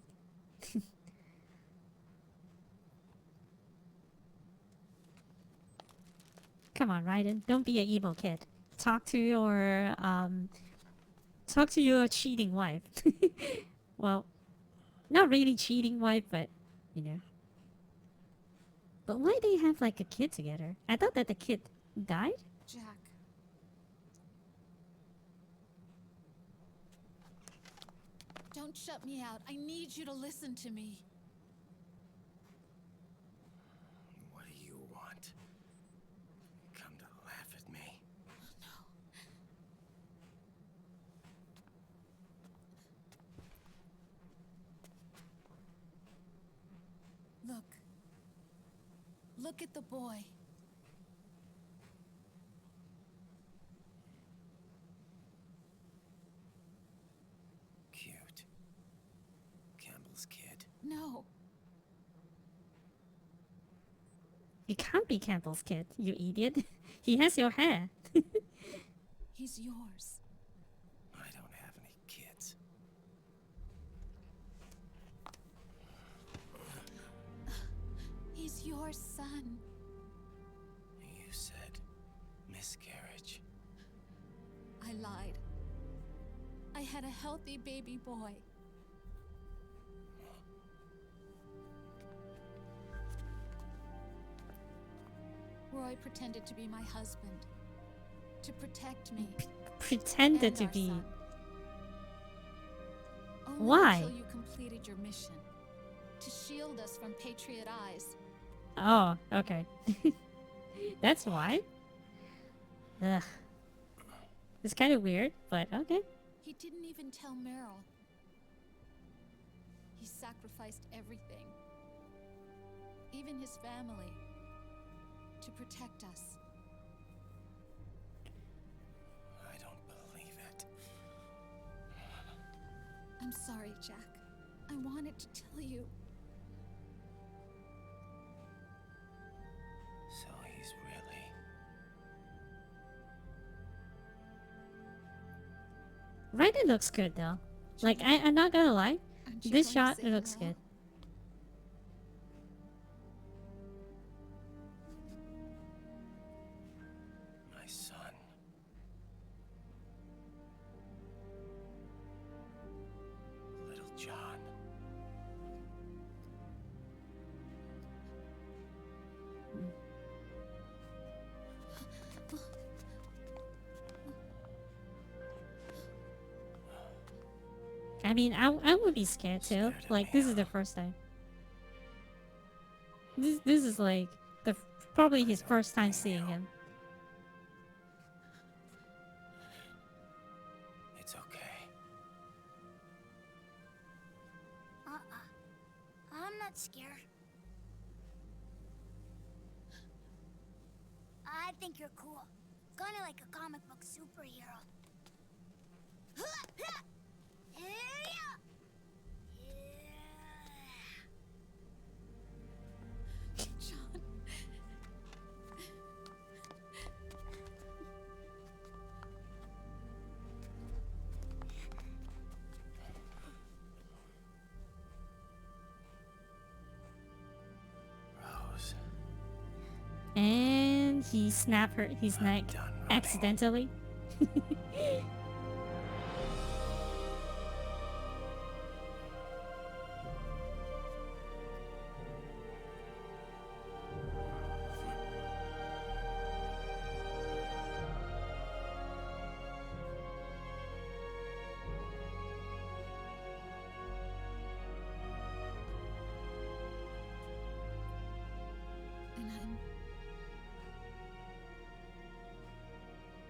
Come on, Raiden, don't be an evil kid. Talk to your cheating wife. Well, not really cheating wife, but you know. But why do you have like a kid together? I thought that the kid died? Jack. Don't shut me out. I need you to listen to me. What do you want? Come to Look at the boy. Cute. Campbell's kid. No. You can't be Campbell's kid, you idiot. He has your hair. He's yours. I don't have any kids. He's your son. You said miscarriage. I lied. I had a healthy baby boy. Roy pretended to be my husband. To protect me. Pretended and to our be. son. Only Why? until you completed your mission. To shield us from Patriot eyes. Oh, okay. That's why. Ugh. It's kind of weird, but okay. He didn't even tell Meryl. He sacrificed everything. Even his family. To protect us. I don't believe it. I'm sorry, Jack. I wanted to tell you. So he's really... Right, it looks good though. Like, I'm not gonna lie. Aren't you This going to shot, say it looks hello? good. My son. Little John. I mean, I would be scared too. Like, this is the first time. This is like the probably his first time seeing him. It's okay. I'm not scared. I think you're cool. Kinda like a comic book superhero. John. Rose. And he snapped his neck accidentally.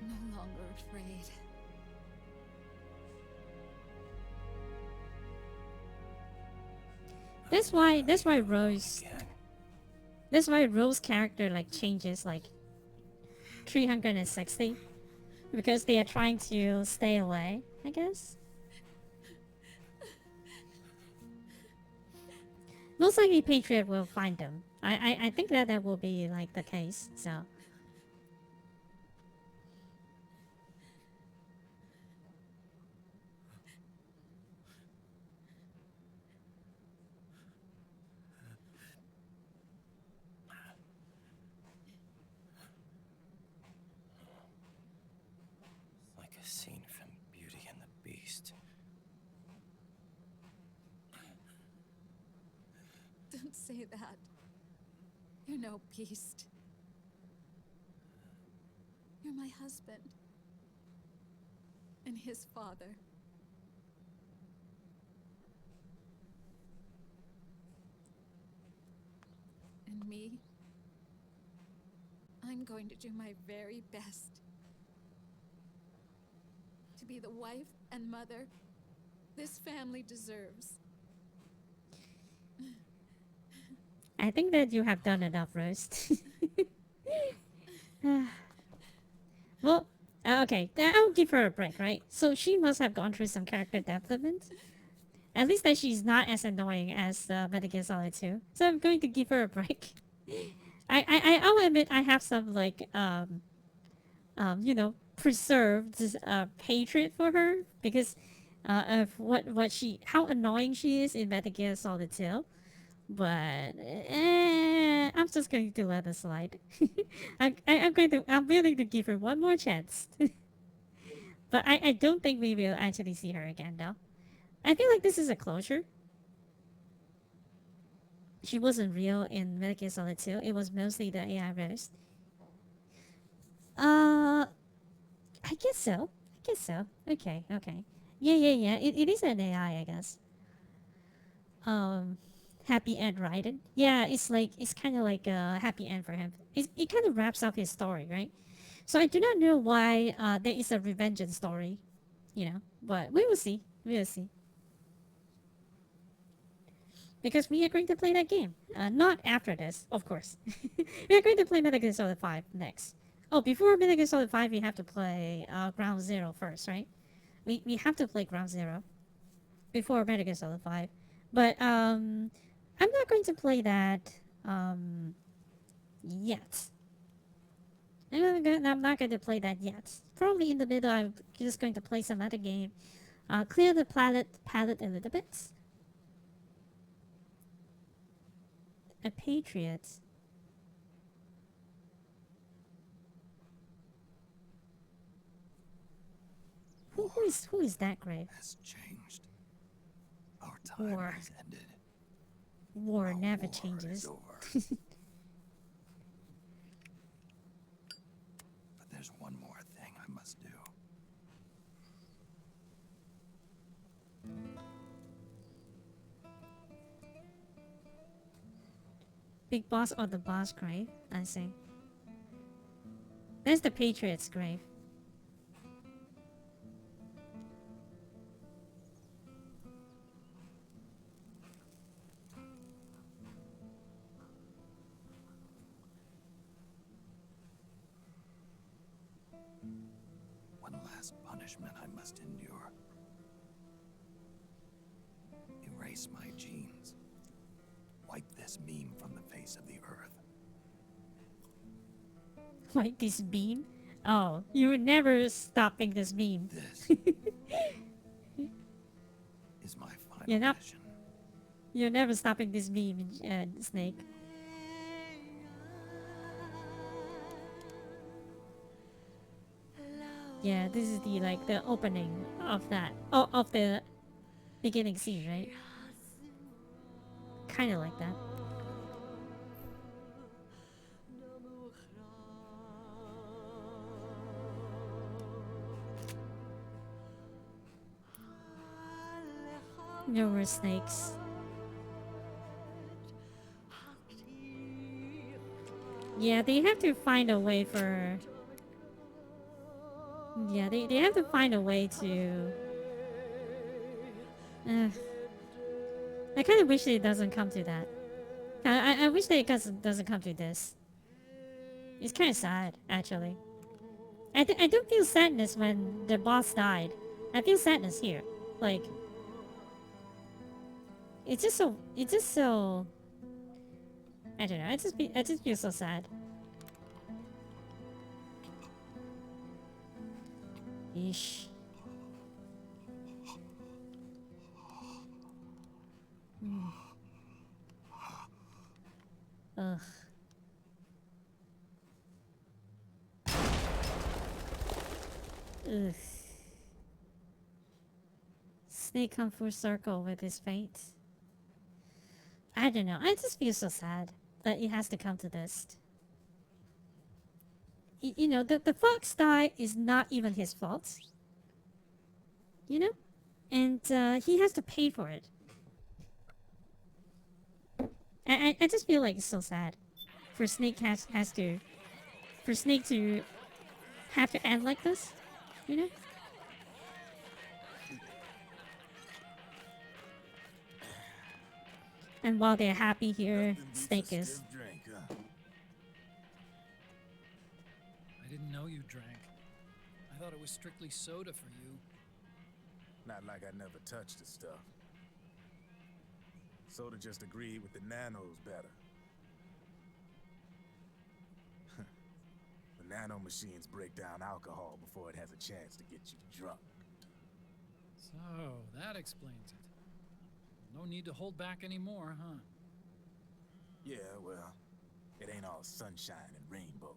And I'm no longer afraid. That's why Rose character like changes like 360 because they are trying to stay away, I guess. Most likely Patriot will find them. I think that will be like the case, so. Like a scene from Beauty and the Beast. Don't say that. You're no beast. You're my husband. And his father. And me? I'm going to do my very best to be the wife and mother this family deserves. I think that you have done enough, Roast. Well, okay, I'll give her a break, right? So she must have gone through some character development. At least that she's not as annoying as Metal Gear Solid 2. So I'm going to give her a break. I'll admit I have some, like, you know, preserved hatred for her because of how annoying she is in Metal Gear Solid 2. But I'm just going to let her slide. I'm willing to give her one more chance. But I don't think we will actually see her again, though. I feel like this is a closure. She wasn't real in Metal Gear Solid 2. It was mostly the AI verse. I guess so. I guess so. Okay, okay. Yeah. It is an AI, I guess. Happy end, right? Yeah, it's kind of like a happy end for him. It kind of wraps up his story, right? So I do not know why there is a revenge story, you know. But we will see. We will see. Because we are going to play that game. Not after this, of course. We are going to play Metal Gear Solid 5 next. Oh, before Metal Gear Solid 5, we have to play Ground Zero first, right? We have to play Ground Zero before Metal Gear Solid 5. But I'm not going to play that yet. I'm not going to play that yet. Probably in the middle, I'm just going to play some other game. Clear the palette a little bit. A Patriot. Who is that grave? Has changed. Our time War. has ended. War never changes. But there's one more thing I must do. Big Boss or the Boss grave, I see. There's the Patriots grave. One last punishment I must endure. Erase my genes. Wipe this meme from the face of the earth. Like this beam? Oh, you were never stopping this beam. This is my final mission. You're never stopping this beam, Snake. Yeah, this is the opening of that. Oh, of the beginning scene, right? Kind of like that. There were snakes. Yeah, they have to find a way for... Yeah, they have to find a way to... I kind of wish it doesn't come to that. I wish that it doesn't come to this. It's kind of sad, actually. I don't feel sadness when the boss died. I feel sadness here. Like... It's just so... I don't know, I just feel so sad. Yeesh. Ugh. Ugh. Snake come full circle with his fate. I don't know, I just feel so sad that it has to come to this. You know, the fox die is not even his fault. You know? And he has to pay for it. I just feel like it's so sad. For Snake has to... For Snake to have to end like this. You know? And while they're happy here, Nothing beats a Snake is. stiff drink, huh? I didn't know you drank. I thought it was strictly soda for you. Not like I never touched the stuff. Soda just agreed with the nanos better. The nano machines break down alcohol before it has a chance to get you drunk. So, that explains it. No need to hold back anymore, huh? Yeah, well, it ain't all sunshine and rainbows.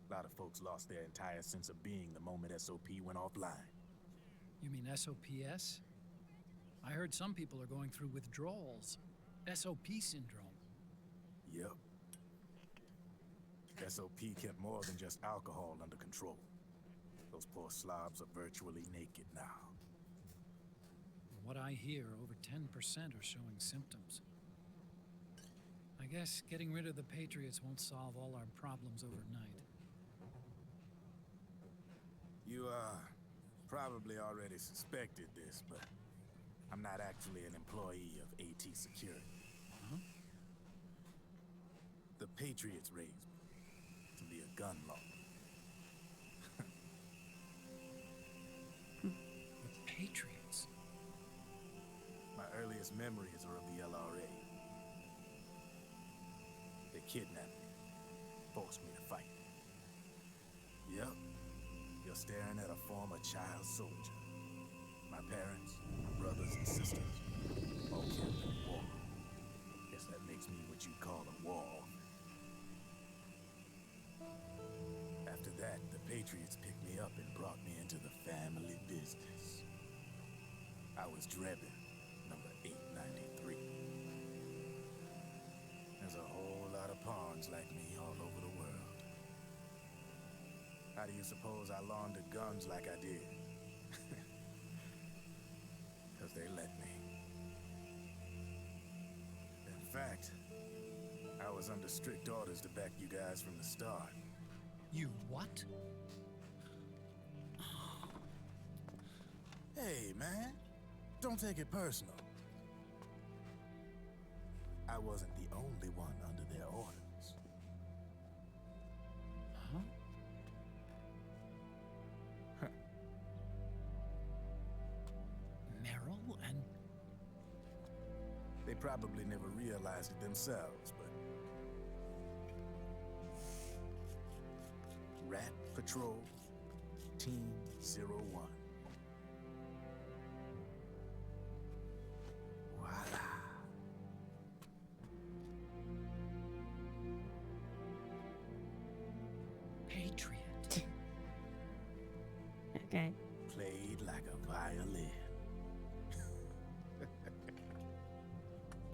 A lot of folks lost their entire sense of being the moment SOP went offline. You mean SOPS? I heard some people are going through withdrawals. SOP syndrome. Yep. SOP kept more than just alcohol under control. Those poor slobs are virtually naked now. From what I hear, over 10% are showing symptoms. I guess getting rid of the Patriots won't solve all our problems overnight. You, probably already suspected this, but I'm not actually an employee of AT Security. Huh? The Patriots raised me to be a gun lord. The Patriots? My earliest memories are of the LRA. They kidnapped me, forced me to fight. Yep, you're staring at a former child soldier. My parents, my brothers and sisters, all killed in the war. Guess that makes me what you'd call a war orphan. After that, the Patriots picked me up and brought me into the family business. I was Drebin, number 893. There's a whole lot of pawns like me all over the world. How do you suppose I laundered guns like I did? Because they let me. In fact, I was under strict orders to back you guys from the start. You what? Hey, man. Don't take it personal. I wasn't the only one under their orders. Huh? Meryl and... They probably never realized it themselves, but... Rat Patrol, Team 01. Voila. Patriot. Okay. Played like a violin.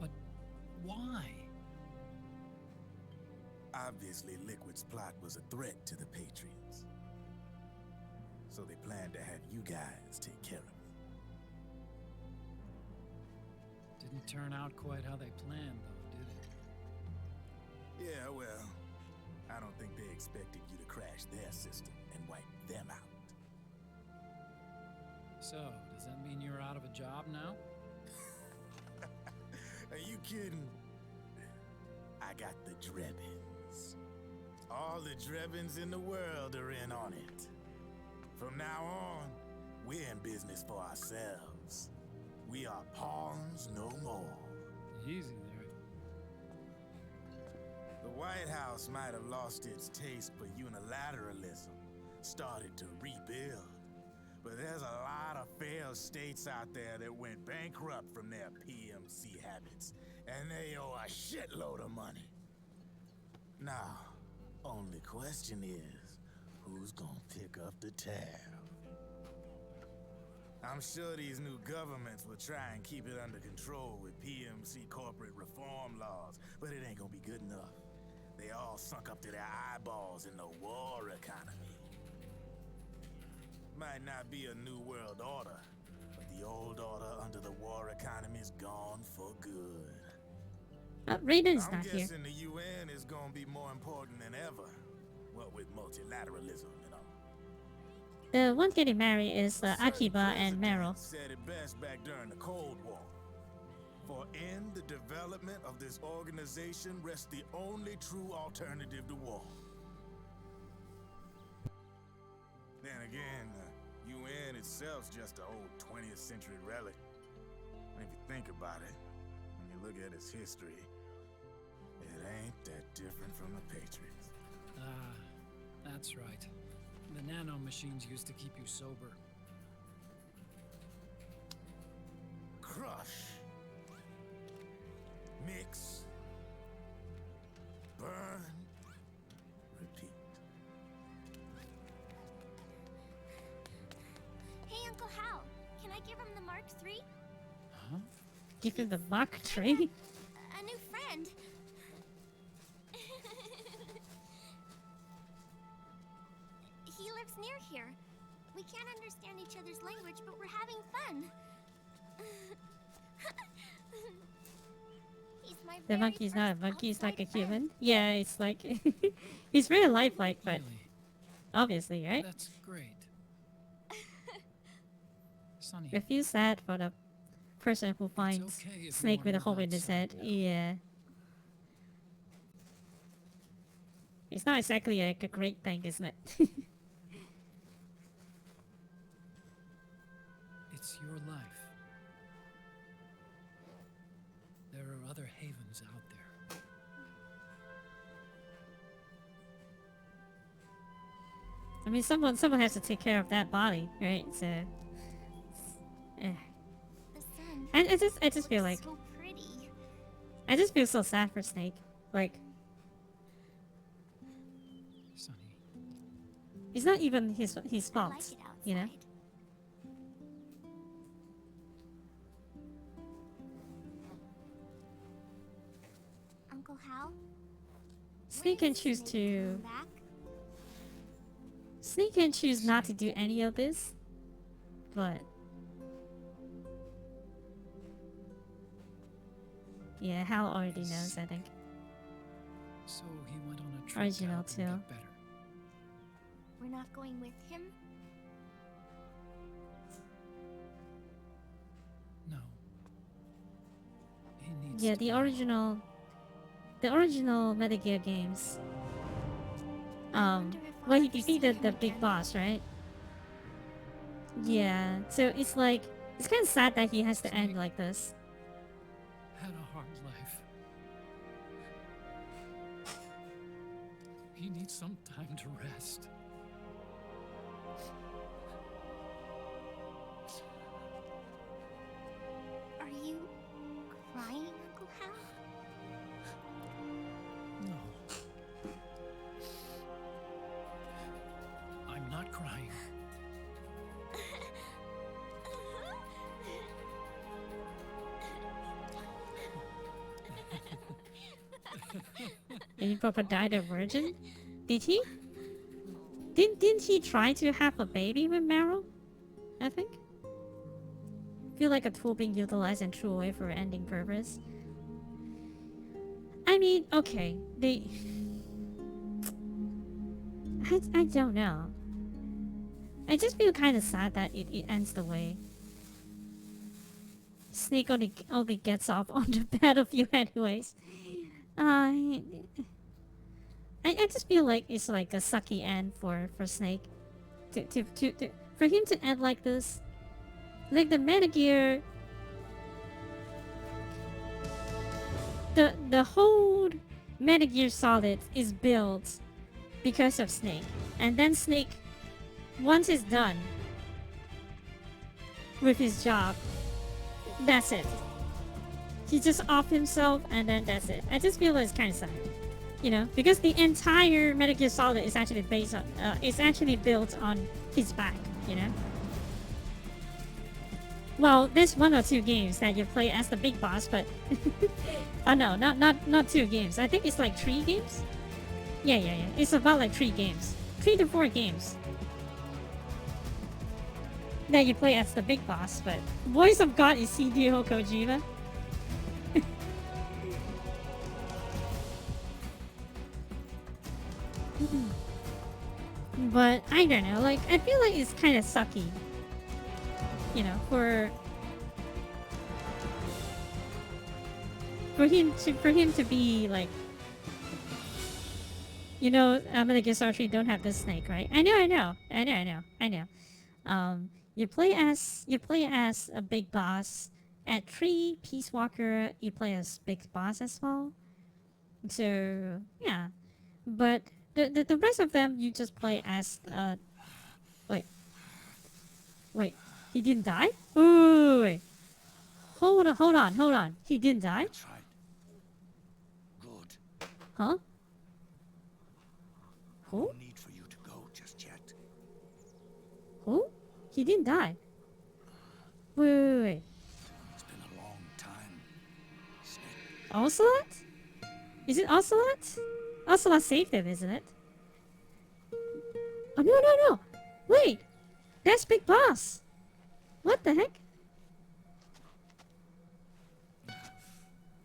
But why? Obviously, Liquid's plot was a threat to the Patriots. So they planned to have you guys take care of it. Didn't turn out quite how they planned, though, did it? Yeah, well, I don't think they expected you to crash their system and wipe them out. So, does that mean you're out of a job now? Are you kidding? I got the Drebins. All the Drebins in the world are in on it. From now on, we're in business for ourselves. We are pawns no more. Easy there. The White House might have lost its taste for unilateralism, started to rebuild. But there's a lot of failed states out there that went bankrupt from their PMC habits, and they owe a shitload of money. Now, only question is, who's gonna pick up the tab? I'm sure these new governments will try and keep it under control with PMC corporate reform laws, but it ain't gonna be good enough. They all sunk up to their eyeballs in the war economy. Might not be a new world order, but the old order under the war economy is gone for good. Raiden's I'm not here. guessing the UN is gonna be more important than ever. What with multilateralism and all. The one getting married is Akiba and Meryl. Said it best back during the Cold War. For in the development of this organization rests the only true alternative to war. Then again, UN itself's just an old 20th century relic. And if you think about it, when you look at its history, it ain't that different from the Patriots. Ah, that's right. The nano machines used to keep you sober. Crush. Mix. Burn. Repeat. Hey, Uncle Hal, can I give him the Mark III? Huh? Give him the Mark III? A new friend. He lives near here. We can't understand each other's language, but we're having fun. He's my The very monkey's not a first monkey, it's like a outside human. Yeah, it's like... he's very lifelike, but... Really? Obviously, right? That's great. Sonny. I feel sad for the person who finds okay if you Snake want with a to hole live in his outside head. now. Yeah. It's not exactly like a great thing, isn't it? It's your life. There are other havens out there. I mean, someone has to take care of that body, right? So... The sun I just feel like... so pretty. I just feel so sad for Snake. Like... Sonny. It's not even his I fault, like it you know? outside. Uncle Hal? Snake when can is choose Snake to... coming back? Snake can choose not to do any of this, but... Yeah, Hal already knows, I think. So he went on a trip Original to help him too. get better. We're not going with him? No. He needs Yeah, to the go. original Metal Gear games. wonder if I'll Well, he ever see defeated him the big again. boss, right? Yeah, so it's like, it's kind of sad that he has to end like this. Had a hard life. He needs some time to rest. Are you crying, Uncle Hal? No. I'm not crying. And he Papa died a virgin? Did he? Didn't he try to have a baby with Meryl? I think? Feel like a tool being utilized and threw away for ending purpose. I mean, okay, I don't know. I just feel kind of sad that it ends the way. Snake only gets off on the battlefield anyways. I just feel like it's like a sucky end for Snake. For him to end like this. Like the Metal Gear... The whole Metal Gear Solid is built because of Snake. And then Snake, once it's done with his job, that's it. He just off himself and then that's it. I just feel like it's kind of sad. You know, because the entire Metal Gear Solid is actually based on, is actually built on his back, you know? Well, there's 1 or 2 games that you play as the big boss, but... oh no, not 2 games. I think it's like 3 games? Yeah. It's about like 3 games. 3 to 4 games. That you play as the big boss, but... Voice of God is Hideo Kojima. But, I don't know, like, I feel like it's kind of sucky. You know, for for him to be like, you know, Madagascar Tree don't have this snake, right? I know. You play as a big boss. At Tree, Peace Walker, you play as big boss as well. So yeah, but the rest of them you just play as wait wait he didn't die? Wait. Hold on. He didn't die? That's right. Good. Huh? Who? No need for you to go just yet. Who? He didn't die. Wait. It's been a long time. Snake. Ocelot? Is it Ocelot? Ocelot saved him, isn't it? Oh, no. Wait. That's Big Boss. What the heck?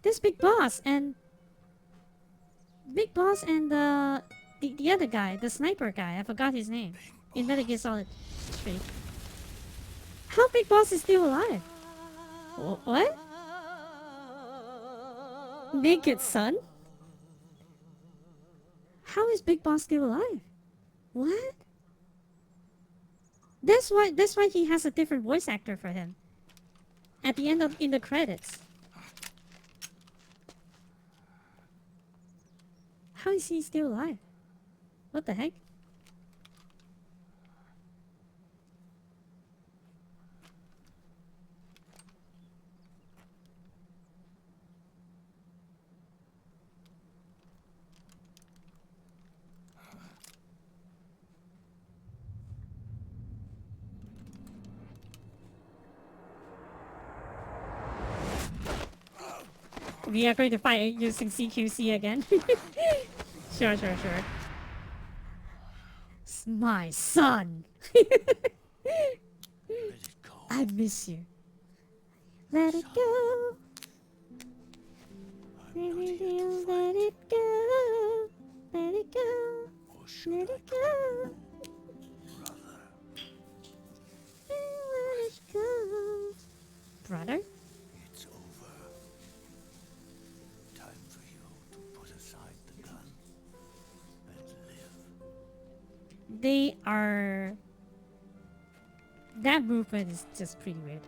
This Big Boss and the other guy, the sniper guy. I forgot his name. In Metal Gear Solid 3. How Big Boss is still alive? What? Naked Son? How is Big Boss still alive? What? That's why he has a different voice actor for him. At the end of in the credits. How is he still alive? What the heck? We are going to fight using CQC again. Sure. It's my son. I miss you. Let it go. Let it go. Let it go. Let it go. Let it go. Brother? It's over. Time for you to put aside the gun and live. They are... That movement is just pretty weird.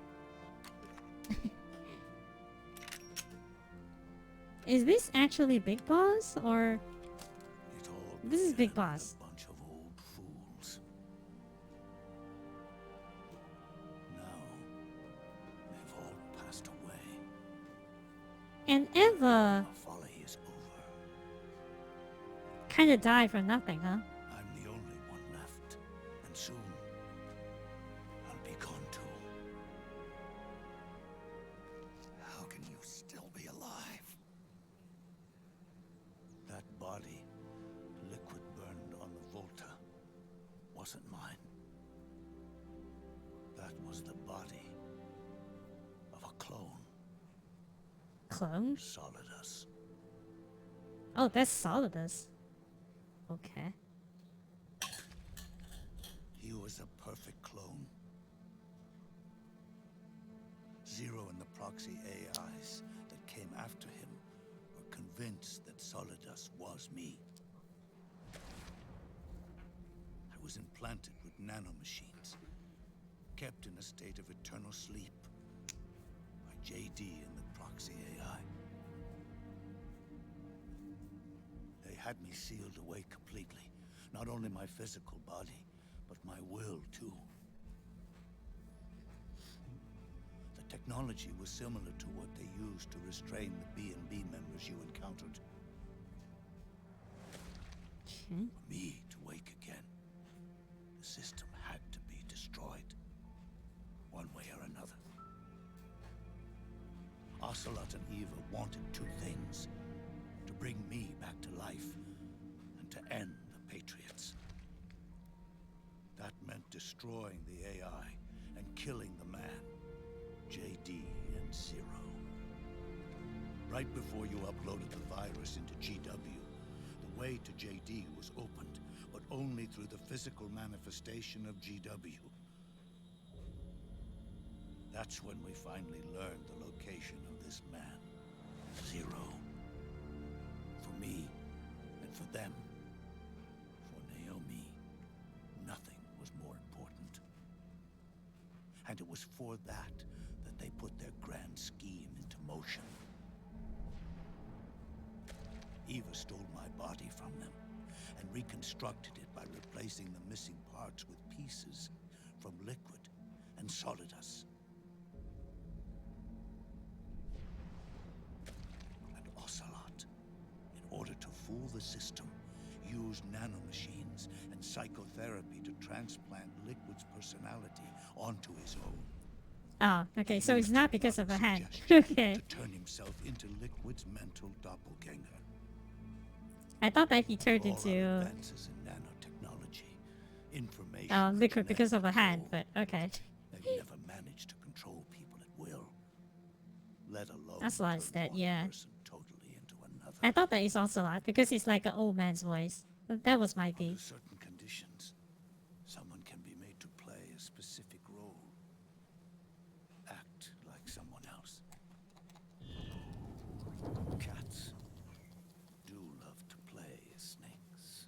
Is this actually Big Boss, or... This is Big Boss. Bunch of old fools. Now, they've all passed away. And Eva... Our folly is over. Kinda died for nothing, huh? I'm the only one left, and soon I'll be gone too. How can you still be alive? That body, liquid burned on the Volta, wasn't mine. That was the body of a clone. Clone? Solidus. Oh, that's Solidus. Okay. He was a perfect clone. Zero and the proxy AIs that came after him were convinced that Solidus was me. I was implanted with nanomachines, kept in a state of eternal sleep by JD and the proxy AI. They had me sealed away completely. Not only my physical body, but my will too. The technology was similar to what they used to restrain the B&B members you encountered. Okay. For me to wake again, the system had to be destroyed, one way or another. Ocelot and Eva wanted two things: to bring me back to life, and to end the Patriots. That meant destroying the AI and killing the man, JD and Zero. Right before you uploaded the virus into GW, the way to JD was opened, but only through the physical manifestation of GW. That's when we finally learned the location of this man. Zero. For me, and for them. For Naomi, nothing was more important. And it was for that they put their grand scheme into motion. Eva stole my body from them and reconstructed it by replacing the missing parts with pieces from liquid and solidus. And Ocelot, in order to fool the system, used nanomachines and psychotherapy to transplant Liquid's personality onto his own. Oh, okay, so it's not because of a hand. Okay. To turn himself into Liquid's mental doppelganger. I thought that he turned into advances in nanotechnology, information Liquid because of a hand, but okay. They've never managed to control people at will, let alone That's a lot of that, yeah. totally into another. I thought that is also a lot because he's like an old man's voice. That was my beef. Under certain conditions, someone can be made to play a specific role. Act like someone else. Cats do love to play as snakes.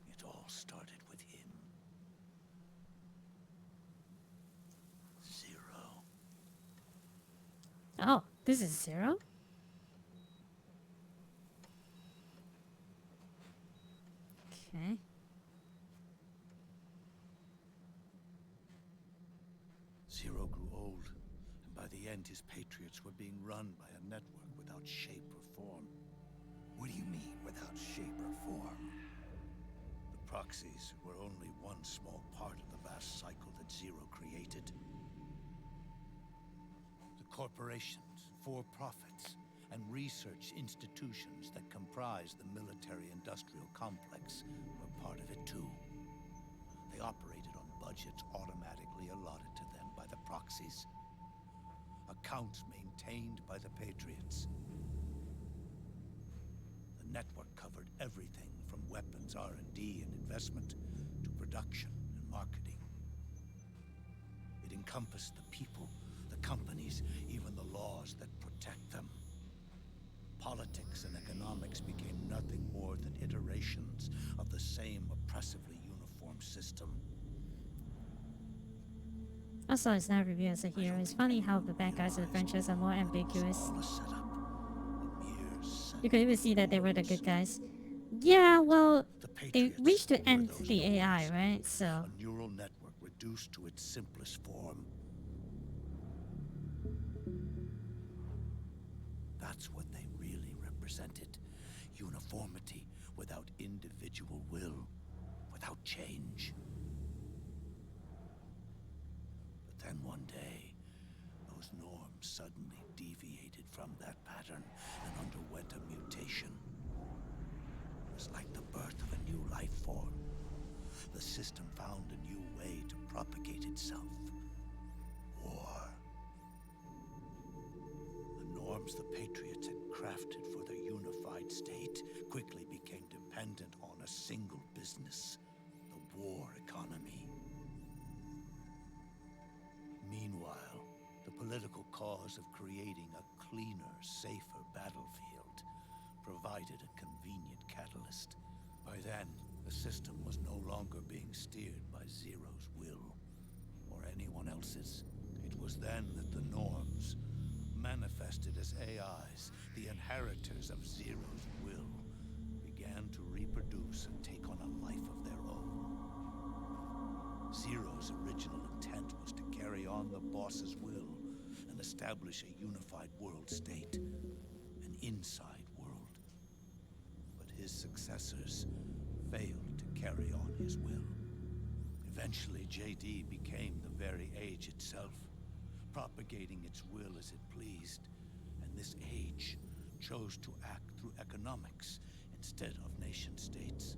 It all started with him. Zero. Oh, this is Zero? Okay. Zero grew old, and by the end his Patriots were being run by a network without shape or form. What do you mean, without shape or form? The proxies were only one small part of the vast cycle that Zero created. The corporations, for-profits, and research institutions that comprise the military-industrial complex were part of it too. They operated on budgets automatically allotted to them by the proxies. Accounts maintained by the Patriots. The network covered everything from weapons R&D and investment to production and marketing. It encompassed the people, the companies, even the laws that protect them. Politics and economics became nothing more than iterations of the same oppressively uniform system. Also, it's not reviewed as a hero. It's funny how the bad guys of the franchise are more ambiguous. You could even see that they were the good guys. Yeah, well, they reached to end the AI, right? So a neural network reduced to its simplest form. That's what they really represented. Uniformity without individual will, without change. But then one day, those norms suddenly deviated from that pattern and underwent a mutation. It was like the birth of a new life form. The system found a new way to propagate itself. War. The norms the Patriots had crafted for their unified state quickly became dependent on a single business, the war economy. Meanwhile, the political cause of creating a cleaner, safer battlefield provided a convenient catalyst. By then, the system was no longer being steered by Zero's will, or anyone else's. It was then that the norms, manifested as AIs, the inheritors of Zero's will, began to reproduce and take on a life of their own. Zero's original intent was to carry on the boss's will and establish a unified world state, an inside world. But his successors failed to carry on his will. Eventually, JD became the very age itself, propagating its will as it pleased, and this age chose to act through economics instead of nation-states.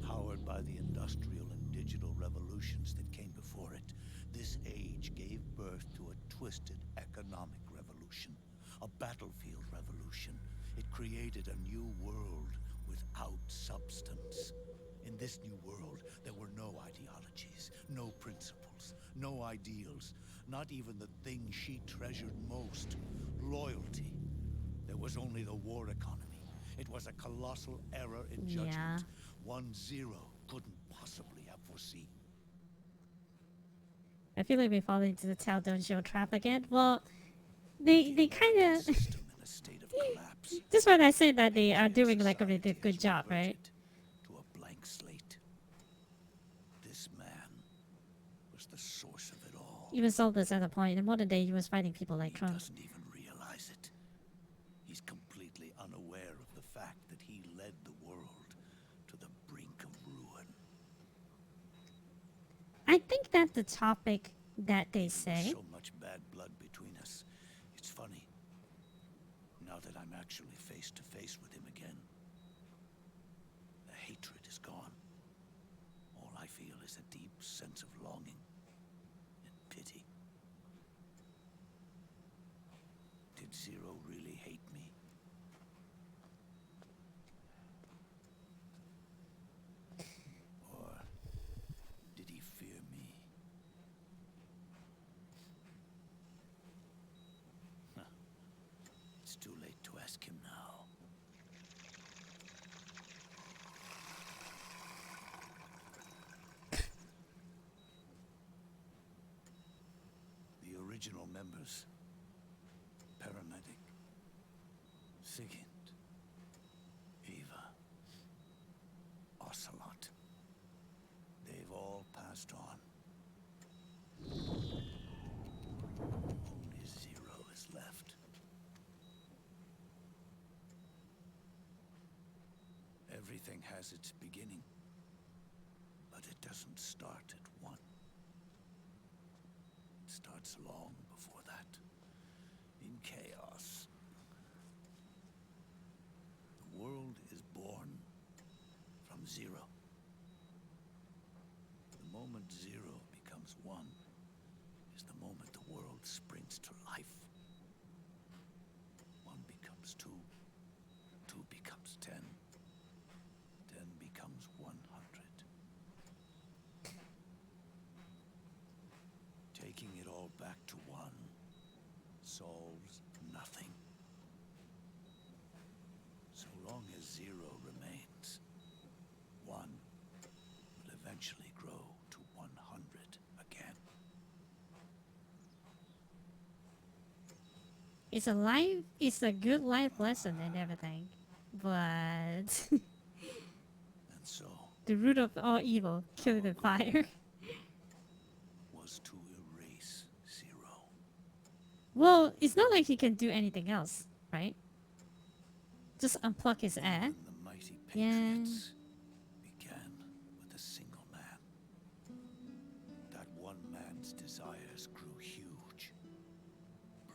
Powered by the industrial and digital revolutions that came before it, this age gave birth to a twisted economic revolution, a battlefield revolution. It created a new world without substance. In this new world, there were no ideologies, no principles, no ideals, Not even the thing she treasured most, loyalty. There was only the war economy. It was a colossal error in judgment. Yeah. One Zero couldn't possibly have foreseen. I feel like we fall into the tell don't show trap again. Well, they kind of. Just when I say that they are doing like a really good job, right? To a blank slate. This man was the source of it all. Even Soldiers at a point in modern day, he was fighting people like Trump. Doesn't even realize it. He's completely unaware of the fact that he led the world to the brink of ruin. I think that the topic that they say. So much bad blood between us. It's funny. Now that I'm actually face to face with him again, the hatred is gone. All I feel is a deep sense of longing and pity. Did Zero really hate me? Or did he fear me? Huh. It's too late to ask him now. The original members, Paramedic, Sigint, Eva, Ocelot, they've all passed on. Only Zero is left. Everything has its beginning, but it doesn't start at one. It starts long before that, in chaos. The world is born from zero. The moment zero becomes one is the moment the world springs to life. One becomes two, two becomes 10, 10 becomes 100. Taking it all back to one solves nothing. So long as zero remains, one will eventually grow to 100 again. It's a good life lesson and everything, but And so the root of all evil, kill the fire. was to erase Zero. Well, it's not like he can do anything else, right? Just unplug his air. The mighty Yeah. Patriots began with a single man. That one man's desires grew huge.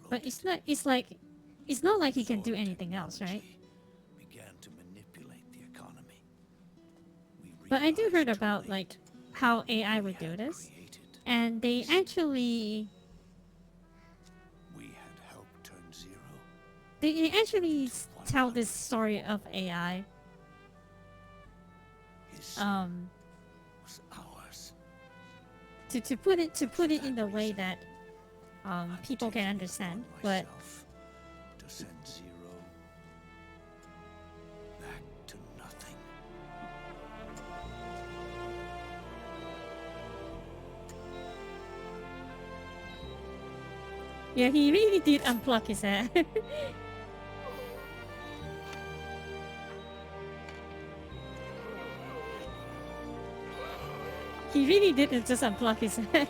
But it's not. It's not like he can do anything else, right? Began to manipulate the economy. But I do heard about like how AI would do this, and they actually Turn Zero. they actually tell this story of AI. Was ours. To put it in the way that people can understand, but To send Zero back to nothing. yeah, he really did unplug his hair. He really didn't just unplug his hair.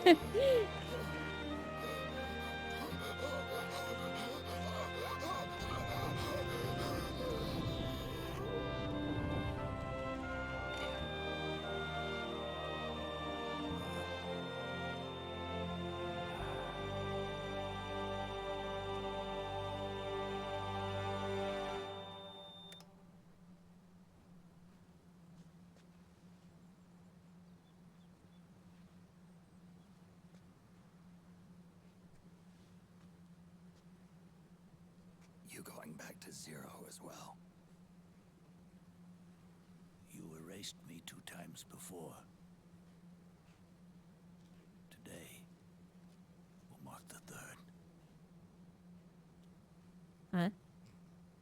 You going back to Zero as well? You erased me 2 times before. Today will mark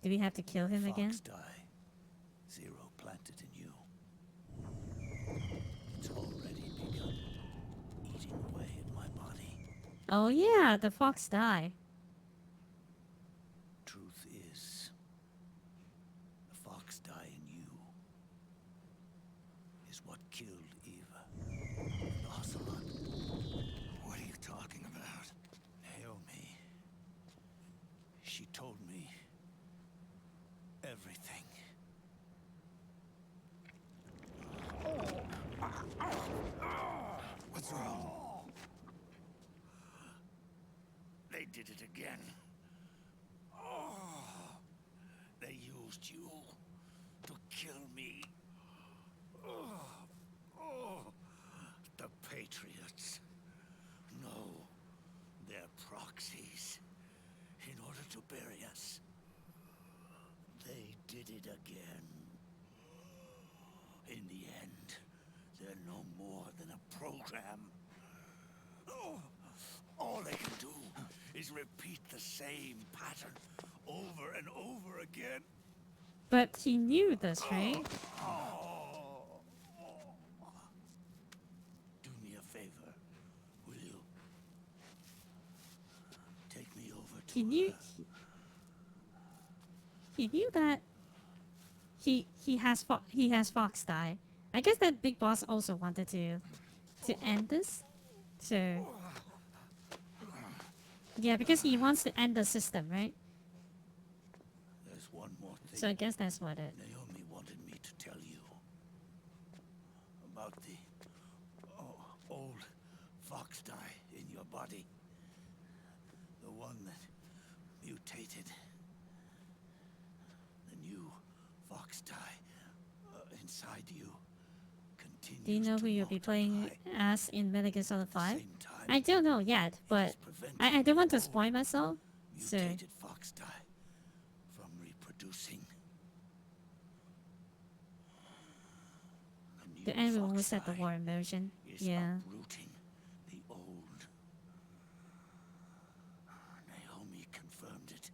Do we have to kill him again? Fox die. Zero planted in you. It's already begun eating away at my body. Oh yeah, the fox die. Truth is, the fox die in you is what killed Eva. And Ocelot. What are you talking about? Naomi. She told me everything. What's wrong? They did it again. They used you to kill me. The Patriots. No, they're proxies. In order to bury us. They did it again. In the end, they're no more than a program. All they can do is repeat the same pattern over and over again. But he knew this, right? Do me a favor, will you? Take me over to He knew. He knew that. He has fox die. I guess that big boss also wanted to end this. So yeah, because he wants to end the system, right? There's one more thing. So I guess that's what it. Naomi wanted me to tell you about the old fox die in your body. The one that mutated. The new fox die inside you continues. Do you know who you'll be playing as in Metal Gear Solid 5? I don't know yet, but I don't want to spoil myself. So Mutated fox die from reproducing. the end will set the war in motion. Yeah. Uprooting the old. Naomi confirmed it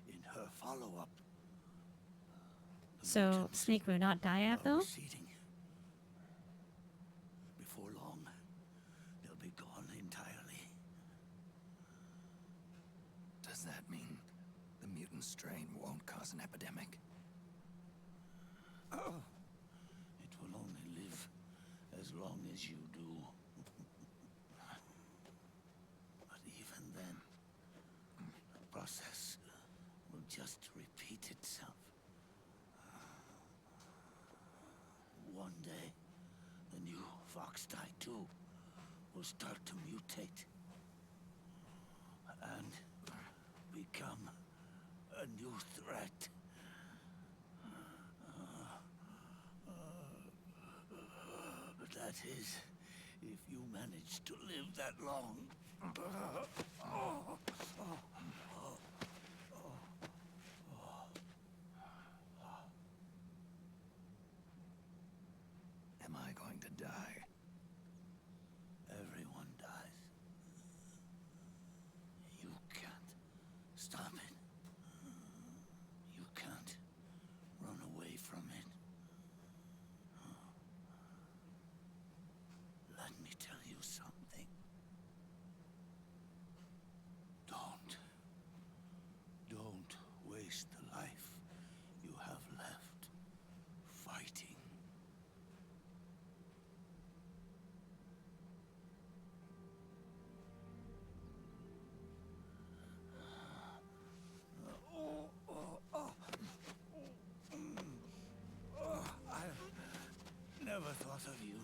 in her follow-up. So Snake will not die after. Receding. Before long, they'll be gone entirely. Does that mean the mutant strain won't cause an epidemic? Oh. It will only live as long as you do. But even then, the process will just repeat itself. One day, the new fox die too will start to mutate and become a new threat. That is, if you manage to live that long. Am I going to die? Everyone dies. You can't stop it. You can't run away from it. Let me tell you something. Don't waste the life you have left fighting. I never thought of you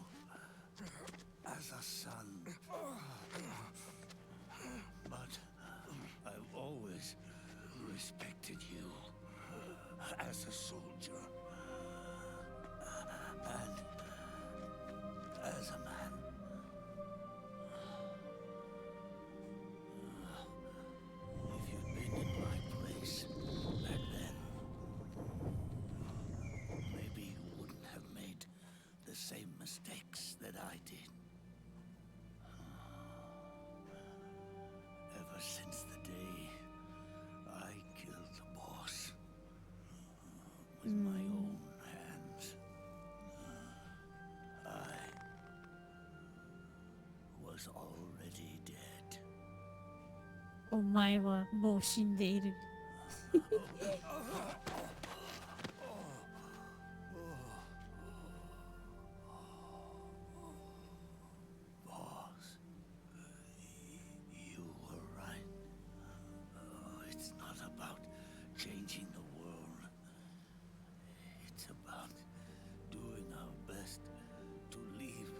as a son. But I've always respected you as a soldier and as a man. If you'd been in my place back then, maybe you wouldn't have made the same mistakes that I did. Ever since the day I killed the boss, was already dead. お前はもう死んでいる。Boss, you were right. It's not about changing the world. It's about doing our best to leave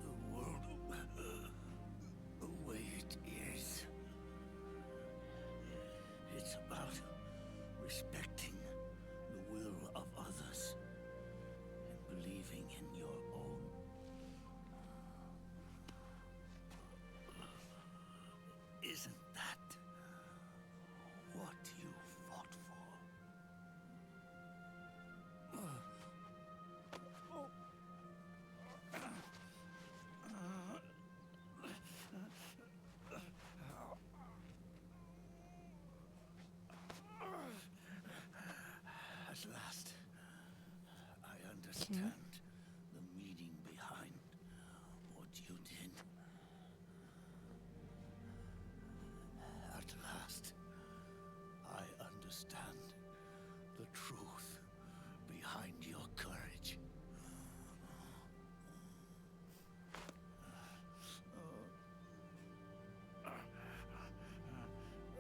the world the way it is. It's about respecting the will of others and believing in your own. Isn't that what you fought for? At last, I understand the meaning behind what you did. At last, I understand the truth behind your courage.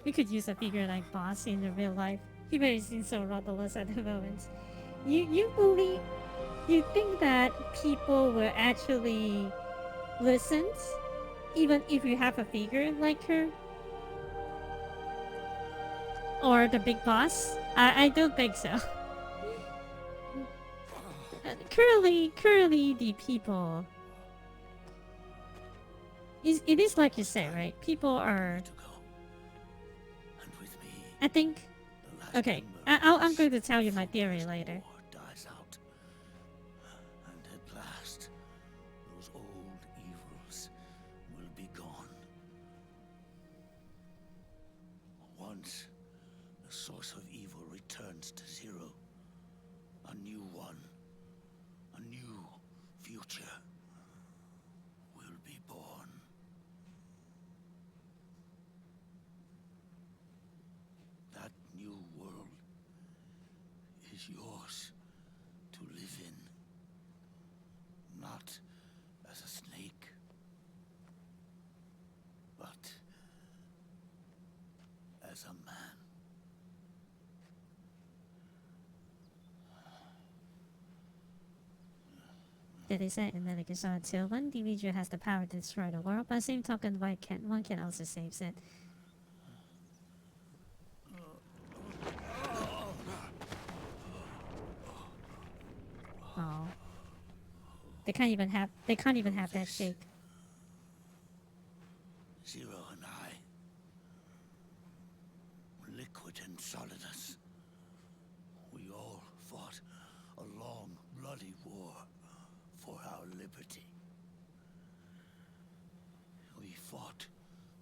We could use a figure like Boss in the real life. He very seems so rudderless at the moment. You think that people will actually listen, even if you have a figure like her? Or the big boss? I don't think so. Currently the people... It is like you say, right? People are... I think... Okay, I'm going to tell you my theory later. Dies out. And at last, those old evils will be gone. Once the source of evil returns to zero, a new one, a new future will be born. That new world is yours to live in. Not as a snake, but as a man. Did they say in Metal Gear Solid 2, one individual has the power to destroy the world, by the same token, one can also save it. Oh. They can't even have that shake. Zero and I, Liquid and Solidus, we all fought a long, bloody war for our liberty. We fought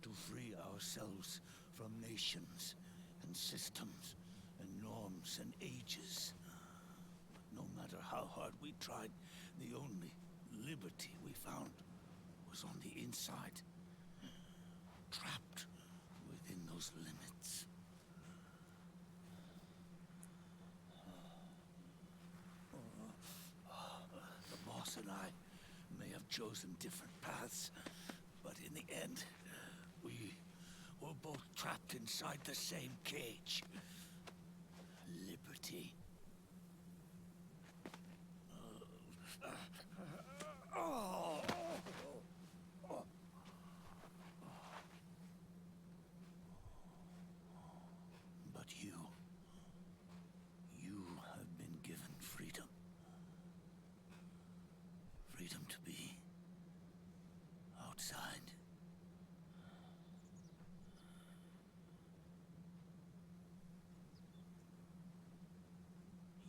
to free ourselves from nations and systems and norms and ages. But no matter how hard we tried, the only liberty we found was on the inside, trapped within those limits. The boss and I may have chosen different paths, but in the end, we were both trapped inside the same cage. Liberty. But you have been given freedom. Freedom to be outside.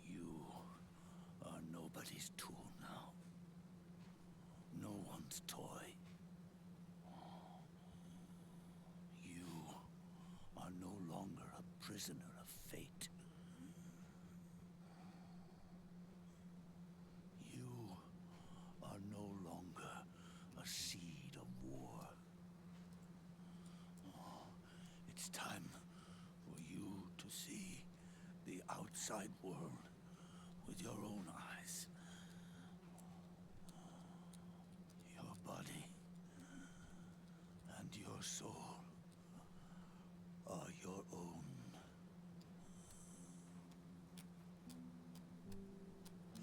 You are nobody's tool now. No one's toy. You are no longer a prisoner of fate. You are no longer a seed of outside world with your own eyes. Your body and your soul are your own.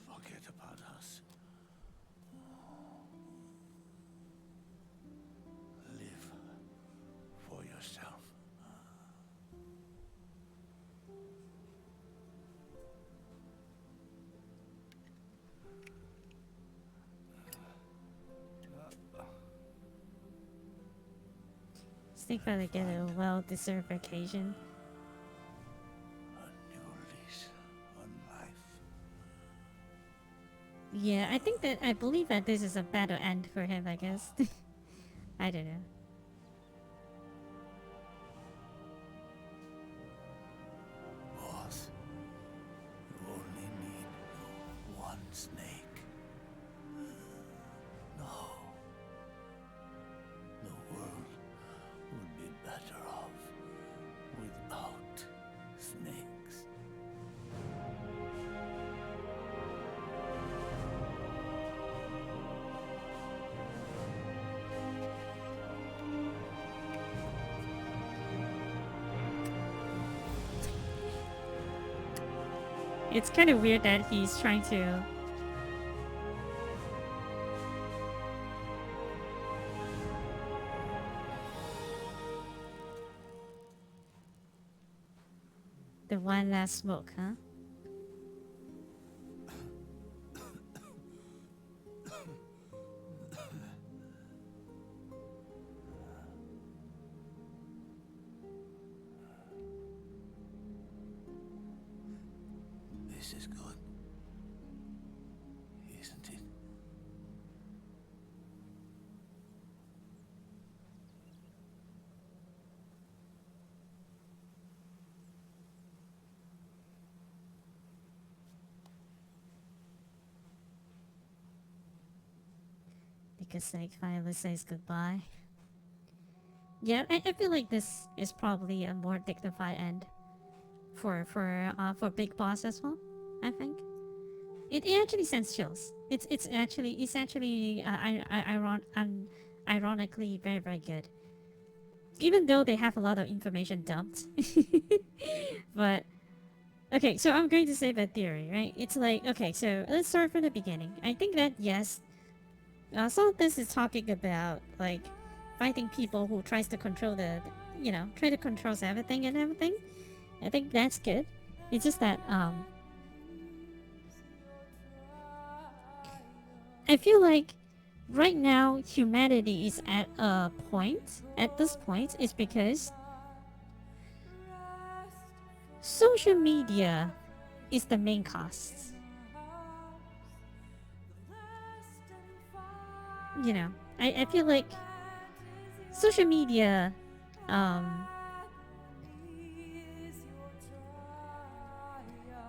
Forget about us. Live for yourself. Stick finally get a well-deserved vacation. A new lease on life. Yeah, I believe that this is a better end for him, I guess. I don't know. Boss, you only need one snake. No. The world would be better off without snakes. It's kind of weird that he's trying to... The one last smoke, huh? This is good, isn't it? Because Snake finally says goodbye. Yeah, I feel like this is probably a more dignified end for Big Boss as well. I think it actually sends chills. It's actually ironically very, very good. Even though they have a lot of information dumped. But okay, so I'm going to say the theory, right? It's like, okay, so let's start from the beginning. I think that yes, some of this is talking about like fighting people who tries to control try to control everything and everything. I think that's good. It's just that I feel like right now humanity is at a point, at this point, is because social media is the main cost. You know, I feel like social media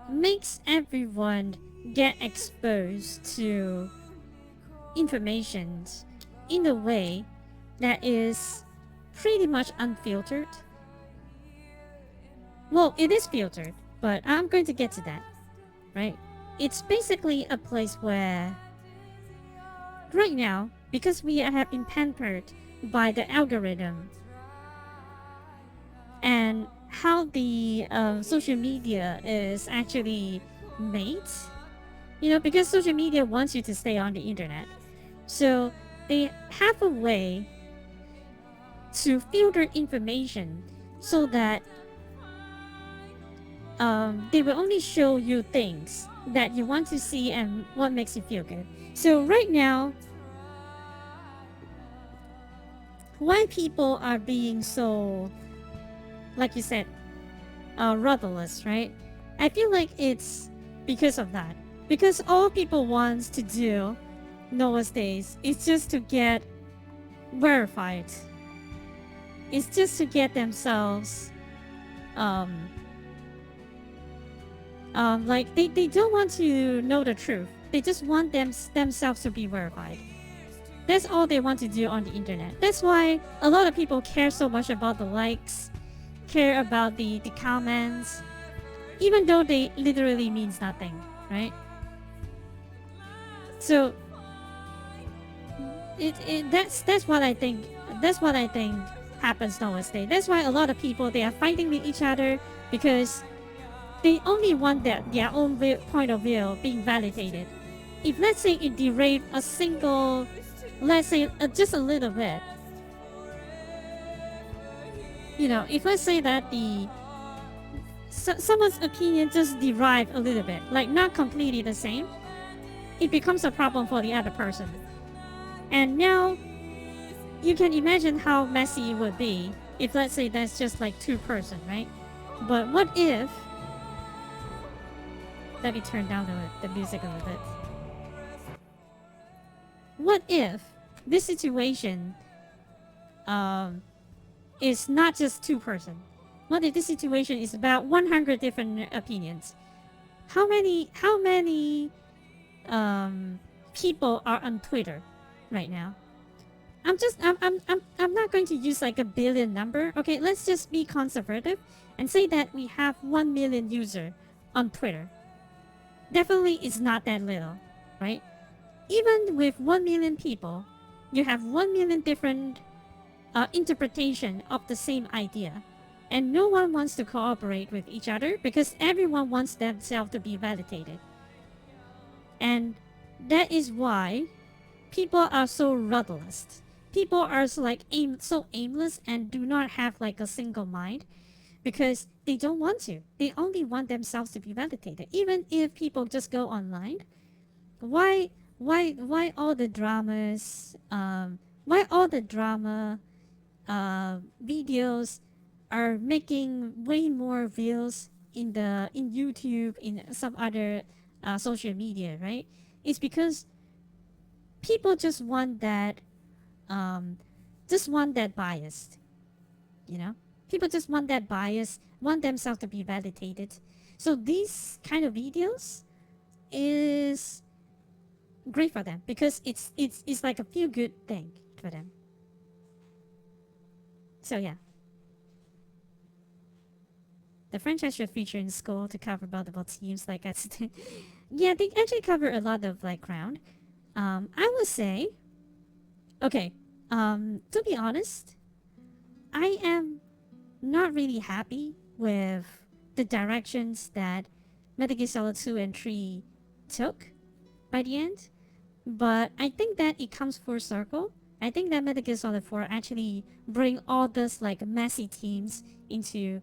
makes everyone get exposed to information in a way that is pretty much unfiltered. Well, it is filtered, but I'm going to get to that, right? It's basically a place where right now, because we have been pampered by the algorithm and how the social media is actually made, because social media wants you to stay on the internet. So they have a way to filter information so that they will only show you things that you want to see and what makes you feel good. So right now, why people are being so, like you said, rudderless, right? I feel like it's because of that. Because all people wants to do nowadays is just to get verified. It's just to get themselves, like they don't want to know the truth. They just want themselves to be verified. That's all they want to do on the internet. That's why a lot of people care so much about the likes, care about the comments, even though they literally means nothing, right? So that's what I think. That's what I think happens nowadays. That's why a lot of people they are fighting with each other because they only want their own point of view being validated. If let's say it derate a single, let's say just a little bit, if let's say that someone's opinion just derive a little bit, like not completely the same, it becomes a problem for the other person. And now you can imagine how messy it would be if let's say that's just like two-person, right? But what if, let me turn down the music a little bit. What if this situation is not just two-person? What if this situation is about 100 different opinions? How many people are on Twitter right now? I'm not going to use like a billion number. Okay, let's just be conservative and say that we have 1 million user on Twitter. Definitely it's not that little, right? Even with 1 million people, you have 1 million different interpretation of the same idea. And no one wants to cooperate with each other because everyone wants themselves to be validated. And that is why people are so rudderless. People are so aimless and do not have like a single mind because they don't want to. They only want themselves to be validated. Even if people just go online, why all the dramas? Why all the drama videos are making way more views in YouTube, in some other social media, right? It's because people just want that bias, you know? People just want that bias, want themselves to be validated. So these kind of videos is great for them because it's like a feel good thing for them. So yeah. The franchise should feature in school to cover multiple teams like I said. Yeah, they actually cover a lot of like ground. I would say okay, to be honest, I am not really happy with the directions that Metal Gear Solid 2 and 3 took by the end. But I think that it comes full circle. I think that Metal Gear Solid 4 actually bring all this like messy teams into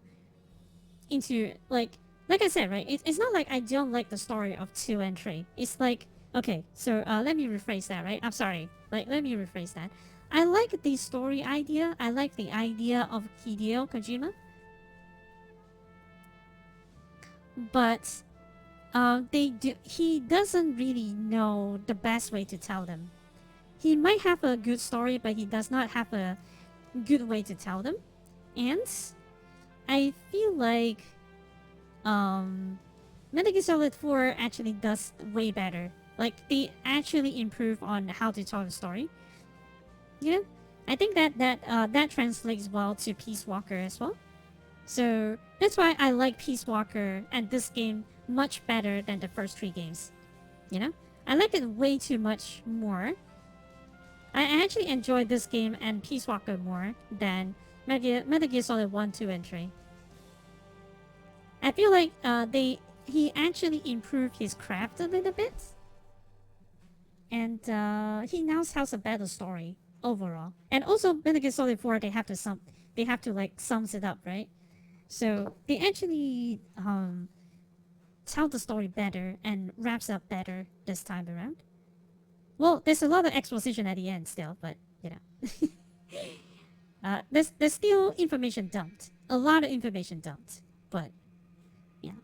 like I said, right? It's not like I don't like the story of 2 and 3. It's like okay, so let me rephrase that, right? I'm sorry. Let me rephrase that. I like the story idea. I like the idea of Hideo Kojima. But he doesn't really know the best way to tell them. He might have a good story, but he does not have a good way to tell them. And I feel like Metal Gear Solid 4 actually does way better. Like they actually improve on how to tell the story. You know, I think that translates well to Peace Walker as well. So that's why I like Peace Walker and this game much better than the first 3 games. You know, I like it way too much more. I actually enjoy this game and Peace Walker more than Metal Gear Solid 1, 2, and 3. I feel like he actually improved his craft a little bit. And he now tells a better story overall. And also Metal Gear Solid 4 they have to like sums it up, right? So they actually tell the story better and wraps up better this time around. Well, there's a lot of exposition at the end still, but you know. There's still information dumped. A lot of information dumped. But yeah.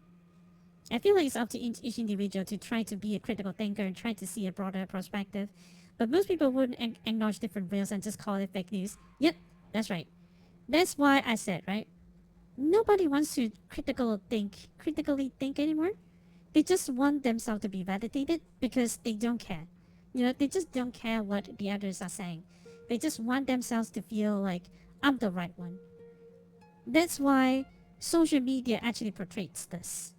I feel like it's up to each individual to try to be a critical thinker and try to see a broader perspective. But most people wouldn't acknowledge different views and just call it fake news. Yep, that's right. That's why I said, right? Nobody wants to critically think anymore. They just want themselves to be validated because they don't care. You know, they just don't care what the others are saying. They just want themselves to feel like I'm the right one. That's why social media actually portrays this.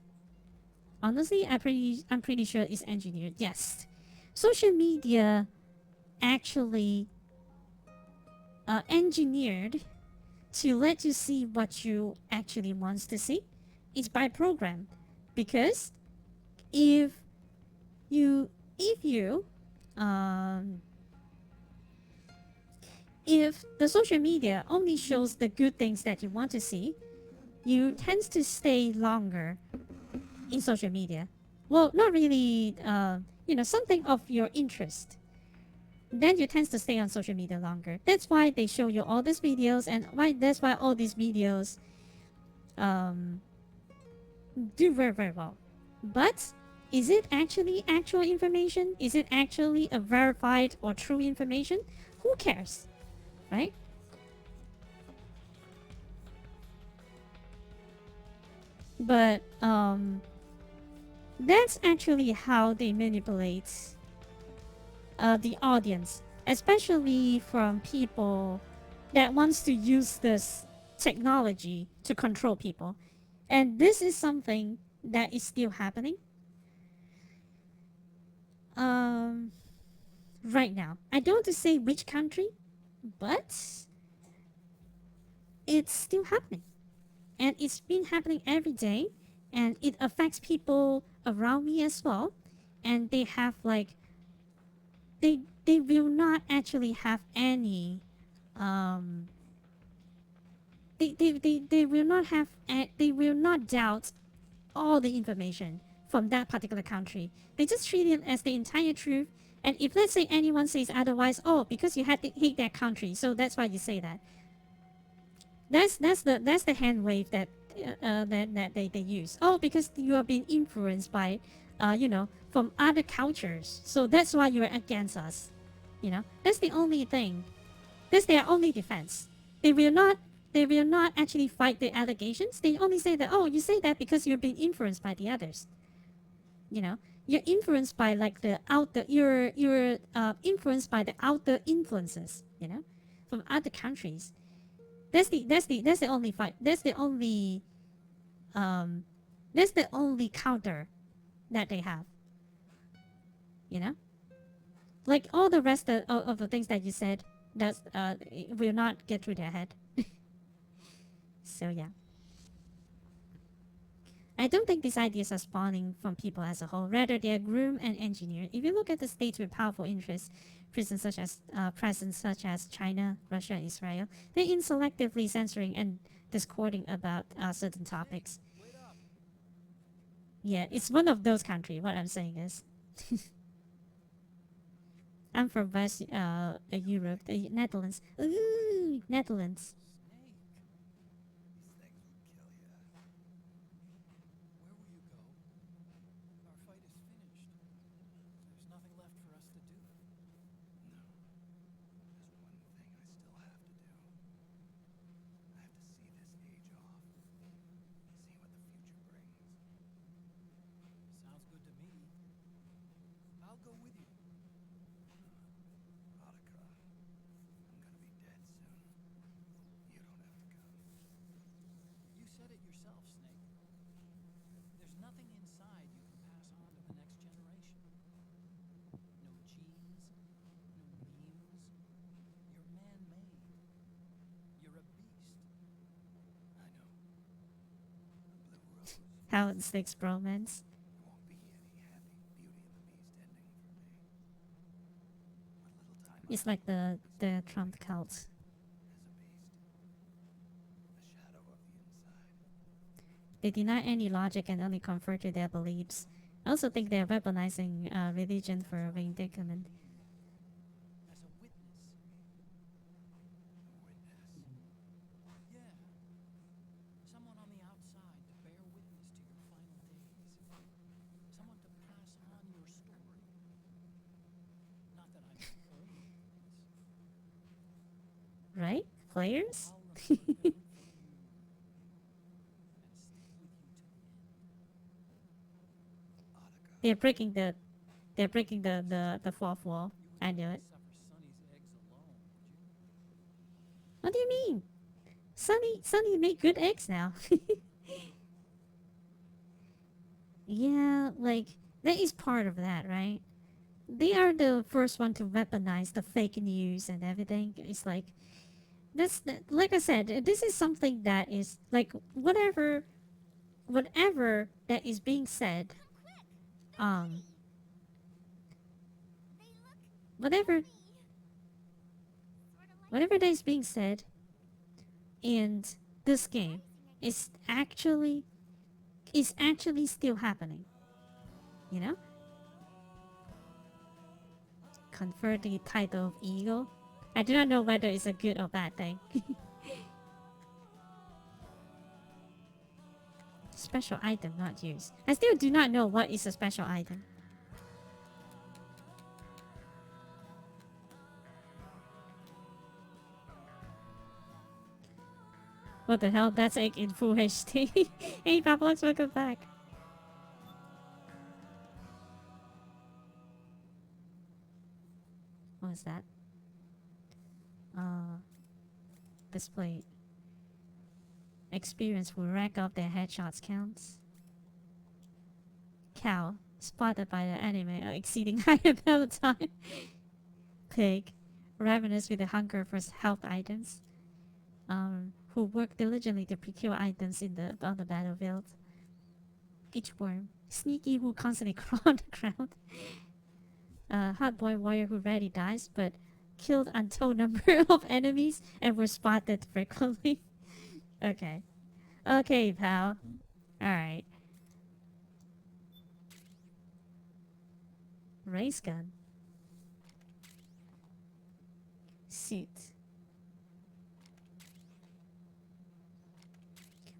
honestly, I'm pretty sure it's engineered. Yes, social media actually engineered to let you see what you actually wants to see. It's by program, because if if you um, if the social media only shows the good things that you want to see, you tends to stay longer in social media. Well, not really, something of your interest. Then you tend to stay on social media longer. That's why they show you all these videos, and that's why all these videos um, do very, very well. But is it actually actual information? Is it actually a verified or true information? Who cares, right? But that's actually how they manipulate the audience, especially from people that wants to use this technology to control people. And this is something that is still happening um, right now. I don't want to say which country, but it's still happening. And it's been happening every day, and it affects people around me as well. And they have like they will not actually have any um they will not have they will not doubt all the information from that particular country. They just treat it as the entire truth. And if let's say anyone says otherwise, oh, because you had to hate that country, so that's why you say that. That's the hand wave that they use. Oh, because you are being influenced by, from other cultures, so that's why you're against us. That's the only thing. That's their only defense. They will not. They will not actually fight the allegations. They only say that, oh, you say that because you're being influenced by the others. You're influenced by like the outer. You're influenced by the outer influences. From other countries. That's the only fight. Um, that's the only counter that they have. You know, like all the rest of the things that you said, that will not get through their head. So yeah. I don't think these ideas are spawning from people as a whole. Rather, they are groomed and engineered. If you look at the states with powerful interests, presence such as China, Russia, and Israel, they're in selectively censoring and discording about certain topics. Yeah, it's one of those countries. What I'm saying is, I'm from West Europe, the Netherlands. Ooh, Netherlands. How it sticks bromance. It's like the Trump cult. They deny any logic and only conform to their beliefs. I also think they're weaponizing religion for vindicament. Right? Players? They're breaking the fourth wall. I knew it. What do you mean? Sunny make good eggs now. yeah, like that is part of that, right? They are the first one to weaponize the fake news and everything. It's like like I said, this is something that is like whatever that is being said, um, whatever whatever that is being said in this game is actually still happening. You know, confer the title of eagle. I do not know whether it's a good or bad thing. Special item not used. I still do not know what is a special item. What the hell? That's egg in full HD. Hey, Pablox, welcome back. What was that? Display. Experience will rack up their headshots counts. Cow. Spotted by the enemy exceeding higher battle time. Pig. Ravenous with a hunger for health items. Who work diligently to procure items on the battlefield. Itchworm. Sneaky who constantly crawl on the ground. Hot boy warrior who rarely dies, but killed untold number of enemies and were spotted frequently. Okay. Okay, pal. Alright. Race gun. Suit.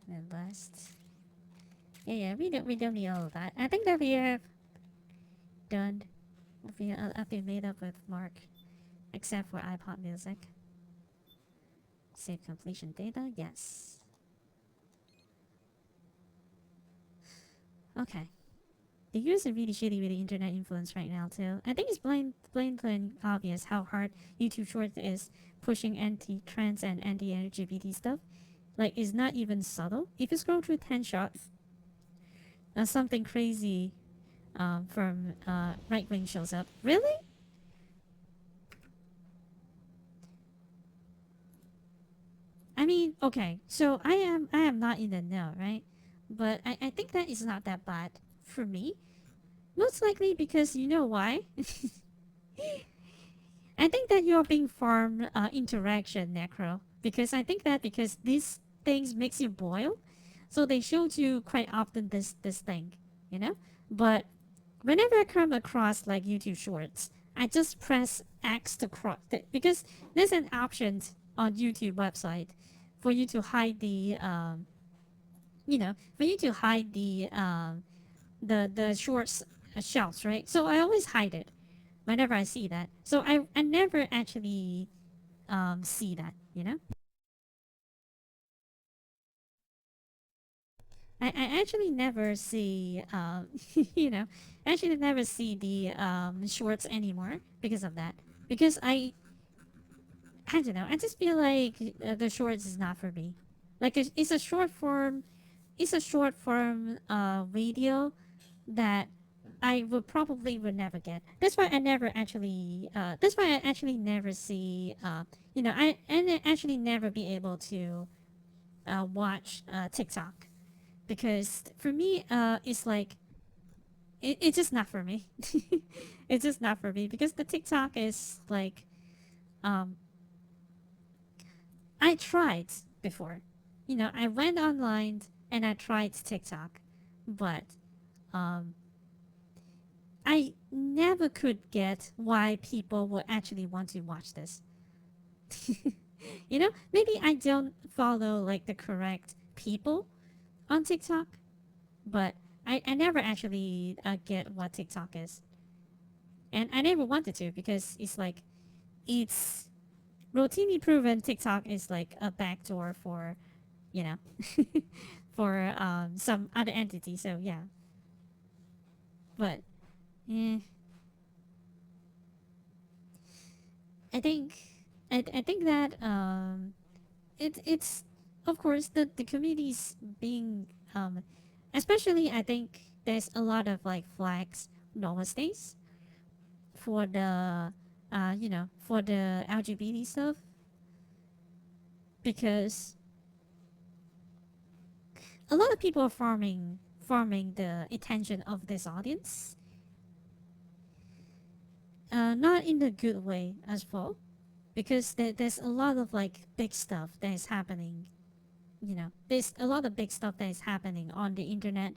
And last. Yeah, we don't need all of that. I think that we have done. I've been made up with Mark, except for iPod music. Save completion data, yes. Okay. The US is really shitty with the internet influence right now too. I think it's plain obvious how hard YouTube Shorts is pushing anti-trans and anti-LGBT stuff. Like, it's not even subtle. If you scroll through 10 shots, something crazy from right wing shows up. Really? I mean, okay, so I am not in the know, right? But I think that is not that bad for me. Most likely because you know why? I think that you're being farmed interaction, Necro. Because I think that because these things makes you boil, so they showed you quite often this thing, you know? But whenever I come across like YouTube Shorts, I just press X to cross it because there's an option on YouTube website for you to hide the for you to hide the shorts shelves, right? So I always hide it whenever I see that. So I never actually see that, you know? I actually never see actually never see the shorts anymore because of that. Because I don't know, I just feel like the shorts is not for me. Like it's a short form video that I would never get. That's why I never actually that's why I actually never see I actually never be able to watch TikTok because for me it's like it's just not for me. It's just not for me because the TikTok is like um I tried before. I went online and I tried TikTok, but um I never could get why people would actually want to watch this. Maybe I don't follow like the correct people on TikTok, but I never actually get what TikTok is. And I never wanted to because it's routinely proven TikTok is like a backdoor for, you know, for some other entity. So yeah. But, eh, I think I think that it's of course the community's being especially I think there's a lot of like flags nowadays for the for the LGBT stuff, because a lot of people are farming the attention of this audience, not in a good way as well, because there's a lot of like big stuff that is happening. There's a lot of big stuff that is happening on the internet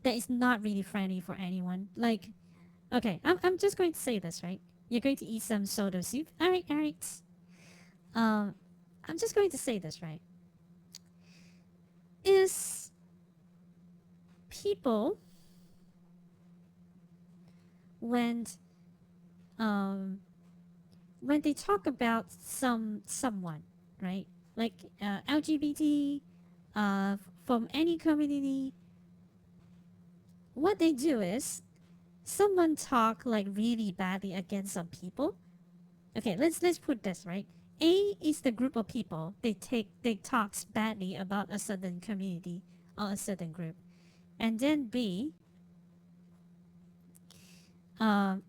that is not really friendly for anyone. Like, okay, I'm just going to say this, right? You're going to eat some soda soup. Alright, alright. I'm just going to say this, right? Is people when when they talk about someone, right? Like LGBT, from any community, what they do is someone talk like really badly against some people. Okay, let's put this right. A is the group of people they talks badly about a certain community or a certain group, and then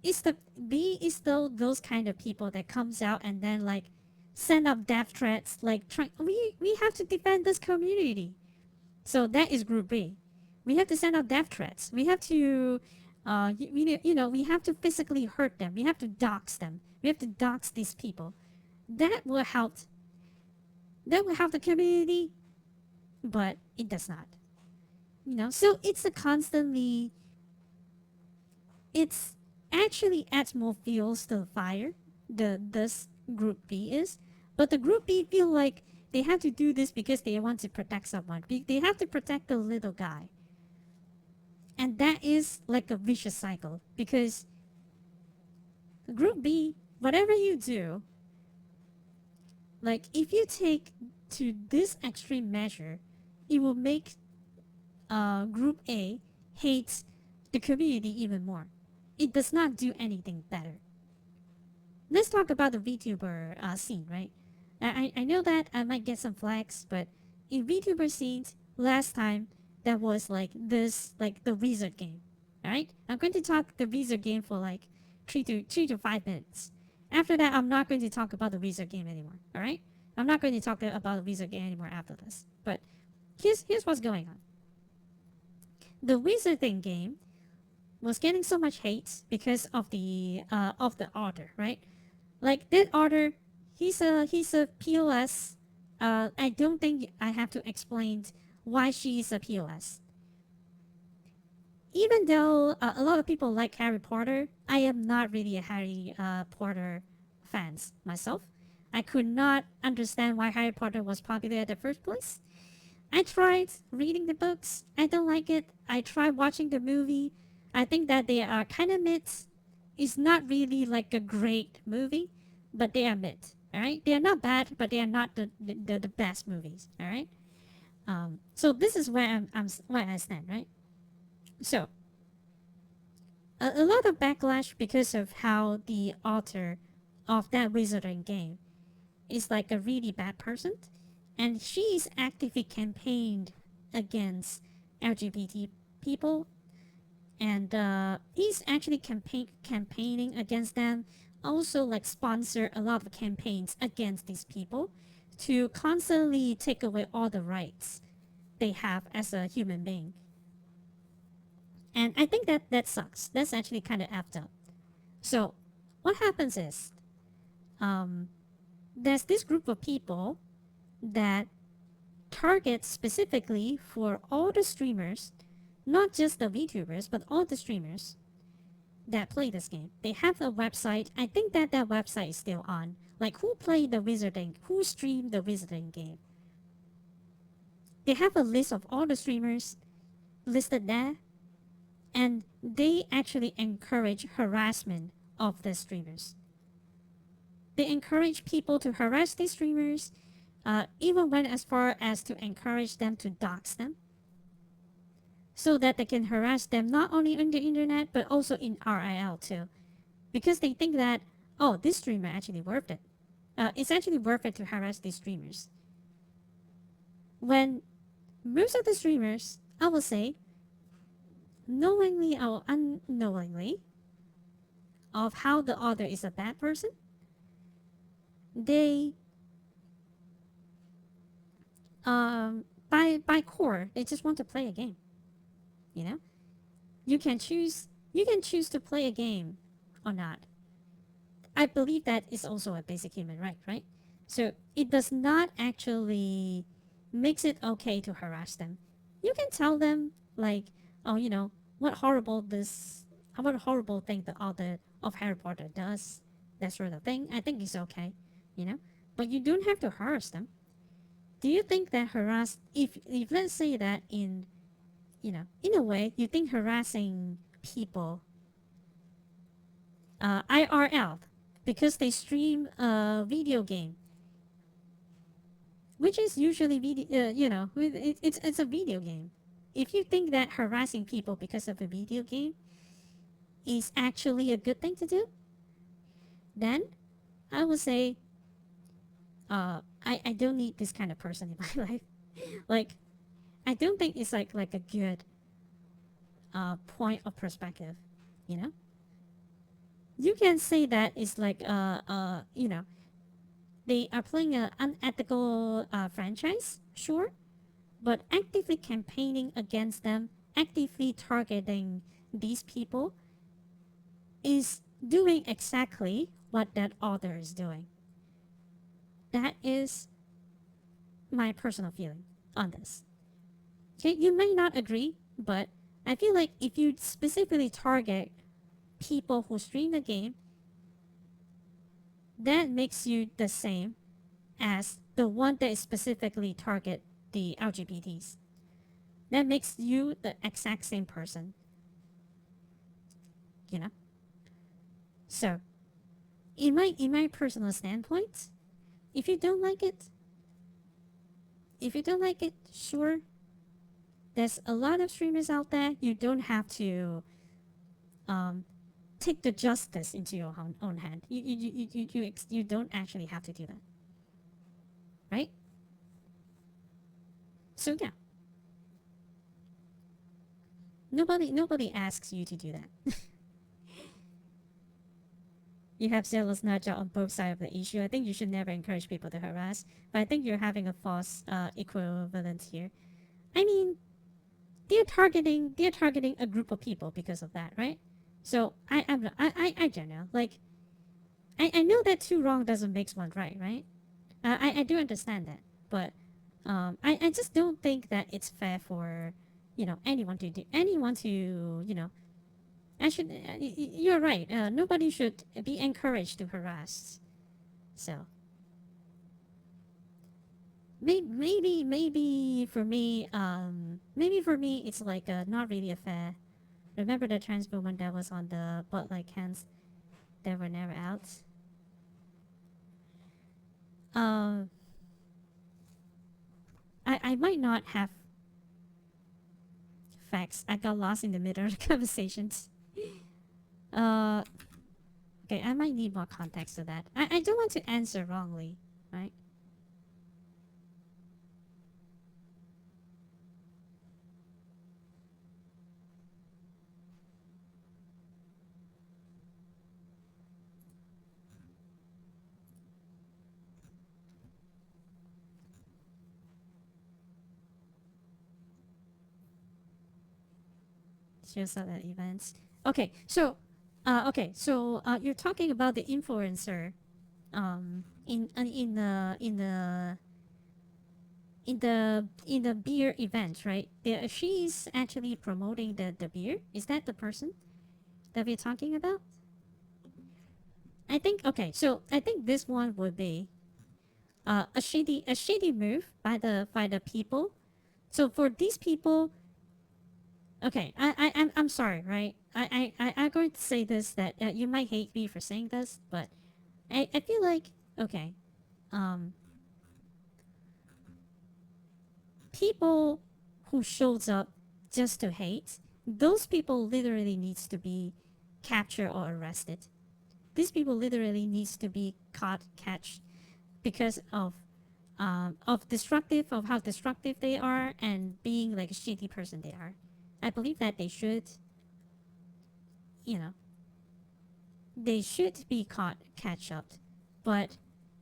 is the B is those kind of people that comes out and then like send up death threats like we have to defend this community. So that is group B. We have to send out death threats. We have to we have to physically hurt them. We have to dox them. We have to dox these people. That will help the community, but it does not. So it's a constantly it's actually adds more fuels to the fire, this group B is. But the group B feel like they have to do this because they want to protect someone. They have to protect the little guy. And that is like a vicious cycle, because group B, whatever you do, like if you take to this extreme measure, it will make group A hate the community even more. It does not do anything better. Let's talk about the VTuber scene, right? I know that I might get some flags, but in VTuber scenes, last time there was like this, like the Wizard game. Alright? I'm going to talk the Wizard game for like 3 to 5 minutes. After that, I'm not going to talk about the Wizard game anymore. Alright? I'm not going to talk about the Wizard game anymore after this. But here's what's going on. The Wizard thing game was getting so much hate because of the author, right? Like that author, he's a POS. I don't think I have to explain why she's a POS. Even though a lot of people like Harry Potter, I am not really a Harry Potter fans myself. I could not understand why Harry Potter was popular at the first place. I tried reading the books. I don't like it. I tried watching the movie. I think that they are kind of mid. It's not really like a great movie, but they are mid. Alright? They are not bad, but they are not the best movies. Alright? So this is where where I stand, right? So a lot of backlash because of how the author of that Wizarding game is like a really bad person, and she's actively campaigned against LGBT people, and he's actually campaigning against them, also like sponsor a lot of campaigns against these people to constantly take away all the rights they have as a human being. And I think that sucks. That's actually kind of effed up. So what happens is there's this group of people that target specifically for all the streamers, not just the VTubers, but all the streamers that play this game. They have a website. I think that website is still on. Like who played the Wizarding, who streamed the Wizarding game. They have a list of all the streamers listed there, and they actually encourage harassment of the streamers. They encourage people to harass these streamers, even went as far as to encourage them to dox them, so that they can harass them not only on the internet, but also in RIL too. Because they think that, oh, this streamer actually worth it. It's actually worth it to harass these streamers. When most of the streamers, I will say, knowingly or unknowingly of how the other is a bad person, they by core they just want to play a game. You know, you can choose to play a game or not. I believe that is also a basic human right, right? So it does not actually makes it okay to harass them. You can tell them like, oh, what horrible thing the author of Harry Potter does, that sort of thing. I think it's okay, you know. But you don't have to harass them. Do you think that if let's say that in a way, you think harassing people IRL because they stream a video game, which is usually it's a video game. If you think that harassing people because of a video game is actually a good thing to do, then I would say I don't need this kind of person in my life. Like, I don't think it's like a good point of perspective, you know. You can say that it's like they are playing an unethical franchise, sure, but actively campaigning against them, actively targeting these people, is doing exactly what that author is doing. That is my personal feeling on this. Okay, you may not agree, but I feel like if you specifically target people who stream the game, that makes you the same as the one that specifically target the LGBTs. That makes you the exact same person. You know? So, in my personal standpoint, if you don't like it, sure. There's a lot of streamers out there. You don't have to take the justice into your own hand. You don't actually have to do that, right? So yeah, nobody asks you to do that. You have zealous nudger on both sides of the issue. I think you should never encourage people to harass, but I think you're having a false equivalent here. I mean, they're targeting a group of people because of that, right? So I don't know. Like, I know that two wrong doesn't make one right, right? I do understand that, but I just don't think that it's fair for anyone to Actually, you're right. Nobody should be encouraged to harass. So maybe for me, it's like not really a fair. Remember the trans woman that was on the butt like hands that were never out. Um, I might not have facts. I got lost in the middle of the conversations. Okay, I might need more context to that. I don't want to answer wrongly, right? Shows up at events. You're talking about the influencer, in the beer event, right? She's actually promoting the beer. Is that the person that we're talking about? I think okay. So I think this one would be a shady move by the people. So for these people, okay, I'm sorry, right? I'm going to say this that you might hate me for saying this, but I feel like okay, um, people who shows up just to hate, those people literally needs to be captured or arrested. These people literally needs to be catched because of how destructive they are and being like a shitty person they are. I believe that they should, you know, they should be caught, catch up. But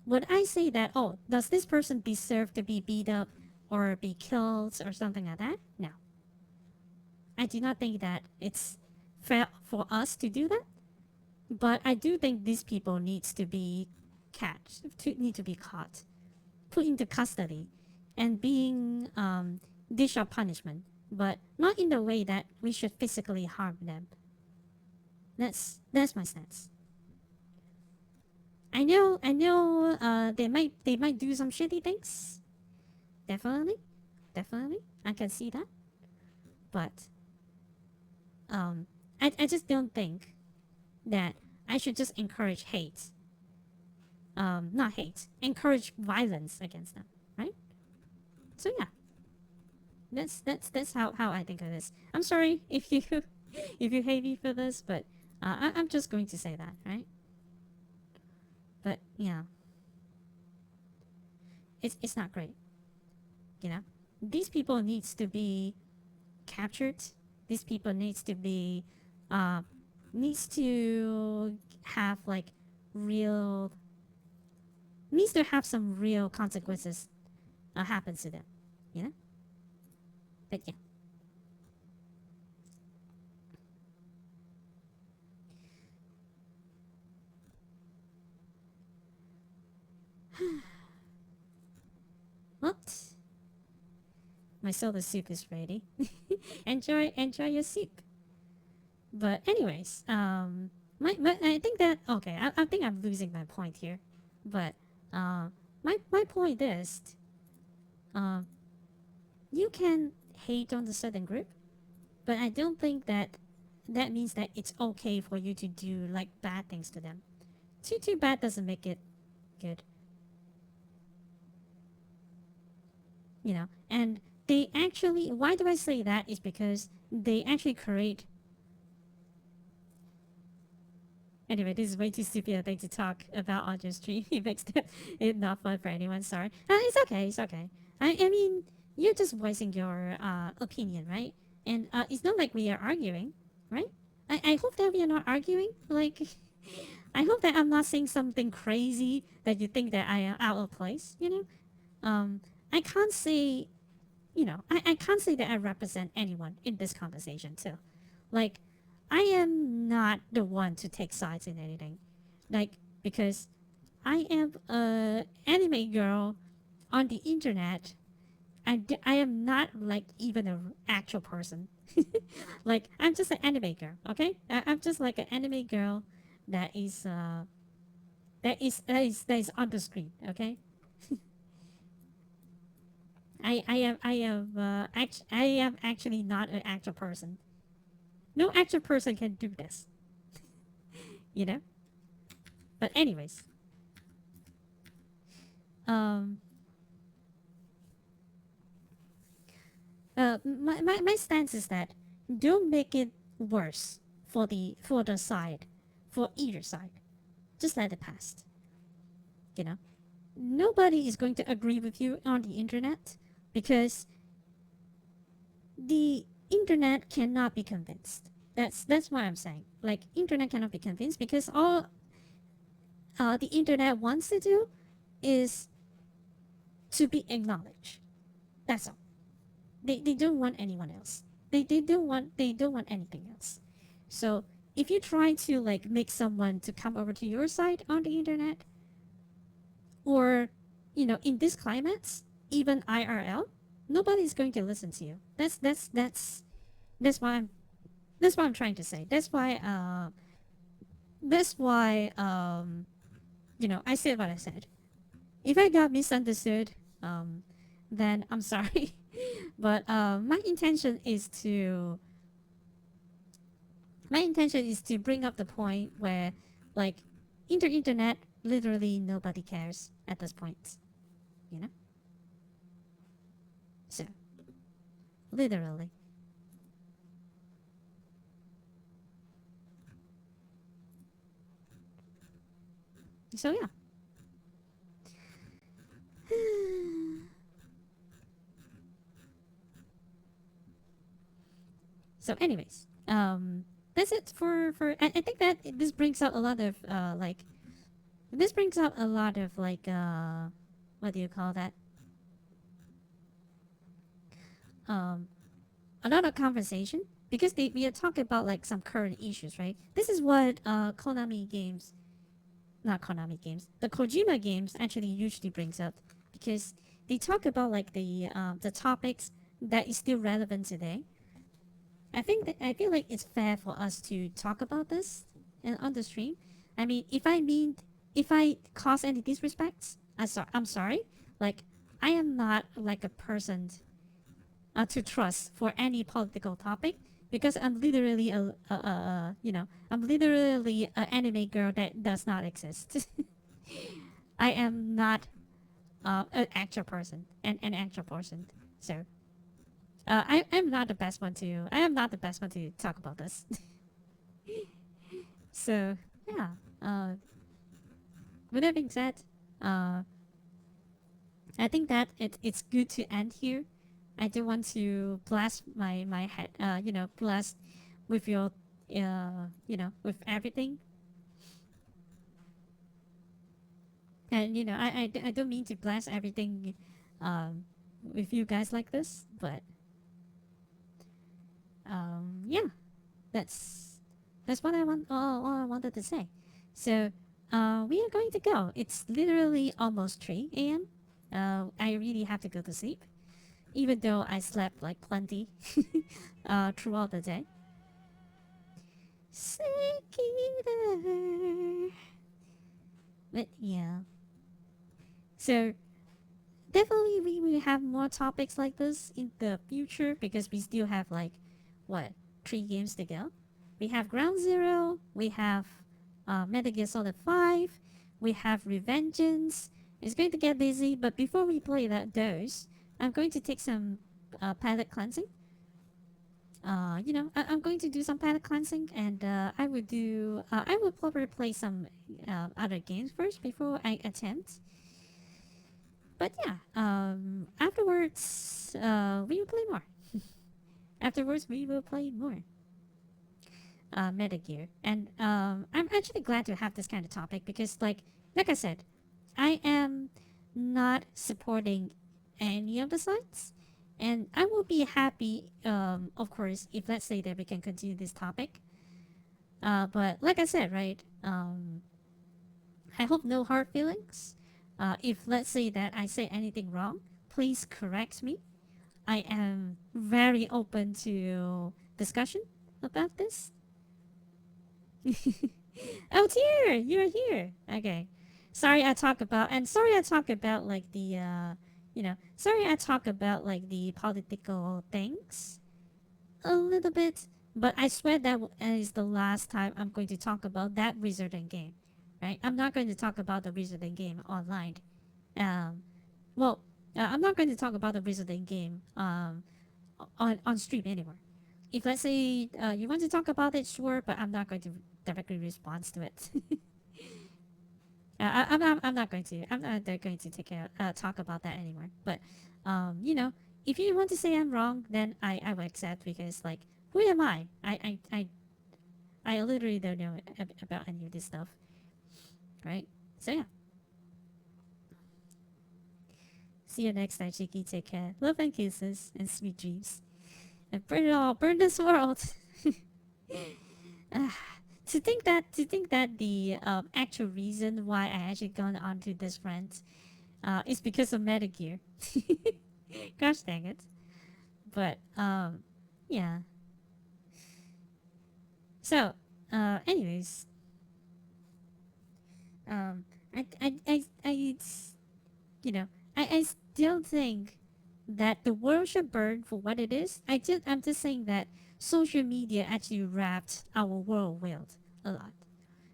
would I say that, oh, does this person deserve to be beat up or be killed or something like that? No. I do not think that it's fair for us to do that. But I do think these people needs to be need to be caught, put into custody, and being dish of punishment, but not in the way that we should physically harm them. That's my stance. I know. They might do some shitty things. Definitely, definitely, I can see that. But I just don't think that I should just encourage hate. Not hate, encourage violence against them, right? So yeah, that's how I think of this. I'm sorry if you if you hate me for this, but I'm just going to say that, right? But yeah, it's not great, you know. These people needs to be captured. These people uh, needs to have like real, needs to have some real consequences happen to them, you know. But yeah. What? My soda soup is ready. Enjoy your soup. But anyways, I think that okay. I think I'm losing my point here, but my point is, um, you can hate on the certain group, but I don't think that that means that it's okay for you to do like bad things to them. Too bad doesn't make it good, you know. And they actually, why do I say that? Is because they actually create. Anyway, this is way too stupid a thing to talk about on your stream. It makes it not fun for anyone. Sorry. It's okay. It's okay. I mean, you're just voicing your opinion, right? And it's not like we are arguing, right? I hope that we are not arguing. Like, I hope that I'm not saying something crazy that you think that I am out of place. You know, I can't say, you know, I can't say that I represent anyone in this conversation too. Like, I am not the one to take sides in anything. Like, because I am a anime girl on the internet. I am not like even an actual person. Like, I'm just an anime girl, okay? I'm just like an anime girl that is that is on the screen, okay? I am actually not an actual person. No actual person can do this. You know? But anyways. Um my stance is that don't make it worse for the side, for either side. Just let it pass. You know? Nobody is going to agree with you on the internet because the internet cannot be convinced. That's what I'm saying. Like, internet cannot be convinced because all the internet wants to do is to be acknowledged. That's all. They don't want anyone else. They don't want anything else. So if you try to like make someone to come over to your side on the internet, or you know, in this climates, even IRL, nobody's going to listen to you. That's why I'm trying to say. That's why you know, I said what I said. If I got misunderstood, then I'm sorry. But my intention is to bring up the point where, like, internet, literally nobody cares at this point. You know? So, literally. So, yeah. So, anyways, that's it for. I think that this brings out a lot of like. This brings out a lot of like what do you call that? A lot of conversation because we are talking about like some current issues, right? This is what Konami games, not Konami games, the Kojima games actually usually brings up because they talk about like the topics that is still relevant today. I feel like it's fair for us to talk about this and on the stream. I mean, if I cause any disrespects, I'm sorry. Like, I am not like a person to trust for any political topic because I'm literally I'm literally an anime girl that does not exist. I am not an actual person, an actual person. So I'm not the best one to. I am not the best one to talk about this. So yeah. With that being said, uh, I think that it's good to end here. I do want to blast my head. Blast with your, with everything. And I don't mean to blast everything, with you guys like this, but yeah, that's what I want. All I wanted to say. So, we are going to go. It's literally almost 3 a.m. I really have to go to sleep, even though I slept like plenty throughout the day. Sekiro. But yeah. So definitely we will have more topics like this in the future because we still have like what 3 games to go. We have Ground Zero, we have Metal Gear Solid 5, we have Revengeance. It's going to get busy, but before we play those, I'm going to take some palette cleansing. I'm going to do some palette cleansing, and I will probably play some other games first before I attempt. But yeah, afterwards, we will play more. Afterwards, we will play more Meta Gear. And I'm actually glad to have this kind of topic because, like I said, I am not supporting any of the sides. And I will be happy, of course, if let's say that we can continue this topic. But like I said, right, I hope no hard feelings. If let's say that I say anything wrong, please correct me. I am very open to discussion about this. Oh dear, you're here. Okay. Sorry I talk about like the sorry I talk about like the political things a little bit, but I swear that is the last time I'm going to talk about that Wizarding game. Right? I'm not going to talk about the Wizarding game online. Um well, I'm not going to talk about the Wizarding game on stream anymore. If let's say you want to talk about it, sure, but I'm not going to directly respond to it. I'm not going to. I'm not going to talk about that anymore. But, if you want to say I'm wrong, then I will accept because, like, who am I? I literally don't know about any of this stuff. Right? So, yeah. See you next time, Chiki. Take care. Love and kisses and sweet dreams. And burn it all. Burn this world. To think that the actual reason why I actually gone onto this rant is because of Metal Gear. Gosh dang it. But yeah. So anyways, I I still think that the world should burn for what it is. I'm just saying that social media actually wrapped our world a lot.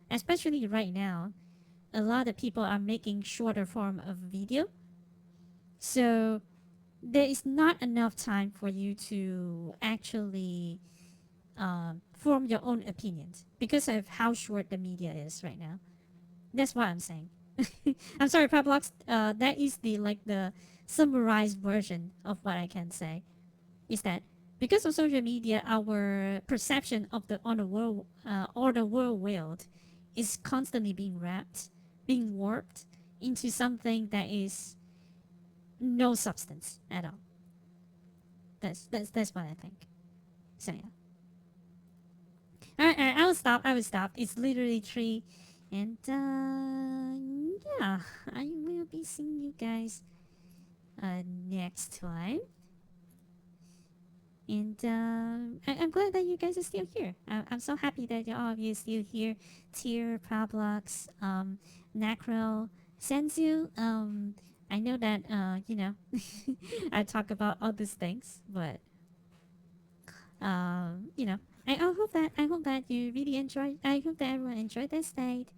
Especially right now, a lot of people are making shorter form of video. So there is not enough time for you to actually form your own opinions because of how short the media is right now. That's what I'm saying. I'm sorry, Pablox. That is the summarized version of what I can say. Is that because of social media, our perception of the on the world or the world is constantly being warped into something that is no substance at all. That's what I think. So yeah. Alright, I will stop. I will stop. It's literally 3, and yeah, I will be seeing you guys next time. And I'm glad that you guys are still here. I'm so happy that all of you are still here. Tyr, Pablox, Necro, Senzu. I know that I talk about all these things, but I hope that you really enjoy. I hope that everyone enjoyed this night,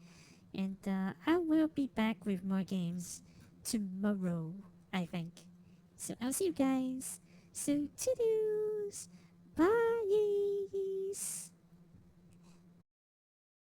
and I will be back with more games tomorrow, I think. So I'll see you guys. So toodles, bye.